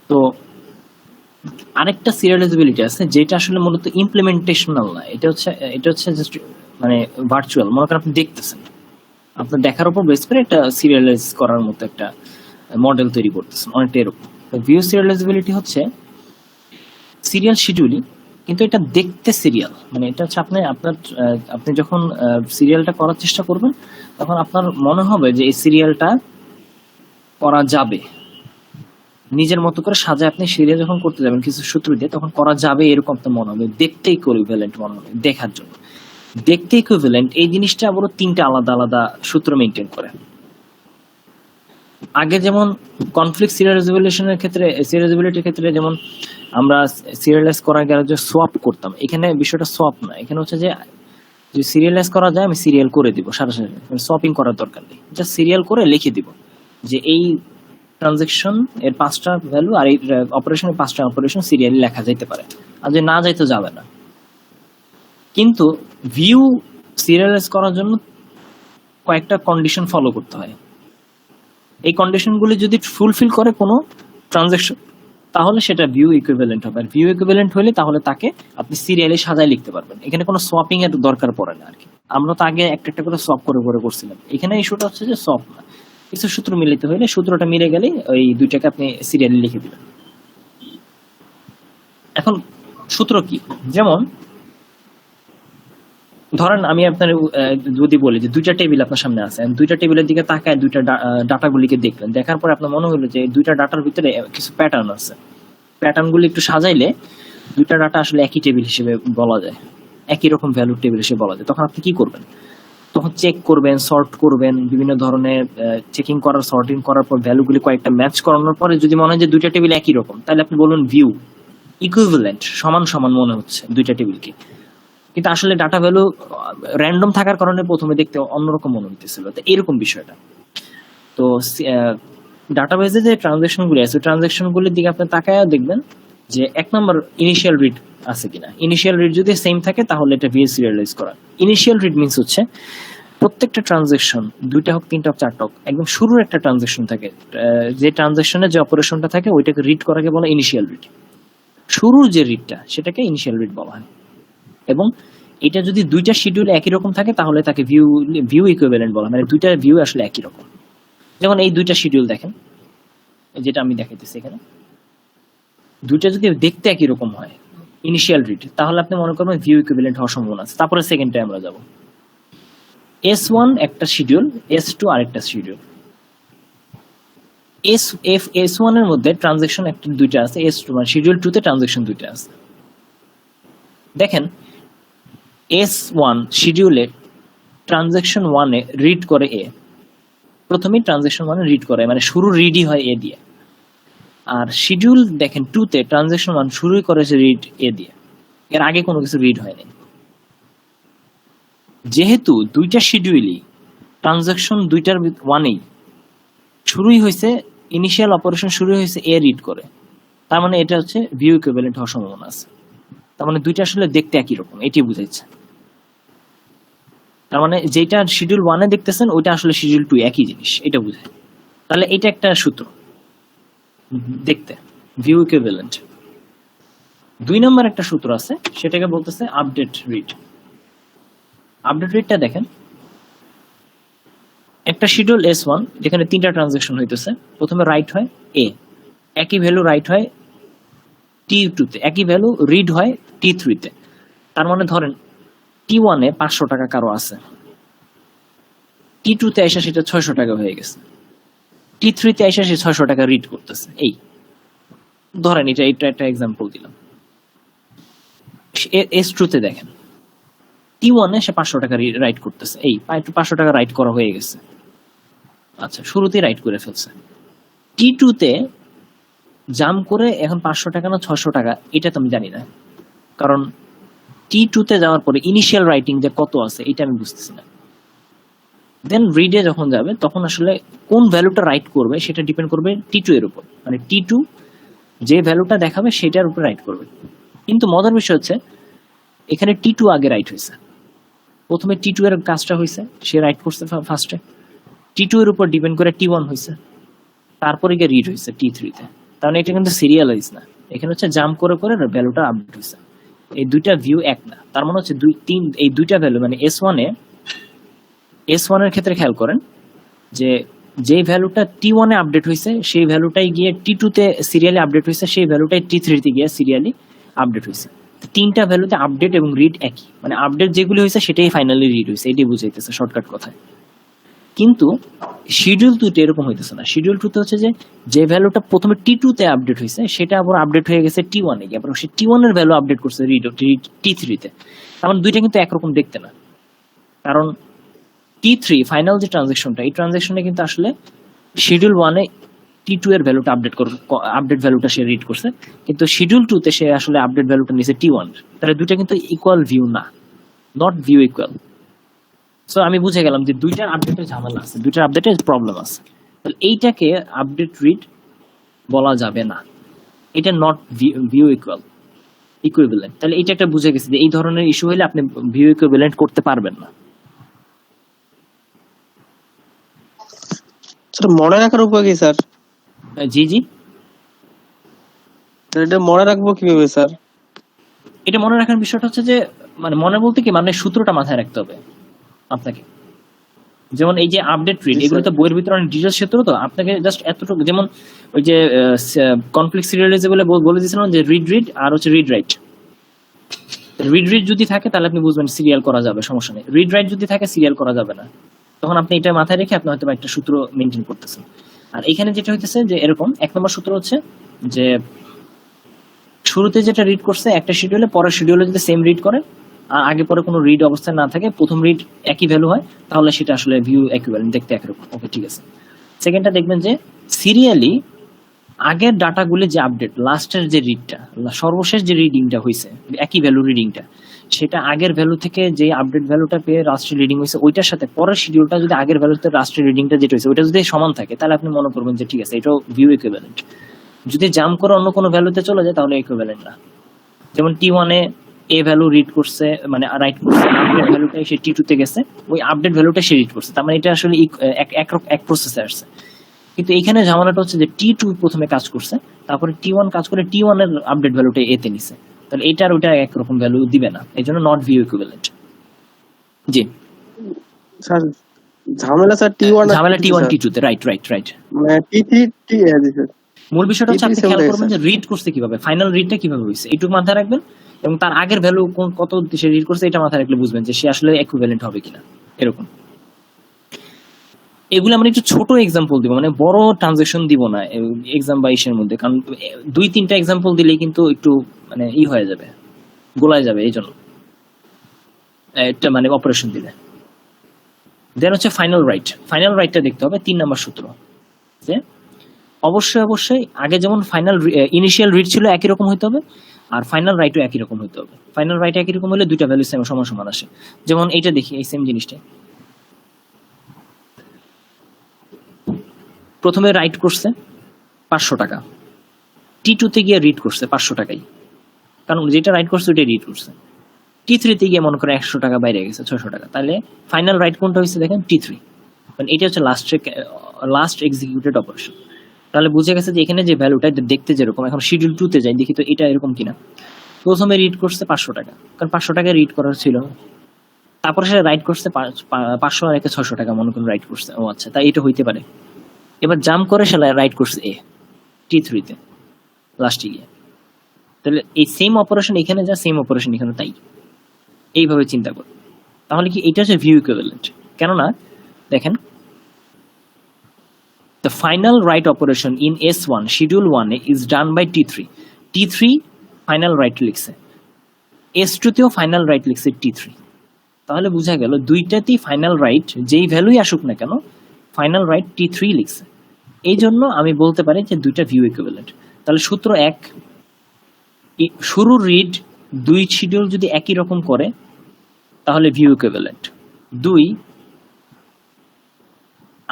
তো আরেকটা সিরিয়ালাইজেবিলিটি আছে যেটা আসলে মূলত ইমপ্লিমেন্টেশনাল না, এটা হচ্ছে জাস্ট মানে ভার্চুয়াল। মনে করেন আপনি দেখতেছেন, আপনার দেখার উপর বেস করে একটা সিরিয়ালাইজ করার মতো একটা মডেল তৈরি করতেছেন, অনেকটা এরকম। ভিউ সিরিয়ালাইজেবিলিটি হচ্ছে সিরিয়াল শিডিউলিং, কিন্তু এটা দেখতে সিরিয়াল, মানে এটা হচ্ছে আপনি যখন সিরিয়ালটা করার চেষ্টা করবেন তখন আপনার মনে হবে যে এই সিরিয়ালটা করা যাবে, নিজের মতো করে সাজায় আপনি সিরিয়াল যখন করতে যাবেন কিছু সূত্র দিয়ে, তখন করা যাবে এরকম আপনার মনে হবে, দেখতে ইকুইভ্যালেন্ট মনে হবে দেখার জন্য। দেখতে ইকুইভ্যালেন্ট এই জিনিসটা আবারও তিনটা আলাদা আলাদা সূত্র মেনটেন করে। আগে যেমন কনফ্লিক্ট সিরিয়ালাইজেবিলিটির ক্ষেত্রে যেমন আমরা সিরিয়ালাইজ করার গেলে যে সোয়াপ করতাম, এখানে বিষয়টা সোয়াপ না, এখানে হচ্ছে যে যদি সিরিয়ালাইজ করা যায় আমি সিরিয়াল করে দিব, সাথে সাথে সোয়াপিং করার দরকার নেই, জাস্ট সিরিয়াল করে লিখে দিব যে এই ট্রানজাকশন এর 5টা ভ্যালু আর এই অপারেশনের 5টা অপারেশন সিরিয়ালি লেখা যাইতে পারে, আর যদি না যাইতে যাবে না। কিন্তু ভিউ সিরিয়ালাইজ করার জন্য কয়েকটা কন্ডিশন ফলো করতে হয়। এই কন্ডিশনগুলি যদি ফুলফিল করে কোনো ট্রানজাকশন, তাহলে সেটা ভিউ ইকুইভ্যালেন্ট হবে। আর ভিউ ইকুইভ্যালেন্ট হলে তাহলে তাকে আপনি সিরিয়ালি সাজায় লিখতে পারবেন, এখানে কোনো সোয়াপিং এর দরকার পড়ে না আর কি। আমরা তো আগে একটা একটা করে সোয়াপ করে করে করছিলাম, এখানে ইস্যুটা হচ্ছে যে সোয়াপ না, কিছু সূত্র মিলিত হইলে সূত্রটা মিলে গেলে ওই দুইটাকে আপনি সিরিয়ালি লিখে দিবেন। এখন সূত্র কি, যেমন ধরেন আমি আপনার যদি বলি যে দুইটা টেবিল আপনার সামনে আছে, দুইটা টেবিলের দিকে তাকায় দুইটা ডাটাগুলিকে দেখলেন, দেখার পর আপনার মনে হলো যে দুইটা ডাটার ভিতরে কিছু প্যাটার্ন আছে, প্যাটার্নগুলি একটু সাজাইলে দুইটা ডাটা আসলে একই টেবিল হিসেবে বলা যায়, একই রকম ভ্যালুর টেবিল হিসেবে বলা যায়। তখন আপনি কি করবেন, তখন চেক করবেন, সর্ট করবেন, বিভিন্ন ধরনের চেকিং করার, সর্টিং করার পর ভ্যালুগুলি কয়েকটা ম্যাচ করানোর পরে যদি মনে হয় যে দুইটা টেবিল একই রকম, তাহলে আপনি বলবেন ভিউ ইকুইভ্যালেন্ট, সমান সমান মনে হচ্ছে দুইটা টেবিলকে। কিন্তু আসলে ডাটা ভ্যালু র্যান্ডম থাকার কারণে প্রথমে দেখতে অন্যরকম মনে হইতেছিল, তো এরকম বিষয়টা। তো ডাটাবেজে যে ট্রানজাকশন গুলি আছে, ট্রানজাকশন গুলির দিকে আপনি তাকায় দেখবেন যে এক নম্বর ইনিশিয়াল রিড আছে কিনা। ইনিশিয়াল রিড যদি সেম থাকে তাহলে এটা ভিএস সিরিয়ালাইজ করা। ইনিশিয়াল রিড মিন্স হচ্ছে প্রত্যেকটা ট্রানজাকশন, দুইটা হোক তিনটা হোক চারটা হোক, একদম শুরুর একটা ট্রানজাকশন থাকে, যে ট্রানজাকশনের যে অপারেশনটা থাকে ওইটাকে রিড করাকে বলে ইনিশিয়াল রিড। শুরুর যে রিডটা সেটাকে ইনিশিয়াল রিড বলা হয়। এবং এটা যদি দুইটা শিডিউল একই রকম থাকে তাহলে তাকে ভিউ ইকুইভ্যালেন্ট বলা হয়, মানে দুইটা ভিউ আসলে একই রকম। যেমন এই দুইটা শিডিউল দেখেন, যেটা আমি দেখাইতেছি এখানে, দুইটা যদি দেখতে একই রকম হয় ইনিশিয়াল রিড, তাহলে আপনি মনে করবেন ভিউ ইকুইভ্যালেন্ট হওয়ার সম্ভাবনা আছে। তারপরে সেকেন্ডে আমরা যাব, S1 একটা শিডিউল, S2 আরেকটা শিডিউল। S1 এর মধ্যে ট্রানজাকশন একটা দুইটা আছে, S2 মানে শিডিউল 2 তে ট্রানজাকশন দুইটা আছে। দেখেন S1 শিডিউলে ট্রানজাকশন 1 এ রিড করে A, প্রথমেই ট্রানজাকশন 1 এ রিড করে, মানে শুরু রিডই হয় A দিয়ে। আর শিডিউল দেখেন 2 তে ট্রানজাকশন 1 শুরুই করেছে রিড A দিয়ে, এর আগে কোনো কিছু রিড হয়নি। যেহেতু দুইটা শিডিউলই ট্রানজাকশন দুইটার 1 শুরুই হয়েছে, ইনিশিয়াল অপারেশন শুরু হয়েছে A রিড করে, তার মানে এটা হচ্ছে ভিউ ইকুইভ্যালেন্ট হওয়ার সম্ভাবনা আছে। তার মানে দুইটা আসলে দেখতে একই রকম, এটি বুঝাইছে। তার মানে যেটা শিডিউল 1 এ দেখতেছেন ওইটা আসলে শিডিউল 2 একই জিনিস, এটা বুঝায়। তাহলে এটা একটা সূত্র দেখতে ভিউ ইকুইভ্যালেন্ট। 2 নম্বর একটা সূত্র আছে, সেটাকে বলতেছে আপডেট রিড। আপডেট রিডটা দেখেন, একটা শিডিউল S1 যেখানে তিনটা ট্রানজাকশন হইতেছে, প্রথমে রাইট হয় A, একই ভ্যালু রাইট হয় T2 তে, একই ভ্যালু রিড হয় T3 তে। তার মানে ধরেন T1 এ 500 টাকা কারো আছে, T2 তে এসে সেটা 600 টাকা হয়ে গেছে, T3 তে এসে সে 600 টাকা রিড করতেছে। এই ধরেন এটা একটা এক্সাম্পল দিলাম। S2 তে দেখেন T1 এ সে 500 টাকা রাইট করতেছে, এই 500 টাকা রাইট করা হয়ে গেছে, আচ্ছা শুরুতেই রাইট করে ফেলছে। T2 তে জাম্প করে এখন 500 টাকা না 600 টাকা এটা তো আমি জানি না, কারণ T2 তে যাওয়ার পরে ইনিশিয়াল রাইটিং যে কত আছে এটা আমি বুঝতেছি না। দেন রিডে যখন যাবে তখন আসলে কোন ভ্যালুটা রাইট করবে সেটা ডিপেন্ড করবে T2 এর উপর, মানে T2 যে ভ্যালুটা দেখাবে সেটার উপর রাইট করবে। কিন্তু মজার বিষয় হচ্ছে এখানে T2 আগে রাইট হয়েছে, প্রথমে T2 এর কাজটা হয়েছে, সে রাইট করছে ফার্স্টে, T2 এর উপর ডিপেন্ড করে T1 হয়েছে, তারপরে গিয়ে রিড হয়েছে T3 তে। তার মানে এটা কিন্তু সিরিয়ালাইজ না, এখানে হচ্ছে জাম্প করে করে ভ্যালুটা আপডেট হয়েছে। এই দুইটা ভিউ এক না, তার মানে হচ্ছে 2 3 এই দুইটা ভ্যালু, মানে S1 এর ক্ষেত্রে খেয়াল করেন যে যে ভ্যালুটা T1 এ আপডেট হয়েছে সেই ভ্যালুটাই গিয়ে T2 তে সিরিয়ালি আপডেট হয়েছে, সেই ভ্যালুটাই T3 তে গিয়ে সিরিয়ালি আপডেট হয়েছে। তিনটা ভ্যালুতে আপডেট এবং রিড একই, মানে আপডেট যেগুলি হয়েছে সেটাই ফাইনালি রিড হয়েছে, এটাই বুঝাইতেছে শর্টকাট কথায়। কিন্তু শিডিউল 2 তে এরকম হইতেছে না, শিডিউল 2 তে হচ্ছে যে ভ্যালুটা প্রথমে T2 তে আপডেট হয়েছে সেটা আবার আপডেট হয়ে গেছে T1 এ গিয়ে, আবার সেই T1 এর ভ্যালু আপডেট করছে রিড T3 তে। তার মানে দুইটা কিন্তু একরকম দেখতে না, কারণ T3 ফাইনাল যে ট্রানজাকশনটা, এই ট্রানজাকশনে কিন্তু আসলে শিডিউল 1 এ T2 এর ভ্যালুটা আপডেট ভ্যালুটা সে রিড করছে, কিন্তু শিডিউল 2 তে সে আসলে আপডেট ভ্যালুটা নিছে T1। তাহলে দুইটা কিন্তু ইকুয়াল ভিউ না, নট ভিউ ইকুয়াল। সো আমি বুঝে গেলাম যে দুইটার আপডেটের ঝামেলা আছে, দুইটার আপডেটের প্রবলেম আছে। তাহলে এইটাকে আপডেট রিড বলা যাবে না, এটা নট ভিউ ইকুইভ্যালেন্ট। তাহলে এইটা একটা বুঝে গেছি যে এই ধরনের ইস্যু হলে আপনি ভিউ ইকুইভ্যালেন্ট করতে পারবেন না। স্যার মনে রাখার উপায় কি স্যার? জি জি, এটা মনে রাখবো কিভাবে স্যার? এটা মনে রাখার বিষয়টা হচ্ছে যে মানে মনে বলতে কি মানে সূত্রটা মাথায় রাখতে হবে আপনাকে। যেমন এই যে আপডেট রিড, জি, এগুলো স্যার। তো বইয়ের ভিতরে অনেক ডিটেলস সূত্র, তো আপনাকে জাস্ট এতটুকু, যেমন ওই যে কনফ্লিক্ট সিরিয়ালাইজেবলে বলে দিয়েছিলাম যে রিড রিড আর হচ্ছে রিড রাইট। রিড রিড যদি থাকে তাহলে আপনি বুঝবেন সিরিয়াল করা যাবে, সমস্যা নেই। রিড রাইট যদি থাকে সিরিয়াল করা যাবে না। তখন আপনি এটা মাথায় রেখে আপনি হয়তো একটা সূত্র মেনটেন করতেছেন। আর এখানে যেটা হইতেছে যে এরকম 1 নম্বর সূত্র হচ্ছে যে শুরুতে যেটা রিড করছে একটা শিডিউলে, পরের শিডিউলে যদি সেম রিড করে আর আগে পরে কোনো রিড অবস্থায় না থাকে, প্রথম রিড একই ভ্যালু হয়, তাহলে সেটা আসলে ভিউ ইকুইভ্যালেন্ট, দেখতে একরকম। ওকে, ঠিক আছে। সেকেন্ডটা দেখবেন যে সিরিয়ালি আগের ডাটাগুলি যে আপডেট, লাস্টের যে রিডটা, সর্বশেষ যে রিডিংটা হয়েছে একই ভ্যালু রিডিংটা, সেটা আগের ভ্যালু থেকে যে আপডেট ভ্যালুটা পেয়ে রাষ্ট্রীয় রিডিং হয়েছে ওইটার সাথে পরের শিডিউলটা যদি আগের ভ্যালুতে রাষ্ট্রীয় রিডিংটা যেটা হয়েছে ওইটা যদি সমান থাকে, তাহলে আপনি মনে করবেন যে ঠিক আছে, এটাও ভিউ ইকুইভ্যালেন্ট। যদি জাম্প করে অন্য কোনো ভ্যালুতে চলে যায় তাহলে ইকুইভ্যালেন্ট না। যেমন T1 A a value read করছে, মানে রাইট করছে, আপডেট ভ্যালুটা সে T2 তে গেছে, ওই আপডেট ভ্যালুটা সে রিড করছে, তার মানে এটা আসলে এক প্রসেসে আসছে। কিন্তু এখানে ঝামেলাটা হচ্ছে যে T2 প্রথমে কাজ করছে, তারপরে T1 কাজ করে T1 এর আপডেট ভ্যালুটা এ তে নিছে, তাহলে এটা আর ওটা একরকম ভ্যালু দিবে না, এই জন্য not view equivalent. G, sir ঝামেলা স্যার T1 আর ঝামেলা T2 T1 স্যার। T2 তে, রাইট রাইট রাইট। মানে T3 জি স্যার। মূল বিষয়টা হচ্ছে আপনি T3 খেয়াল সেম করবেন যে রিড করছে কিভাবে, ফাইনাল রিডটা কিভাবে হয়েছে এইটুকু মাথায় রাখবেন, এবং তার আগের ভ্যালু কত সে রিড করছে এটা মাথায় রাখলে বুঝবেন যে সে আসলে ইকুইভ্যালেন্ট হবে কিনা, এরকম। এগুলো আমরা একটু ছোট এক্সাম্পল দিব, মানে বড় ট্রানজাকশন দিব না এক্সাম 22 মধ্যে, কারণ 2-3টা এক্সাম্পল দিলেই কিন্তু একটু মানে হয়ে যাবে, গোলায় যাবে, এই জন্য একটা মানে অপারেশন দিলে। দেন হচ্ছে ফাইনাল রাইট। ফাইনাল রাইটটা দেখতে হবে 3 নম্বর সূত্র, যে অবশ্যই আগে যেমন ফাইনাল ইনিশিয়াল রিড ছিল একই রকম হইতে হবে, আর ফাইনাল রাইটও একই রকম হইতে হবে। ফাইনাল রাইট একই রকম হলে দুইটা ভ্যালু সমান সমান আসে। যেমন এইটা দেখি, এই সেম জিনিসটা প্রথমে রাইট করছে 500 টাকা, T2 তে গিয়ে রিড করছে 500 টাকাই, কারণ যেটা রাইট করছে ওইটাই রিড করছে। T3 তে গিয়ে মনে করে 100 টাকা বাইরে গেছে, 600 টাকা, তাহলে ফাইনাল রাইট কোনটা হয়েছে দেখেন T3, মানে এটা হচ্ছে লাস্ট এক্সিকিউটেড অপারেশন। তাহলে বুঝে গেছে যে এখানে যে ভ্যালুটা দেখতে যেরকম, এখন শিডিউল 2 তে যাই দেখি তো এটা এরকম কিনা। প্রথমে রিড করছে 500 টাকা, কারণ 500 টাকা রিড করার ছিল, তারপরে সে রাইট করছে 500 আর 600 টাকা মনে করুন রাইট করছে, ও আচ্ছা, তাই এটা হইতে পারে। এবার জাম্প করে সে রাইট করছে T3 তে লাস্টে গিয়ে, তাহলে এই সেম অপারেশন এখানে যা, সেম অপারেশন এখানে তাই, এইভাবে চিন্তা করো। তাহলে কি এটা হচ্ছে ভিউ ইকুইভ্যালেন্ট, কেননা দেখেন the final write operation in S1 schedule 1 is done by T3. T3 final write লিখছে, S2 তেও ফাইনাল রাইট লিখছে T3, তাহলে বোঝা গেল দুইটাতেই ফাইনাল রাইট যেই ভ্যালুই আসুক না কেন ফাইনাল রাইট T3 লিখছে। এই জন্য আমি বলতে পারি যে দুইটা ভিউ ইকুইভ্যালেন্ট। তাহলে সূত্র 1, শুরুর রিড 2 শিডিউল যদি একই রকম করে তাহলে ভিউ ইকুইভ্যালেন্ট। 2,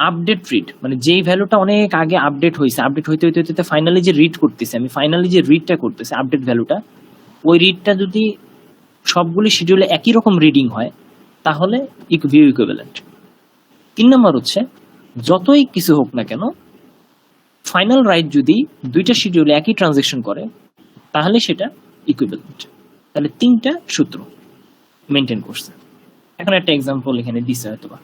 আপডেট রিড, মানে যেই ভ্যালুটা অনেক আগে আপডেট হয়েছে, আপডেট হইতে হইতে হইতে ফাইনালি যে রিড করতেছে, আমি ফাইনালি যে রিডটা করতেছে আপডেট ভ্যালুটা, ওই রিডটা যদি সবগুলি শিডিউলে একই রকম রিডিং হয় তাহলে ভিউ ইকুইভ্যালেন্ট। 3 নম্বর হচ্ছে যতই কিছু হোক না কেন ফাইনাল রাইট যদি দুইটা শিডিউলে একই ট্রানজাকশন করে তাহলে সেটা ইকুইভ্যালেন্ট। তাহলে 3টা সূত্র মেনটেন করছে। এখন একটা এক্সাম্পল এখানে দিছে হয়তোবা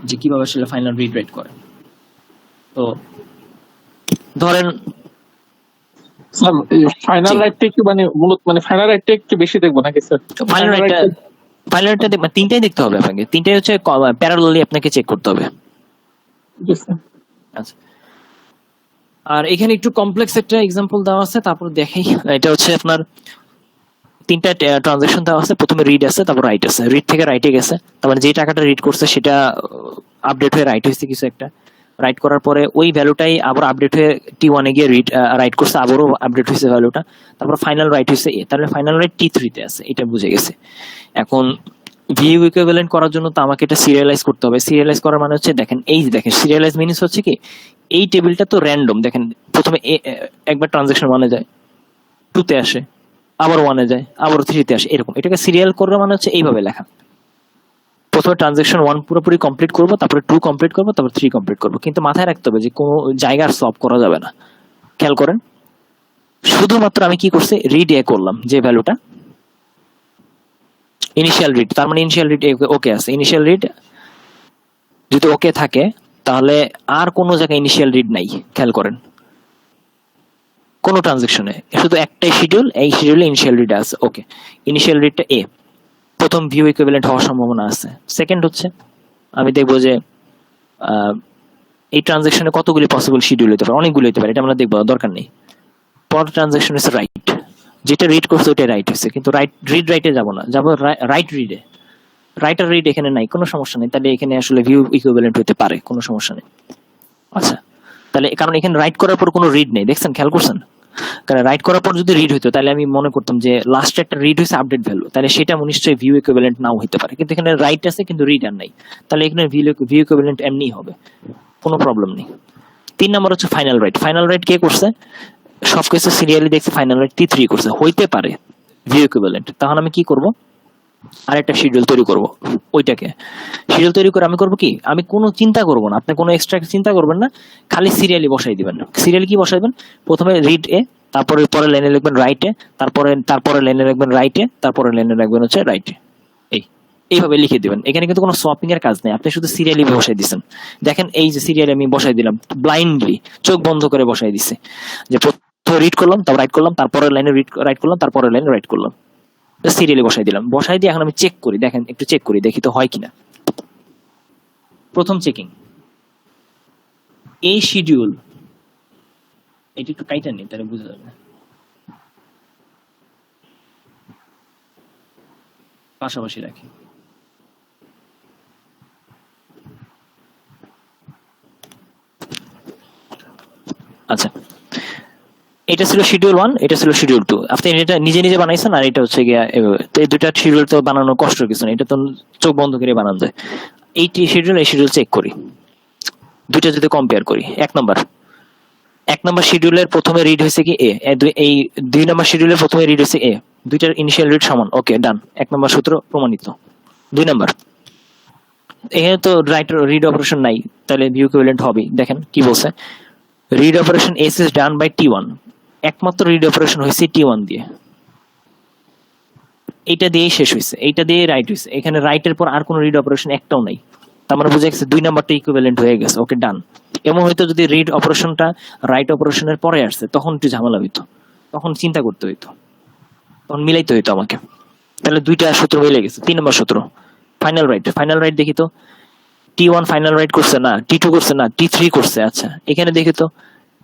যে কিভাবে আসলে ফাইনাল রিড রাইট করে। তো ধরেন স্যার ফাইনাল রাইটটা একটু মানে মূলত মানে ফাইনাল রাইটটা একটু বেশি দেখবো নাকি স্যার? ফাইনাল রাইটটা 3টাই দেখতে হবে আপনাকে, 3টাই হচ্ছে প্যারালালি আপনাকে চেক করতে হবে। জি স্যার। আচ্ছা, আর এখানে একটু কমপ্লেক্স একটা এক্সাম্পল দেওয়া আছে, তারপর দেখাই। এটা হচ্ছে আপনার 3টা ট্রানজাকশন দেওয়া আছে, প্রথমে রিড আছে তারপর রাইট আছে, রিড থেকে রাইটে গেছে, তার মানে যে টাকাটা রিড করছে সেটা আপডেট হয়ে রাইট হয়েছে কিছু একটা, রাইট করার পরে ওই ভ্যালুটাই আবার আপডেট হয়ে T1 এ গিয়ে রাইট করছে, আবারও আপডেট হয়েছে ভ্যালুটা, তারপর ফাইনাল রাইট হয়েছে তাহলে ফাইনাল রাইট T3 তে আছে, এটা বুঝে গেছে। এখন ভিউ ইকুইভ্যালেন্ট করার জন্য তো আমাকে এটা সিরিয়ালাইজ করতে হবে। সিরিয়ালাইজ করার মানে হচ্ছে দেখেন, এই দেখেন সিরিয়ালাইজ মিনিস হচ্ছে কি, এই টেবিলটা তো র্যান্ডম, দেখেন প্রথমে একবার ট্রানজাকশন 1 এ যায়, 2 তে আসে, আবার 1 এ যায়, আবার 3 তে আসে, এরকম। এটাকে সিরিয়াল করবে মানে হচ্ছে এইভাবে লেখা, প্রথমে ট্রানজাকশন 1 পুরোপুরি কমপ্লিট করবো, তারপরে 2 কমপ্লিট করবো, তারপর 3 কমপ্লিট করবো। কিন্তু মাথায় রাখতে হবে যে কোনো জায়গার সলভ করা যাবে না। খেয়াল করেন শুধুমাত্র আমি কি করছি, রিড এ করলাম যে ভ্যালুটা ইনিশিয়াল রিড, তার মানে ইনিশিয়াল রিড ওকে আছে। ইনিশিয়াল রিড যদি ওকে থাকে তাহলে আর কোনো জায়গায় ইনিশিয়াল রিড নাই, খেয়াল করেন কোন ট্রানজেকশনে, শুধু একটাই শিডিউল, এই শিডিউলে ইনিশিয়াল রিড আছে। ওকে, ইনিশিয়াল রিডটা এ, প্রথম ভিউ ইকুইভ্যালেন্ট হওয়ার সম্ভাবনা আছে। সেকেন্ড হচ্ছে আমি দেখবো যে এই ট্রানজেকশনে কতগুলি পসিবল শিডিউল হতে পারে, অনেকগুলো হতে পারে, এটা আমরা দেখবো, দরকার নেই। পর ট্রানজেকশন হচ্ছে রাইট, যেটা রিড করছে ওটা রাইট হচ্ছে, কিন্তু রিড রাইটে যাবো না, যাবো রাইট রিডে। রাইট আর রিড এখানে নাই, কোনো সমস্যা নেই, তাহলে এখানে আসলে ভিউ ইকুইভ্যালেন্ট হতে পারে, কোনো সমস্যা নেই। আচ্ছা, তাহলে কারণ এখানে রাইট করার পর কোনো রিড নেই, দেখছেন, খেয়াল করছেন? কারণ রাইট করার পর যদি রিড হইতো তাহলে আমি মনে করতাম যে লাস্টে একটা রিড হয়েছে আপডেট ভ্যালু, তাহলে সেটা নিশ্চয়ই ভিউ ইকুইভ্যালেন্ট নাও হতে পারে, কিন্তু এখানে রাইট আছে কিন্তু রিড আর নাই, তাহলে এখানে ভিউ ইকুইভ্যালেন্ট এমনি হবে, কোনো প্রবলেম নেই। 3 নম্বর হচ্ছে ফাইনাল রাইট। ফাইনাল রাইট কে করছে? সবকিছু সিরিয়ালি দেখছি, ফাইনাল রাইট T3 করছে, হইতে পারে ভিউ ইকুইভ্যালেন্ট। তখন আমি কি করব, আরেকটা শিডিউল তৈরি করব, ওইটাকে শিডিউল তৈরি করে আমি করব কি, আমি কোনো চিন্তা করব না, আপনি কোনো এক্সট্রা চিন্তা করবেন না, খালি সিরিয়ালি বসাই দিবেন। সিরিয়ালি কি বসাইবেন, প্রথমে রিড এ, তারপরে পরে লাইনে লিখবেন রাইটে, তারপরে লাইনে লিখবেন রাইটে, তারপরে লাইনে লিখবেন হচ্ছে রাইটে, এইভাবে লিখে দিবেন। এখানে কিন্তু কোনো সোয়াপিং এর কাজ নেই, আপনি শুধু সিরিয়ালি বসাই দিচ্ছেন। দেখেন এই যে সিরিয়ালি আমি বসাই দিলাম, ব্লাইন্ডলি চোখ বন্ধ করে বসাই দিছি, যে প্রথমে রিড করলাম, তারপর রাইট করলাম, তারপরে লাইনে রাইট করলাম, তারপরে লাইনে রাইট করলাম, সিরিয়ালি বসাই দিলাম। বসাই দিয়ে এখন আমি চেক করি, দেখেন একটু চেক করি, দেখি তো হয় কিনা। প্রথম চেকিং, এই শিডিউল, এটি একটু কাইটা নেই, তাহলে বুঝা যাবে, পাশাপাশি রাখি। আচ্ছা, এটা ছিল শিডিউল 1, এটা ছিল শিডিউল 2। আপনি এটা নিজে নিজে বানাইছেন, আর এটা হচ্ছে গিয়া এভাবে। তো এই দুইটা শিডিউল তো বানানো কষ্ট কিছু না, এটা তো চোখ বন্ধ করে বানানো যায়। এই শিডিউল এই শিডিউল চেক করি, দুইটা যদি কম্পেয়ার করি। এক নাম্বার শিডিউলের প্রথমে রিড হয়েছে কি এ, এই 2 নাম্বার শিডিউলের প্রথমে রিড হয়েছে এ, দুইটার ইনিশিয়াল রিড সমান, ওকে ডান, 1 নাম্বার সূত্র প্রমাণিত। 2 নাম্বার, এখানে তো রাইট রিড অপারেশন নাই, তাহলে ভিউ ইকুইভ্যালেন্ট হবে। দেখেন কি বলছে, read operation as is done by T1, একমাত্র রিড অপারেশন হয়েছে T1 দিয়ে, এইটা দিয়েই শেষ হয়েছে, এইটা দিয়ে রাইট হয়েছে। এখানে রাইটের পর আর কোনো রিড অপারেশন একটাও নাই, তার মানে বুঝে গেছে 2 নাম্বারটা ইকুইভ্যালেন্ট হয়ে গেছে, ওকে ডান। এমন হয়তো যদি রিড অপারেশনটা রাইট অপারেশনের পরে আসছে, তখন একটু ঝামেলা হইতো, তখন চিন্তা করতে হইতো, তখন মিলাইতে হইতো আমাকে। তাহলে দুইটা সূত্র মিলে গেছে। 3 নম্বর সূত্র, ফাইনাল রাইট দেখি তো, T1 ফাইনাল রাইট করছে না, T2 করছে না, T3 করছে। আচ্ছা, এখানে দেখি তো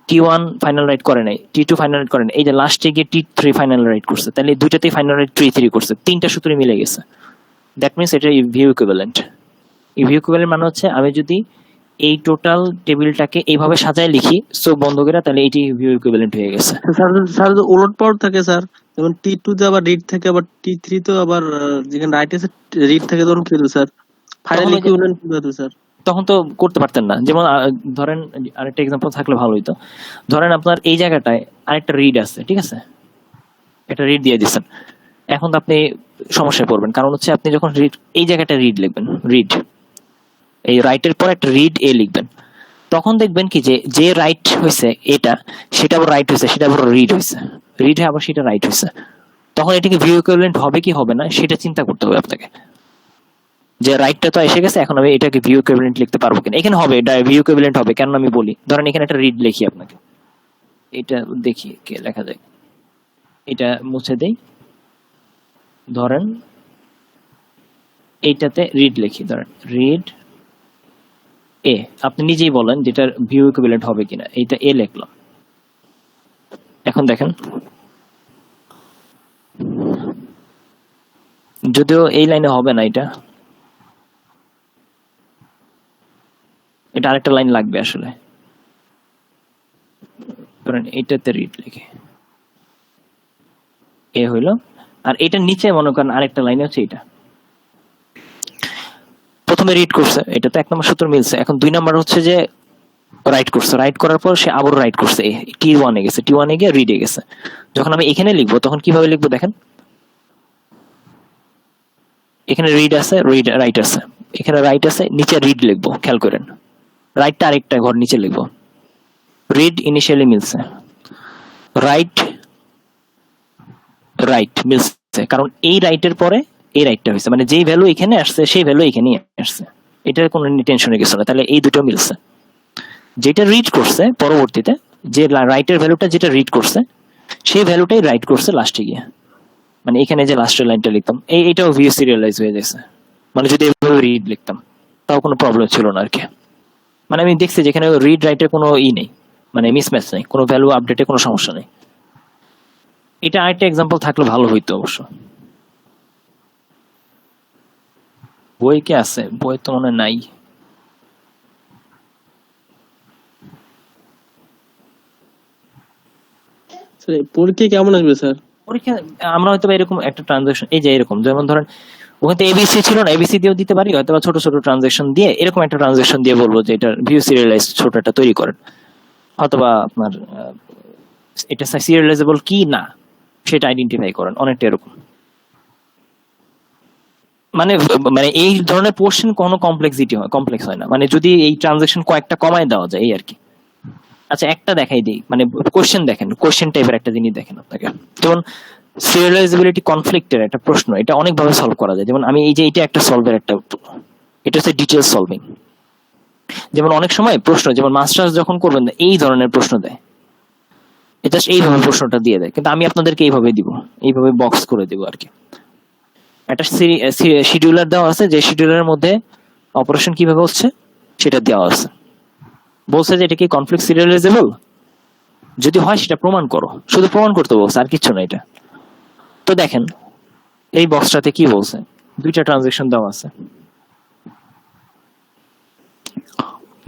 T1 ফাইনাল রাইট করে নাই, T2 ফাইনাল রাইট করে নাই, এই যে লাস্টে গিয়ে T3 ফাইনাল রাইট করছে, তাহলে দুইটাতেই ফাইনাল রাইট T3 করছে, 3টা সূত্রে মিলে গেছে। দ্যাট মিনস এটা ভিউ ইকুইভ্যালেন্ট। এই ভিউ ইকুইভ্যালেন্ট মানে হচ্ছে আমি যদি এই টোটাল টেবিলটাকে এইভাবে সাজায় লিখি চোখ বন্ধ করে, তাহলে এটি ভিউ ইকুইভ্যালেন্ট হয়ে গেছে। স্যার উলট পালট থাকে স্যার, যেমন T2 তে আবার রিড থাকে, আবার T3 তো আবার যেখানে রাইট আছে রিড থাকে, তখন কি হবে স্যার, ফাইনাল ইকুইভ্যালেন্ট কি হবে স্যার? তখন তো করতে পারতেন না। যেমন ধরেন আরেকটা এক্সাম্পল থাকলে ভালো হইতো, ধরেন আপনার এই জায়গাটায় আরেকটা রিড আছে, ঠিক আছে, একটা রিড দিয়ে দিচ্ছেন, এখন তো আপনি সমস্যায় পড়বেন, কারণ হচ্ছে আপনি যখন রিড এই জায়গাটা রিড লিখবেন, রিড এই রাইটের পর একটা রিড এ লিখবেন, তখন দেখবেন কি যে রাইট হয়েছে এটা, সেটা আবার রাইট হয়েছে, সেটা আবার রিড হয়েছে, রিড আবার সেটা রাইট হয়েছে, তখন এটাকে ভিউ ইকুইভ্যালেন্ট হবে কি হবে না সেটা চিন্তা করতে হবে আপনাকে, যে রাইটটা তো এসে গেছে, এখন আমি এটাকে ভিউ ইকুইভ্যালেন্ট লিখতে পারবো কিনা। এখানে হবে, এটা ভিউ ইকুইভ্যালেন্ট হবে, কেন আমি বলি, ধরেন এখানে একটা রিড লিখি আপনাকে, এটা দেখি কে লেখা যায়, এটা মুছে দেই, ধরেন এইটাতে রিড লিখি, ধরেন রিড এ, আপনি নিজেই বলেন যেটার ভিউ ইকুইভ্যালেন্ট হবে কিনা, এইটা এ লিখলাম। এখন দেখেন, যদিও এই লাইনে হবে না, এটা আরেকটা লাইন লাগবে আসলে, ধরেন এইটাতে রিড লিখে এ হইলো, আর এটার নিচে মনে করেন আরেকটা লাইন হচ্ছে এটা, প্রথমে রিড করছে, এটা তো 1 নম্বর সূত্র মিলছে। এখন 2 নম্বর হচ্ছে যে রাইট করছে, রাইট করার পর সে আবার রাইট করছে, T1 এ গেছে, T1 এ গিয়ে রিড এ গেছে। যখন আমি এখানে লিখবো তখন কিভাবে লিখবো দেখেন, এখানে রিড আছে, রাইট আছে, এখানে রাইট আছে, নিচে রিড লিখবো, খেয়াল করেন, রাইটটা আরেকটা ঘর নিচে লিখবো, রিড ইনিশিয়ালি মিলছে, রাইট রাইট মিলছে, কারণ এই রাইটের পরে এই রাইটটা হয়েছে, মানে যেই ভ্যালু এখানে আসছে সেই ভ্যালু এখানেই আসছে, এটার কোনো টেনশনের কিছু না। তাহলে এই দুটো মিলছে। যেটা রিড করছে পরবর্তীতে, যে রাইটের ভ্যালুটা যেটা রিড করছে সেই ভ্যালুটাই রাইট করছে লাস্টে গিয়ে, মানে এখানে যে লাস্টের লাইনটা লিখতাম এইটাও ভিউ সিরিয়ালাইজ হয়ে গেছে। মানে যদি এভাবে রিড লিখতাম তাও কোনো প্রবলেম ছিল না আর কি। মানে আমি দেখছি যেখানে রিড রাইটের কোনো নেই, মানে মিসম্যাচ নেই, কোনো ভ্যালু আপডেটে কোনো সমস্যা নেই। এটা আরেকটা এক্সাম্পল থাকলে ভালো হইতো অবশ্য। বই কি আছে? বই তো মনে হয় নাই। স্যার পরীক্ষা কেমন আসবে স্যার? পরীক্ষা আমরা হয়তো এরকম একটা ট্রানজাকশন, এই যে এরকম, যেমন ধরেন ওখানে এবিসি ছিল না, এবিসি দিয়েও দিতে পারি, হয়তো ছোট ছোট ট্রানজাকশন দিয়ে এরকম একটা ট্রানজাকশন দিয়ে বলবো যে এটা ভিউ সিরিয়ালাইজ ছোট একটা তৈরি করেন, অথবা আপনার এটা সিরিয়ালাইজেবল কি না সেটা আইডেন্টিফাই করেন, অনেকটা এরকম। মানে মানে এই ধরনের পোর্শন কোনো কমপ্লেক্স হয় না, মানে যদি এই ট্রানজাকশন কয়েকটা কমায় দেওয়া যায় এই আর কি। আচ্ছা একটা দেখাই দিই, মানে কোশ্চেন দেখেন, কোশ্চেন টাইপের একটা জিনিস দেখেন আপনাকে, যেমন সিরিয়ালাইজেবিলিটি কনফ্লিক্টের একটা প্রশ্ন, এটা অনেক ভাবে সলভ করা যায়। যেমন আমি এই যে এটা একটা সলভের একটা, এটা হচ্ছে ডিটেল সলভিং। যেমন অনেক সময় প্রশ্ন, যেমন মাস্টার্স যখন করবেন এই ধরনের প্রশ্ন দেয়, এটা এইভাবে প্রশ্নটা দিয়ে দেয়, কিন্তু আমি আপনাদেরকে এইভাবে দিব, এইভাবে বক্স করে দিব আর কি। একটা শিডিউলার দেওয়া আছে, যে শিডিউলারের মধ্যে অপারেশন কিভাবে হচ্ছে সেটা দেওয়া আছে, বলছে যে এটা কি কনফ্লিক্ট সিরিয়ালাইজেবল, যদি হয় সেটা প্রমাণ করো, শুধু প্রমাণ করতে বলছে, আর কিচ্ছু না এটা। তো দেখেন এই বক্সটাতে কি বলছে, দুইটা ট্রানজাকশন দেওয়া আছে,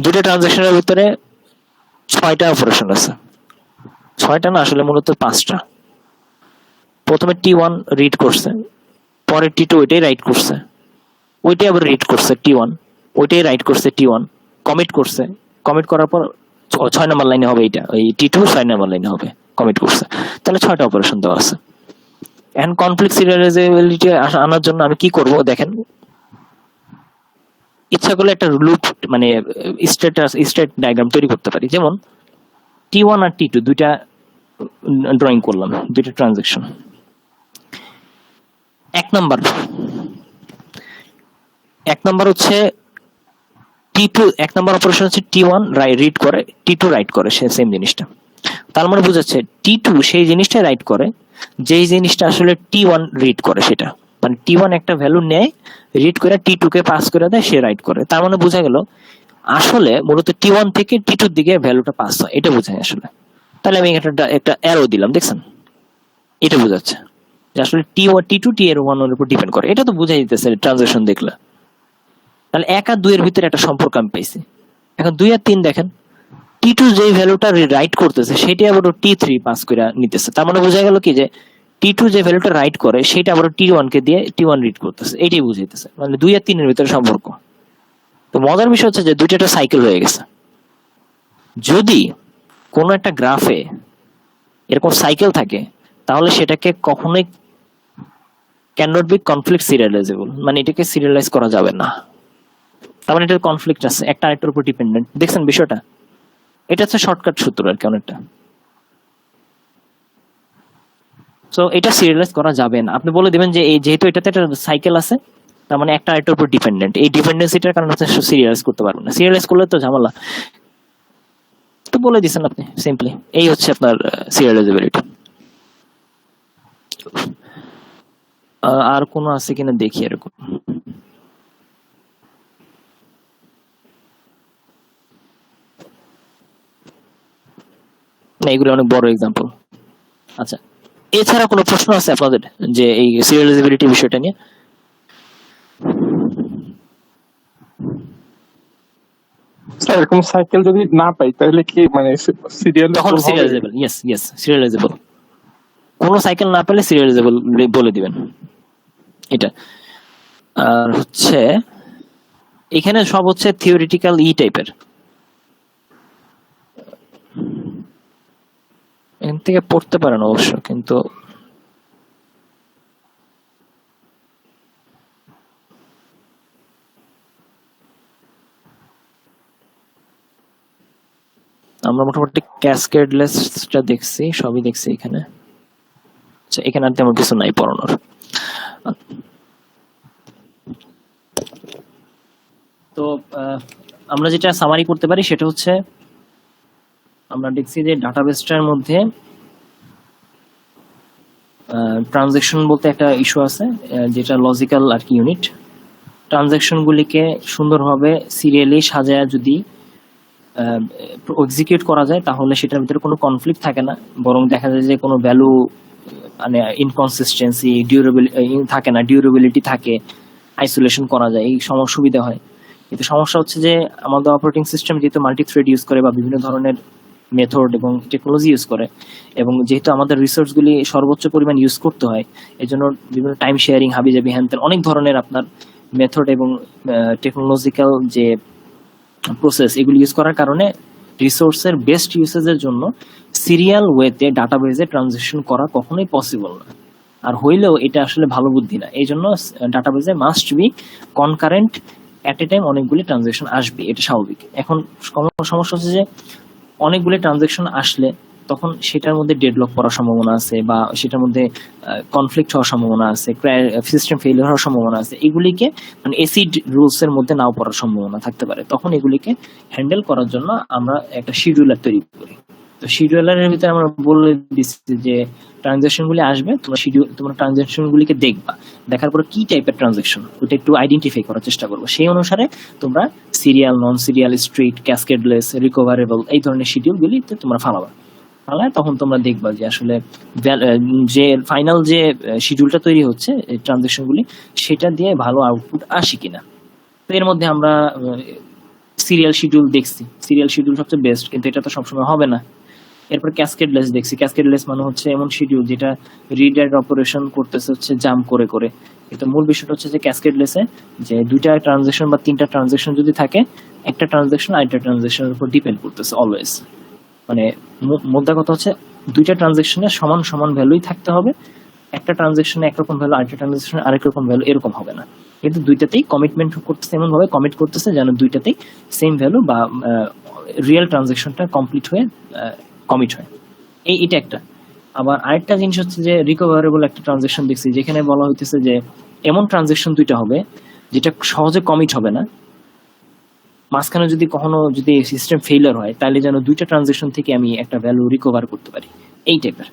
দুইটা ট্রানজাকশনের ভিতরে 6টা অপারেশন আছে, 6টা না আসলে মূলত 5টা। প্রথমে T1 রিড করছে, পরে T2 ওইটাই রাইট করছে, ওইটাই আবার রিড করছে T1, ওইটাই রাইট করছে T1, কমিট করছে, কমিট করার পর 6 নাম্বার লাইনে হবে এইটা, ওই T2 6 নাম্বার লাইনে হবে, কমিট করছে। তাহলে 6টা অপারেশন দেওয়া আছে। এখন কনফ্লিক্ট সিরিয়ালাইজেবিলিটি আনার জন্য আমি কি করব দেখেন, ইচ্ছা করলে একটা লুপ, মানে স্টেট ডায়াগ্রাম তৈরি করতে পারি। যেমন T1 আর T2 দুইটা ড্রয়িং করলাম, দুইটা ট্রানজাকশন। এক নাম্বার হচ্ছে T2, এক নাম্বার অপারেশন হচ্ছে T1 রিড করে, T2 রাইট করে, সে সেম জিনিসটা। তার মানে বোঝাচ্ছে T2 সেই জিনিসটা রাইট করে যেই জিনিসটা আসলে T1 রিড করে, সেটা মানে T1 একটা ভ্যালু নেয়, রিড করে T2 কে পাস করে দেয়, সে রাইট করে। তার মানে বোঝা গেল আসলে মূলত T1 থেকে T2 এর দিকে ভ্যালুটা পাস হয়, এটা বোঝায় আসলে। তাহলে আমি একটা অ্যারো দিলাম, দেখছেন, এটা বোঝাচ্ছে যে আসলে T2 T1 এর উপর ডিপেন্ড করে, এটা তো বোঝাই দিতেছে ট্রানজাকশন দেখলে। তাহলে 1 আর 2 এর ভিতরে একটা সম্পর্ক আমি পাইছি। এখন 2 আর 3 দেখেন, T2 যেই ভ্যালুটা রাইট করতেছে সেটা আবার T3 পাস করে নিতেছে, তার মানে বোঝা গেল কি যে T2 যে ভ্যালুটা রাইট করে সেটা আবার T1 কে দিয়ে T1 রিড করতেছে, এটাই বুঝাইতেছে, মানে 2 আর 3 এর ভিতরে সম্পর্ক। তো মজার বিষয় হচ্ছে যে দুইটা একটা সাইকেল হয়ে গেছে। যদি কোনো একটা গ্রাফে এরকম সাইকেল থাকে তাহলে সেটাকে কখনোই can not be conflict serializable, মানে এটাকে সিরিয়ালাইজ করা যাবে না। তার মানে এটার কনফ্লিক্ট আছে, একটা আরেকটার উপর ডিপেন্ডেন্ট। দেখছেন বিষয়টা? এটা হচ্ছে শর্টকাট সূত্র আর কি অনেকটা। সো এটা সিরিয়ালাইজ করা যাবে না। আপনি বলে দিবেন যে এই যেহেতু এটাতে একটা সাইকেল আছে, তার মানে একটা আরেকটার উপর ডিপেন্ডেন্ট, এই ডিপেন্ডেন্সিটার কারণে হচ্ছে সিরিয়ালাইজ করতে পারবেন না। সিরিয়ালাইজ করলে তো ঝামেলা, তো বলে দিচ্ছেন আপনি সিম্পলি। এই হচ্ছে আপনার সিরিয়ালাইজেবিলিটি। আর কোনো আছে কিনা দেখি এরকম। না, এগুলো অনেক বড় এক্সাম্পল। আচ্ছা, এছাড়া কোনো প্রশ্ন আছে আপনাদের যে এই সিরিয়ালাইজেবিলিটি বিষয়টা নিয়ে? এরকম সাইকেল যদি না পাই তাহলে কি মানে সিরিয়াল তখন সিরিয়ালাইজেবল, ইয়েস সিরিয়ালাইজেবল। কোন সাইকেল না পেলে সিরিয়ালাইজেবল বলে দিবেন এটা। আর হচ্ছে এখানে সব হচ্ছে থিওরিটিক্যাল টাইপের, এখান থেকে পড়তে পারেন অবশ্য, কিন্তু আমরা মোটামুটি ক্যাসকেডলেসটা দেখছি, সবই দেখছি এখানে। আচ্ছা, এখানে আর তেমন কিছু নাই পড়ানোর। তো আমরা যেটা সামারি করতে পারি সেটা হচ্ছে, আমরা দেখছি যে ডাটাবেসটার মধ্যে ট্রানজেকশন বলতে একটা ইস্যু আছে, যেটা লজিক্যাল আর কি ইউনিট। ট্রানজেকশন গুলিকে সুন্দরভাবে সিরিয়ালি সাজায় যদি এক্সিকিউট করা যায়, তাহলে সেটার ভিতরে কোনো কনফ্লিক্ট থাকে না, বরং দেখা যায় যে কোনো ভ্যালু মানে ইনকনসিস্টেন্সি থাকে না, ডিউরেবিলিটি থাকে, আইসোলেশন করা যায়, এই সুবিধা হয়। কিন্তু সমস্যা হচ্ছে যে আমাদের অপারেটিং সিস্টেম যেহেতু মাল্টি থ্রেড ইউজ করে বা বিভিন্ন ধরনের মেথড এবং টেকনোলজি ইউজ করে, এবং যেহেতু আমাদের রিসোর্সগুলি সর্বোচ্চ পরিমাণ ইউজ করতে হয়, এই জন্য বিভিন্ন টাইম শেয়ারিং, হাবিজাবি, হ্যান অনেক ধরনের আপনার মেথড এবং টেকনোলজিক্যাল যে প্রসেস এগুলি ইউজ করার কারণে রিসোর্সের বেস্ট ইউসেজের জন্য সিরিয়াল ওয়েতে ডাটাবেজে ট্রানজেকশন করা কখনোই পসিবল না। আর হইলেও এটা আসলে ভালো বুদ্ধি না। এই জন্য ডাটাবেজে must be concurrent at a time অনেকগুলি ট্রানজেকশন আসবে, এটা স্বাভাবিক। এখন সমস্যা হচ্ছে যে অনেকগুলি ট্রানজেকশন আসলে তখন সেটার মধ্যে ডেডলক পড়ার সম্ভাবনা আছে, বা সেটার মধ্যে কনফ্লিক্ট হওয়ার সম্ভাবনা আছে, সিস্টেম ফেলিয়ার হওয়ার সম্ভাবনা আছে। এগুলিকে মানে এসিড রুলস এর মধ্যে নাও পড়ার সম্ভাবনা থাকতে পারে। তখন এগুলিকে হ্যান্ডেল করার জন্য আমরা একটা শিডিউলার তৈরি করি। তো শিডিউলারের ভিতরে আমরা বলে দিচ্ছি যে ট্রানজেকশন গুলি আসবে, তোমরা ট্রানজেকশন গুলিকে দেখবা, দেখার পরে কি টাইপের ট্রানজেকশন ওটা একটু আইডেন্টিফাই করার চেষ্টা করবো। সেই অনুসারে তোমরা সিরিয়াল, নন সিরিয়াল, স্ট্রেট, ক্যাসকেডলেস, রিকভারেবল এই ধরনের শিডিউল গুলিতে তোমরা ফালাবা। তখন তোমরা দেখবা যে আসলে যে ফাইনাল যে শিডিউলটা তৈরি হচ্ছে ট্রানজেকশন গুলি, সেটা দিয়ে ভালো আউটপুট আসে কিনা। তো এর মধ্যে আমরা সিরিয়াল শিডিউল দেখছি, সিরিয়াল শিডিউল সবচেয়ে বেস্ট, কিন্তু এটা তো সবসময় হবে না। এরপর ক্যাসকেডলেস দেখছি। ক্যাসকেডলেস মানে হচ্ছে এমন শিডিউল যেটা রিড রাইট অপারেশন করতেছে হচ্ছে জাম্প করে করে। কিন্তু মূল বিষয়টা হচ্ছে যে ক্যাসকেডলেসে যে দুইটা ট্রানজেকশন বা তিনটা ট্রানজেকশন যদি থাকে, একটা ট্রানজেকশন আরেকটা ট্রানজেকশনের উপর ডিপেন্ড করতেছে অলওয়েজ। মানে মোদ্দা কথা হচ্ছে দুইটা ট্রানজেকশনে সমান সমান ভ্যালুই থাকতে হবে। একটা ট্রানজেকশনে একরকম ভ্যালু, আরেকটা ট্রানজেকশনে আরেক রকম ভ্যালু, এরকম হবে না। কিন্তু দুইটাতেই কমিটমেন্ট করতেছে, এমন ভাবে কমিট করতেছে যেন দুইটাতেই সেম ভ্যালু বা রিয়েল ট্রানজেকশনটা কমপ্লিট হয়ে কমিট হয়। এটা একটা। আবার আরেকটা জিনিস হচ্ছে যে রিকভারেবল একটা ট্রানজেকশন দেখছি, যেখানে বলা হইতেছে যে এমন ট্রানজেকশন দুইটা হবে যেটা সহজে কমিট হবে না, মাঝখানে যদি কখনো যদি সিস্টেম ফেইলিয়ার হয় তাহলে যেন দুইটা ট্রানজেকশন থেকে আমি একটা ভ্যালু রিকভার করতে পারি। এই টাইপের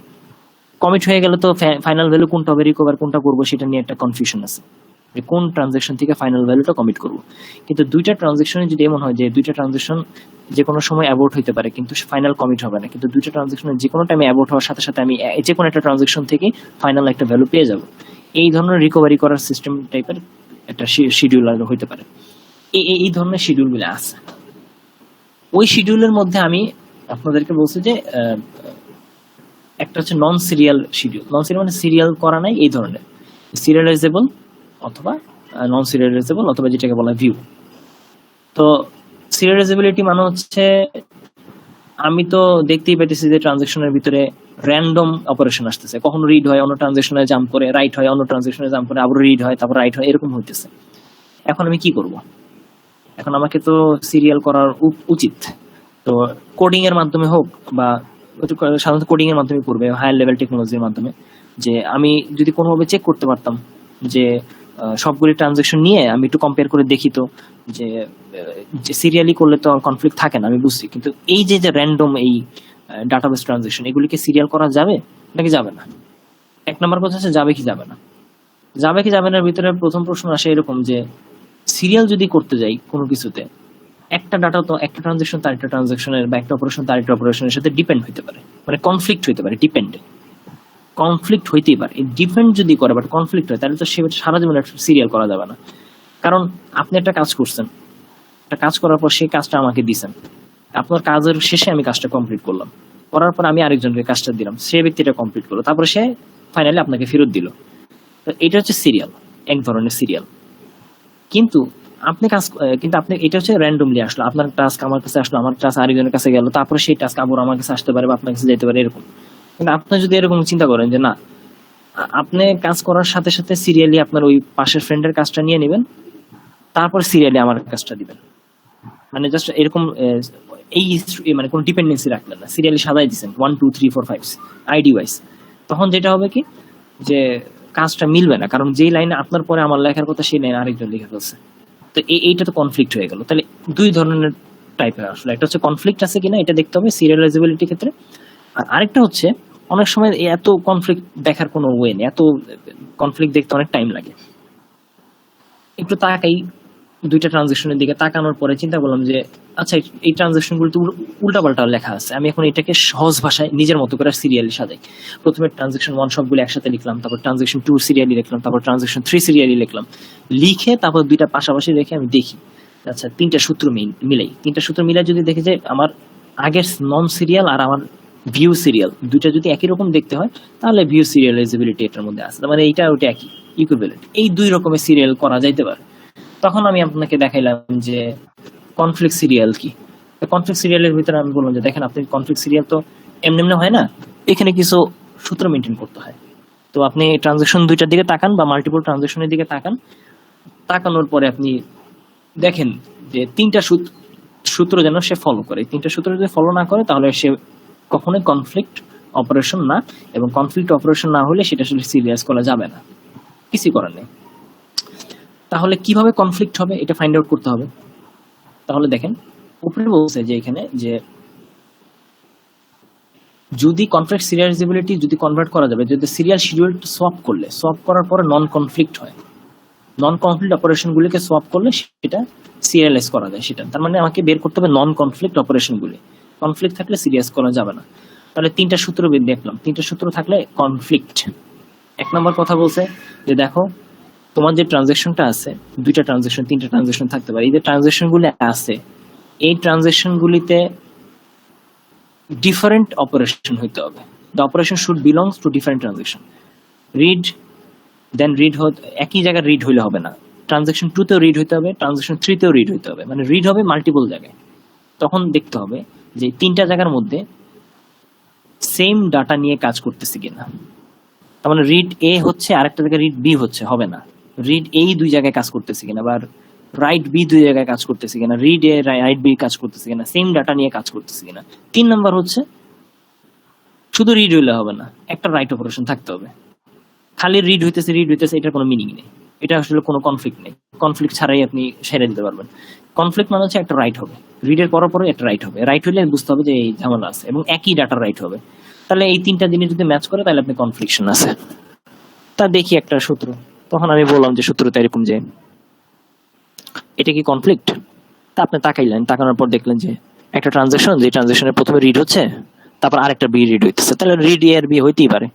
কমিট হয়ে গেলে তো ফাইনাল ভ্যালু কোনটা হবে, রিকভার কোনটা করবো, সেটা নিয়ে একটা কনফিউশন আছে, কোন ট্রানজেকশন থেকে ফাইনাল ভ্যালুটা কমিট করবো। কিন্তু দুইটা ট্রানজেকশনে যদি এমন হয় যে দুইটা ট্রানজেকশন যে কোনো সময় অ্যাবোর্ট হইতে পারে কিন্তু ফাইনাল কমিট হবে না, কিন্তু দুইটা ট্রানজেকশনে যে কোনো টাইমে অ্যাবোর্ট হওয়ার সাথে সাথে আমি যে কোনো একটা ট্রানজেকশন থেকে ফাইনাল একটা ভ্যালু পেয়ে যাব, এই ধরনের রিকভারি করার সিস্টেম টাইপের একটা শিডিউলার হইতে পারে। এই ধরনের শিডিউলগুলো আছে। ওই শিডিউলের মধ্যে আমি আপনাদেরকে বলছি যে একটা হচ্ছে নন সিরিয়াল শিডিউল। নন সিরিয়াল মানে সিরিয়াল করা নাই, এই ধরনের সিরিয়ালাইজেবল অথবা নন সিরিয়ালাইজেবল অথবা যেটাকে বলা ভিউ। তো সিরিয়ালাইজেবিলিটি মানে হচ্ছে আমি তো দেখতেই পাইতেছি যে ট্রানজেকশনের ভিতরে র্যান্ডম অপারেশন আসতেছে, কখনো রিড হয় অন্য ট্রানজেকশনে জাম্প করে, রাইট হয় অন্য ট্রানজেকশনে জাম্প করে, আবার রিড হয় তারপর রাইট হয়, এরকম হইতেছে। এখন আমি কি করব? এখন আমাকে তো সিরিয়াল করার উচিত। তো কোডিং এর মাধ্যমে হোক বা সাধারণত কোডিং এর মাধ্যমে করবে, হায়ার লেভেল টেকনোলজির মাধ্যমে, যে আমি যদি কোনোভাবে চেক করতে পারতাম যে সবগুলি ট্রানজেকশন নিয়ে আমি একটু কম্পেয়ার করে দেখি তো যে সিরিয়ালি করলে তো কনফ্লিক্ট থাকে না, আমি বুঝছি। কিন্তু এই যে র্যান্ডম এই ডাটাবেস ট্রানজেকশন, এগুলিকে সিরিয়াল করা যাবে নাকি যাবে না? এক নম্বর কথা হচ্ছে যাবে কি যাবে না। যাবে কি যাবে না ভিতরে প্রথম প্রশ্ন আসে এরকম যে সিরিয়াল যদি করতে যাই কোনো কিছুতে, একটা ডাটা তো একটা ট্রানজেকশন তার একটা ট্রানজেকশনের বা একটা অপারেশন তার একটা অপারেশনের সাথে ডিপেন্ড হইতে পারে, মানে কনফ্লিক্ট হইতে পারে, কনফ্লিক্ট হইতেই পারে। ডিপেন্ড যদি করে বাট কনফ্লিক্ট হয় তাহলে তো সে সারা জীবন সিরিয়াল করা যাবে না। কারণ আপনি একটা কাজ করছেন, একটা কাজ করার পর সেই কাজটা আমাকে দিছেন, আপনার কাজের শেষে আমি কাজটা কমপ্লিট করলাম, করার পর আমি আরেকজনকে কাজটা দিলাম, সে ব্যক্তিটা কমপ্লিট করলো, তারপরে সে ফাইনালি আপনাকে ফেরত দিল। তো এটা হচ্ছে সিরিয়াল, এক ধরনের সিরিয়াল। কিন্তু আপনি এটা হচ্ছে র্যান্ডমলি আসলো, আপনার টাস্ক আমার কাছে আসলো, আমার টাস্ক আরেকজনের কাছে গেল, তারপরে সেই টাস্ক আবার আমার কাছে আসতে পারে বা আপনার কাছে যেতে পারে, এরকম। কিন্তু আপনি যদি এরকম চিন্তা করেন যে না, আপনি কাজ করার সাথে সাথে সিরিয়ালি আপনার ওই পাশের ফ্রেন্ডের কাজটা নিয়ে নেবেন, তারপর সিরিয়ালি আমার কাজটা দিবেন, মানে জাস্ট এরকম মানে কোনো ডিপেন্ডেন্সি রাখলেন না, সিরিয়ালি সাজাই দিচ্ছেন 1 2 3 4 5 আইডি ওয়াইজ। তখন যেটা হবে কি, যে কাজটা মিলবে না, কারণ যেই লাইনে আপনার পরে আমার লেখার কথা সেই লাইনে আরেকজন লিখে ফেলছে। তো এইটা তো কনফ্লিক্ট হয়ে গেল। তাহলে দুই ধরনের টাইপের আসলে, একটা হচ্ছে কনফ্লিক্ট আছে কিনা এটা দেখতে হবে সিরিয়ালাইজেবিলিটির ক্ষেত্রে, আর আরেকটা হচ্ছে অনেক সময় এত কনফ্লিক্ট দেখার কোনো ওয়ে নেই, এত কনফ্লিক্ট দেখতে অনেক টাইম লাগে। একটু তাকাই দুইটা ট্রানজেকশনের দিকে, তাকানোর পরে চিন্তা করলাম যে আচ্ছা এই ট্রানজেকশনগুলো তো উল্টাপাল্টা লেখা আছে, আমি এখন এটাকে সহজ ভাষায় নিজের মতো করে সিরিয়ালি সাজাই। প্রথমে ট্রানজেকশন 1 সবগুলো একসাথে লিখলাম, তারপর ট্রানজেকশন 2 সিরিয়ালি লিখলাম, তারপর ট্রানজেকশন 3 সিরিয়ালি লিখলাম, লিখে তারপর দুইটা পাশাপাশি রেখে আমি দেখি আচ্ছা তিনটা সূত্র মিলাই। তিনটা সূত্র মিলাই যদি দেখি যে আমার আগের নন সিরিয়াল আর আমার ভিউ সিরিয়াল দুইটা যদি একই রকম দেখতে হয়, তাহলে ভিউ সিরিয়ালাইজেবিলিটি এটার মধ্যে আছে, মানে এইটা ওটা একই ইকুইভ্যালেন্ট। এই দুই রকমের সিরিয়াল করা যাইতে পারে। তখন আমি আপনাকে দেখাইলাম যে কনফ্লিক্ট সিরিয়াল কি। কনফ্লিক্ট সিরিয়ালের ভিতরে আমি বললাম যে দেখেন আপনি কনফ্লিক্ট সিরিয়াল তো এমনি এমনি হয় না, এখানে কিছু সূত্র মেনটেন করতে হয়। তো আপনি ট্রানজেকশন দুইটার দিকে তাকান বা মাল্টিপল ট্রানজেকশনের দিকে তাকান, তাকানোর পরে আপনি দেখেন যে তিনটা সূত্র যেন সে ফলো করে। তিনটা সূত্র যদি ফলো না করে তাহলে সে কখনোই কনফ্লিক্ট অপারেশন না, এবং কনফ্লিক্ট অপারেশন না হলে সেটা আসলে সিরিয়াস করা যাবে না, কিছু করার নেই। তাহলে কিভাবে কনফ্লিক্ট হবে এটা ফাইন্ড আউট করতে হবে। তাহলে দেখেন উপরে বলছে যে এখানে যে যদি কনফ্লিক্ট সিরিয়ালাইজেবিলিটি যদি কনভার্ট করা যাবে, যদি সিরিয়াল শিডিউল সোয়াপ করলে, সোয়াপ করার পরে নন কনফ্লিক্ট হয়, নন কনফ্লিক্ট অপারেশনগুলিকে সোয়াপ করলে সেটা সিরিয়ালাইজ করা যায়। সেটা তার মানে আমাকে বের করতে হবে নন কনফ্লিক্ট অপারেশনগুলি, কনফ্লিক্ট থাকলে সিরিয়াস করা যাবে না। তাহলে তিনটা সূত্র দেখলাম, তিনটা সূত্র থাকলে কনফ্লিক্ট। এক নম্বর কথা বলছে যে দেখো তোমার যে ট্রানজেকশনটা আছে, দুইটা ট্রানজেকশন তিনটা ট্রানজেকশন থাকতে পারে, এই যে ট্রানজেকশনগুলি আছে এই ট্রানজেকশনগুলিতে ডিফারেন্ট অপারেশন হইতে হবে। The operation should belongs to different transaction. Read then read একই জায়গায় রিড হইলে হবে না, ট্রানজেকশন 2 তেও রিড হইতে হবে, ট্রানজেকশন 3 তেও রিড হইতে হবে, মানে রিড হবে মাল্টিপল জায়গায়। তখন দেখতে হবে যে তিনটা জায়গার মধ্যে সেম ডাটা নিয়ে কাজ করতেছে কিনা। তার মানে রিড এ হচ্ছে আরেকটা জায়গায় রিড বি হচ্ছে, হবে না। রিড এই দুই জায়গায় কাজ করতেছে কিনা, বা রাইট বি দুই জায়গায় কাজ করতেছে কিনা, রিড এ রাইট বি কাজ করতেছে কিনা, সেম ডাটা নিয়ে কাজ করতেছে কিনা। 3 নাম্বার হচ্ছে শুধু রিড হইলে হবে না, একটা রাইট অপারেশন থাকতে হবে। খালি রিড হইতেছে এটার কোনো মিনিং নেই, এটা আসলে কোনো কনফ্লিক্ট নেই। কনফ্লিক্ট ছাড়াই আপনি সেরে দিতে পারবেন। কনফ্লিক্ট মানে হচ্ছে একটা রাইট হবে, রিডের পর পরে একটা রাইট হবে, রাইট হইলে বুঝতে হবে যে এই ঝামেলা আছে, এবং একই ডাটা রাইট হবে। তাহলে এই তিনটা জিনিস যদি ম্যাচ করে তাহলে আপনি কনফ্লিকশন আছে। তা দেখি একটা সূত্র, তখন আমি বললাম যে সূত্রটা এরকম যে এটা কি কনফ্লিক্ট। তা আপনি তাকাইলেন, তাকানোর পর দেখলেন যে একটা ট্রানজেকশন, যে ট্রানজেকশনের প্রথমে রিড হচ্ছে, তারপর আরেকটা বি রিড হইতেছে, তাহলে রিড এ আর বি হইতেই পারে।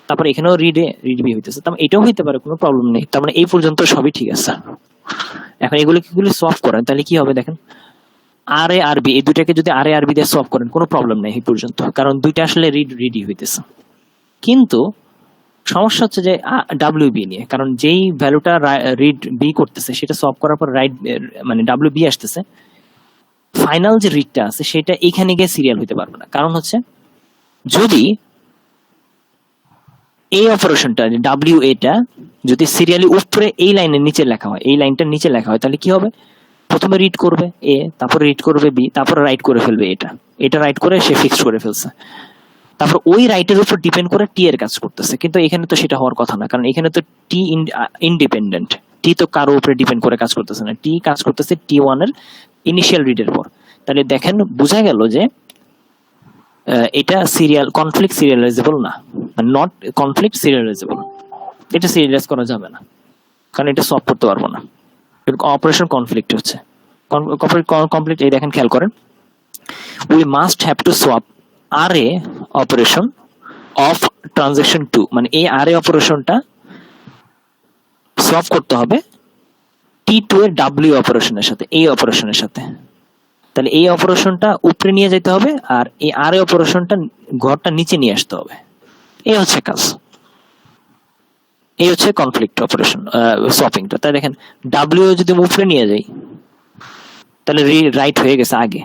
তারপর এখানেও রিড এ রিড বি হইতেছে, তার মানে এটাও হইতে পারে, কোনো প্রবলেম নেই। তার মানে এই পর্যন্ত সবই ঠিক আছে। এখন এগুলো সলভ করেন তাহলে কি হবে দেখেন, আর এ আর বি এই দুইটাকে যদি আর এ আর বি দিয়ে সলভ করেন কোনো প্রবলেম নেই এই পর্যন্ত, কারণ দুইটা আসলে রিডই হইতেছে। কিন্তু সমস্যা হচ্ছে যে ডাব্লিউ বি নিয়ে, কারণ যেই ভ্যালুটা রিড বি করতেছে সেটা সলভ করার পর রাইট মানে ডাব্লিউ বি আসতেছে, ফাইনাল যে রিডটা আছে সেটা এখানে গিয়ে সিরিয়াল হইতে পারবে না। কারণ হচ্ছে যদি এই অপারেশনটা ডাব্লিউ এটা যদি সিরিয়ালি উপরে এই লাইনের নিচে লেখা হয়, এই লাইনটার নিচে লেখা হয়, তাহলে কি হবে, প্রথমে রিড করবে এ, তারপর রিড করবে বি, তারপর রাইট করে ফেলবে এটা রাইট করে সে ফিক্সড করে ফেলছে। তারপর ওই রাইটের উপর ডিপেন্ড করে টি এর কাজ করতেছে, কিন্তু এখানে তো সেটা হওয়ার কথা না, কারণ এখানে তো টি ইন্ডিপেন্ডেন্ট, টি তো কারো উপরে ডিপেন্ড করে কাজ করতেছে না, টি কাজ করতেছে T1 এর ইনিশিয়াল রিডের পর। তাহলে দেখেন বোঝা গেল যে এটা কনফ্লিক্ট সিরিয়ালাইজেবল না, নট কনফ্লিক্ট সিরিয়ালাইজেবল, এটা সিরিয়ালাইজ করা যাবে না, কারণ এটা সলভ করতে পারবো না। অপারেশন কনফ্লিক্ট হচ্ছে কমপ্লিট। এই দেখেন খেয়াল করেন, we must have to swap R A operation of transaction 2, মানে এই আর এ অপারেশনটা সোয়াপ করতে হবে T2 এর ডাব্লিউ অপারেশনের সাথে, এই অপারেশনের সাথে। তাহলে এই অপারেশনটা উপরে নিয়ে যেতে হবে, আর এই আর এ অপারেশনটা ঘরটা নিচে নিয়ে আসতে হবে। এই হচ্ছে কাজ, এই হচ্ছে কনফ্লিক্ট অপারেশন সোয়াপিংটা। তাই দেখেন ডাব্লিউ যদি উপরে নিয়ে যাই তাহলে রাইট হয়ে গেছে আগে,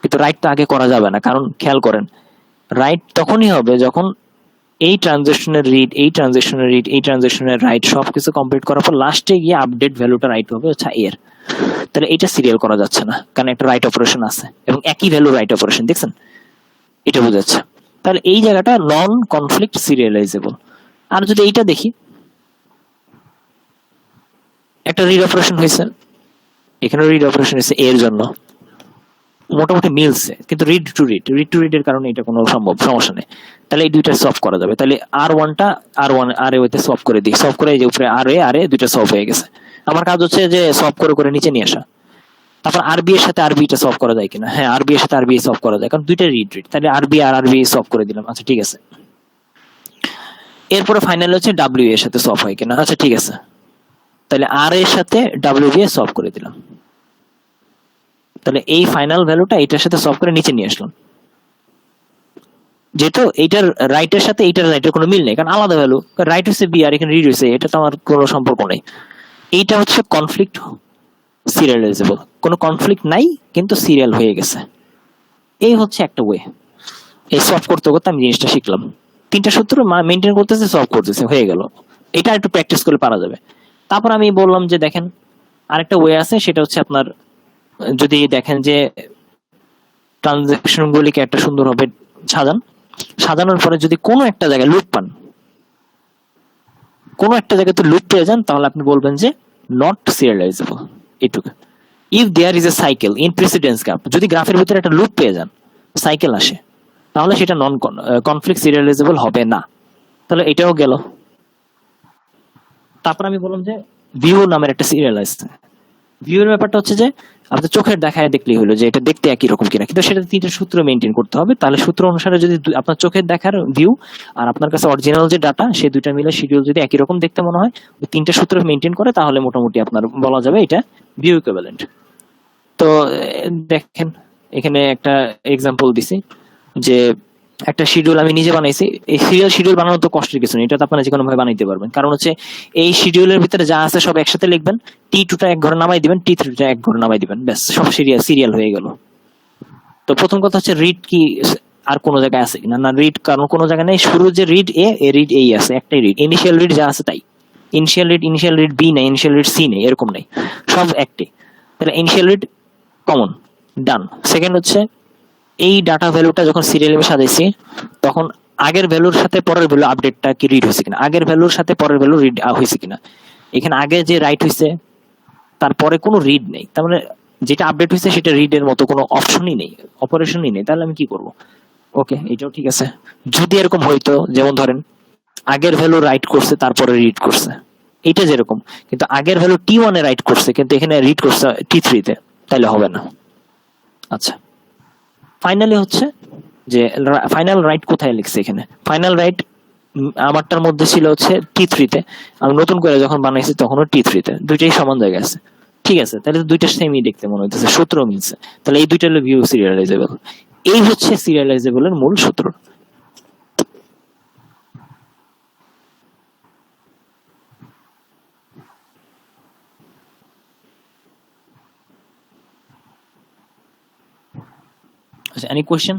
কিন্তু রাইট তো আগে করা যাবে না, কারণ খেয়াল করেন রাইট তখনই হবে যখন এই ট্রানজেকশনের রিড, এই ট্রানজেকশনের রিড, এই ট্রানজেকশনের রাইট সবকিছু কমপ্লিট করার পর লাস্টে গিয়ে আপডেট ভ্যালুটা রাইট হবে হচ্ছে এর। তাহলে এটা সিরিয়াল করা যাচ্ছে না, কারণ একটা রাইট অপারেশন আছে এবং একই ভ্যালু রাইট অপারেশন, দেখছেন এটা বোঝাচ্ছে। তাহলে এই জায়গাটা নন কনফ্লিক্ট সিরিয়ালাইজেবল। আর যদি এইটা দেখি, একটা রিড অপারেশন হয়েছে, এখানে রিড অপারেশন হয়েছে এর জন্য, মোটামুটি মিলছে, কিন্তু রিড টু রিড এর কারণে এটা কোনো সমস্যা নেই। তাহলে এই দুইটা সলভ করা যাবে। তাহলে R1টা আর এ ওইতে সলভ করে দিই, সলভ করে এই যে উপরে আর এ দুইটা সলভ হয়ে গেছে। আমার কাজ হচ্ছে যে সলভ করে করে নিচে নিয়ে আসা। তারপর আরবি এর সাথে আরবিটা সলভ করা যায় কিনা, হ্যাঁ আরবি এর সাথে আরবি সলভ করা যায়, কারণ দুইটা রিড, তাহলে আরবি আর আরবি সলভ করে দিলাম, আচ্ছা ঠিক আছে। এরপরে ফাইনাল হচ্ছে ডাব্লিউ এর সাথে সলভ হয় কিনা, আচ্ছা ঠিক আছে, তাহলে আর এর সাথে ডাব্লিউ দিয়ে সলভ করে দিলাম। তাহলে এই ফাইনাল ভ্যালুটা এটার সাথে সলভ করে নিচে নিয়ে আসলাম। যেহেতু এইটার রাইটের সাথে এইটার রাইটের কোনো মিল নেই, কারণ আলাদা ভ্যালু, রাইট হচ্ছে বি আর এখানে রিড হচ্ছে, এটা তো আমার কোনো সম্পর্ক নেই। এইটা হচ্ছে কনফ্লিক্ট সিরিয়ালাইজেবল, কোনো কনফ্লিক্ট নাই কিন্তু সিরিয়াল হয়ে গেছে। এই হচ্ছে একটা ওয়ে। এই সলভ করতে করতে আমি জিনিসটা শিখলাম, তিনটা সূত্র মেনটেন করতেছে, সলভ করতেছে, হয়ে গেল। এটা একটু প্র্যাকটিস করলে পারা যাবে। তারপর আমি বললাম যে দেখেন আরেকটা ওয়ে আছে, সেটা হচ্ছে আপনার যদি দেখেন যে ট্রানজাকশন গুলিকে একটা সুন্দরভাবে সাজানোর পরে যদি কোনো একটা জায়গায় লুপ পান, কোনো একটা জায়গায় তো লুপ পেয়ে যান, তাহলে আপনি বলবেন যে নট সিরিয়ালাইজেবল। এইটুকু। If there is a cycle in precedence graph, যদি গ্রাফের ভিতরে একটা লুপ পেয়ে যান, সাইকেল আসে, তাহলে সেটা নন কনফ্লিক্ট সিরিয়ালাইজেবল হবে না। তাহলে এটাও গেল। তারপর আমি বললাম যে ভিউ নামের একটা সিরিয়াল আছে। ভিউ এর ব্যাপারটা হচ্ছে যে আপনার চোখের দেখায় দেখলেই হলো যে এটা দেখতে একই রকম কিনা, কিন্তু সেটা তিনটা সূত্র মেনটেন করতে হবে। তাহলে সূত্র অনুসারে যদি আপনার চোখের দেখার ভিউ আর আপনার কাছে অরিজিনাল যে ডাটা, সেই দুইটা মিলে শিডিউল যদি একই রকম দেখতে মনে হয়, ওই তিনটা সূত্র মেনটেন করে, তাহলে মোটামুটি আপনার বলা যাবে এটা ভিউ ইকুইভ্যালেন্ট। তো দেখেন এখানে একটা এক্সাম্পল দিছি যে একটা শিডিউল আমি নিজে বানাইছি। এই সিরিয়াল শিডিউল বানানো তো কষ্টের কিছু নেই, এটা তো আপনারা যে কোনো ভাবে বানাইতে পারবেন। কারণ হচ্ছে এই শিডিউলের ভিতরে যা আছে সব একসাথে লিখবেন, T2টা এক ঘরে নামাই দিবেন, T3টা এক ঘরে নামাই দিবেন, ব্যাস সব সিরিয়াল হয়ে গেল। তো প্রথম কথা হচ্ছে রিড কি আর কোনো জায়গায় আছে কিনা, না রিড কারণ কোনো জায়গায় নেই। শুরু যে রিড এ রিড এই আছে, একটাই রিড, ইনিশিয়াল রিড যা আছে তাই। ইনিশিয়াল রিড বি নেই, ইনিশিয়াল রিড সি নেই, এরকম নেই, সব একটাই। তাহলে ইনিশিয়াল রিড কমন, ডান। সেকেন্ড হচ্ছে এই ডাটা ভ্যালুটা যখন সিরিয়ালে সাজাইছি, তখন আগের ভ্যালুর সাথে পরের ভ্যালু আপডেটটা কি রিড হয়েছে কিনা, আগের ভ্যালুর সাথে পরের ভ্যালু রিড হয়েছে কিনা। এখানে আগে যে রাইট হয়েছে তারপরে কোনো রিড নেই, তার মানে যেটা আপডেট হয়েছে সেটা রিড এর মতো কোনো অপশনই নেই, অপারেশনই নেই। তাহলে আমি কি করব? ওকে, এটাও ঠিক আছে। যদি এরকম হইতো, যেমন ধরেন আগের ভ্যালু রাইট করছে তারপরে রিড করছে, এটা যেরকম, কিন্তু আগের ভ্যালু T1 এ রাইট করছে কিন্তু এখানে রিড করছে T3 তে, তাহলে হবে না। আচ্ছা, ফাইনালি হচ্ছে যে ফাইনাল রাইট কোথায় লিখছে, এখানে ফাইনাল রাইট আমারটার মধ্যে ছিল হচ্ছে T3 তে, আমি নতুন করে যখন বানাইছি তখনও T3 তে, দুইটাই সমান জায়গায় আছে। ঠিক আছে, তাহলে দুইটা সেমই দেখতে মনে হইতেছে, সূত্র মিলছে, তাহলে এই দুইটা হলো ভিউ সিরিয়ালাইজেবল। এই হচ্ছে সিরিয়ালাইজেবলের মূল সূত্র। আচ্ছা, এনি কোয়েশ্চেন?